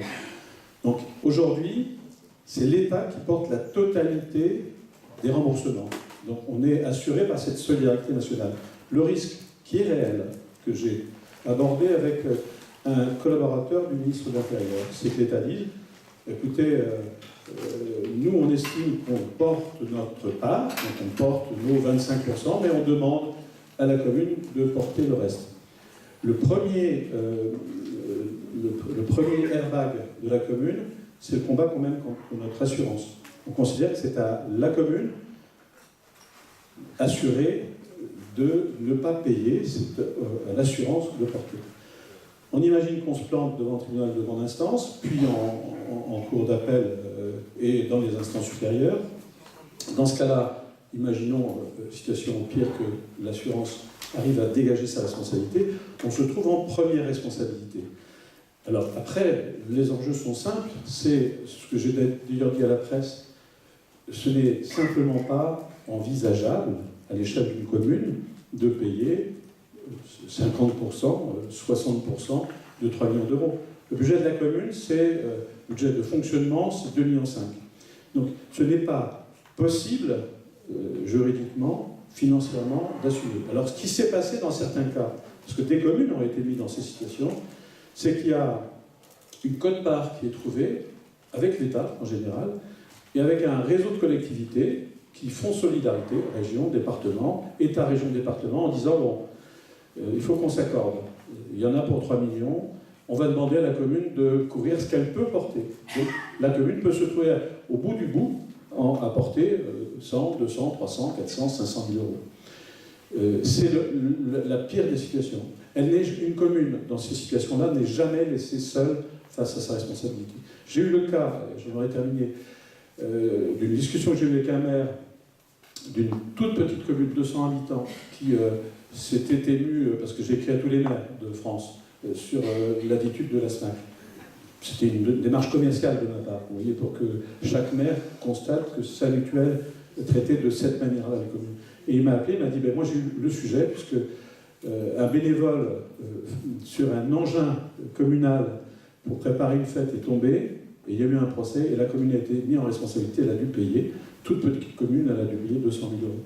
[SPEAKER 1] Donc aujourd'hui, c'est l'État qui porte la totalité des remboursements. Donc on est assuré par cette solidarité nationale. Le risque qui est réel, que j'ai abordé avec un collaborateur du ministre de l'Intérieur, c'est que l'État dit, écoutez, nous on estime qu'on porte notre part, donc on porte nos 25%, mais on demande à la commune de porter le reste. Le premier airbag de la commune, c'est le combat qu'on mène contre notre assurance. On considère que c'est à la commune assurée de ne pas payer, c'est à l'assurance de porter. On imagine qu'on se plante devant le tribunal de grande instance, puis en cour d'appel et dans les instances supérieures. Dans ce cas-là, imaginons situation pire que l'assurance arrive à dégager sa responsabilité, on se trouve en première responsabilité. Alors après, les enjeux sont simples, c'est ce que j'ai d'ailleurs dit à la presse, ce n'est simplement pas envisageable à l'échelle d'une commune de payer 50%, 60% de 3 millions d'euros. Le budget de la commune, c'est le budget de fonctionnement, c'est 2,5 millions. Donc ce n'est pas possible juridiquement, financièrement, d'assumer. Alors ce qui s'est passé dans certains cas, parce que des communes ont été mises dans ces situations, c'est qu'il y a une quote-part qui est trouvée avec l'État en général et avec un réseau de collectivités qui font solidarité, région, département, État, région, département, en disant bon, il faut qu'on s'accorde. Il y en a pour 3 millions, on va demander à la commune de couvrir ce qu'elle peut porter. Donc la commune peut se trouver au bout du bout à porter 100, 200, 300, 400, 500 000 euros. C'est la pire des situations. Une commune, dans ces situations-là, n'est jamais laissée seule face à sa responsabilité. J'ai eu le cas, j'en aurais terminé, d'une discussion que j'ai eue avec un maire d'une toute petite commune de 200 habitants qui s'était ému, parce que j'ai écrit à tous les maires de France, sur l'attitude de la SNAC. C'était une démarche commerciale de ma part, vous voyez, pour que chaque maire constate que sa mutuelle traitait de cette manière-là les communes. Et il m'a appelé, il m'a dit, moi j'ai eu le sujet, puisque un bénévole sur un engin communal pour préparer une fête est tombé, et il y a eu un procès, et la commune a été mise en responsabilité, elle a dû payer, toute petite commune, elle a dû payer 200 000 euros.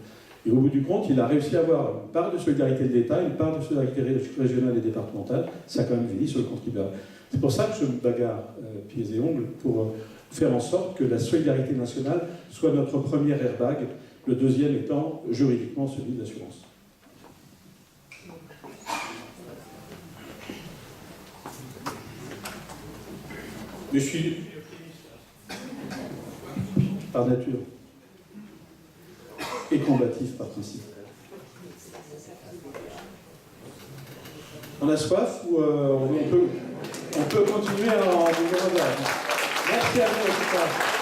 [SPEAKER 1] Et au bout du compte, il a réussi à avoir une part de solidarité de l'État, une part de solidarité régionale et départementale, ça a quand même fini sur le contribuable. C'est pour ça que je me bagarre pieds et ongles pour faire en sorte que la solidarité nationale soit notre premier airbag, le deuxième étant juridiquement celui de l'assurance. Mais je suis par nature et combatif par principe. On a soif ou on peut continuer en numéro 2. Merci à vous en tout cas.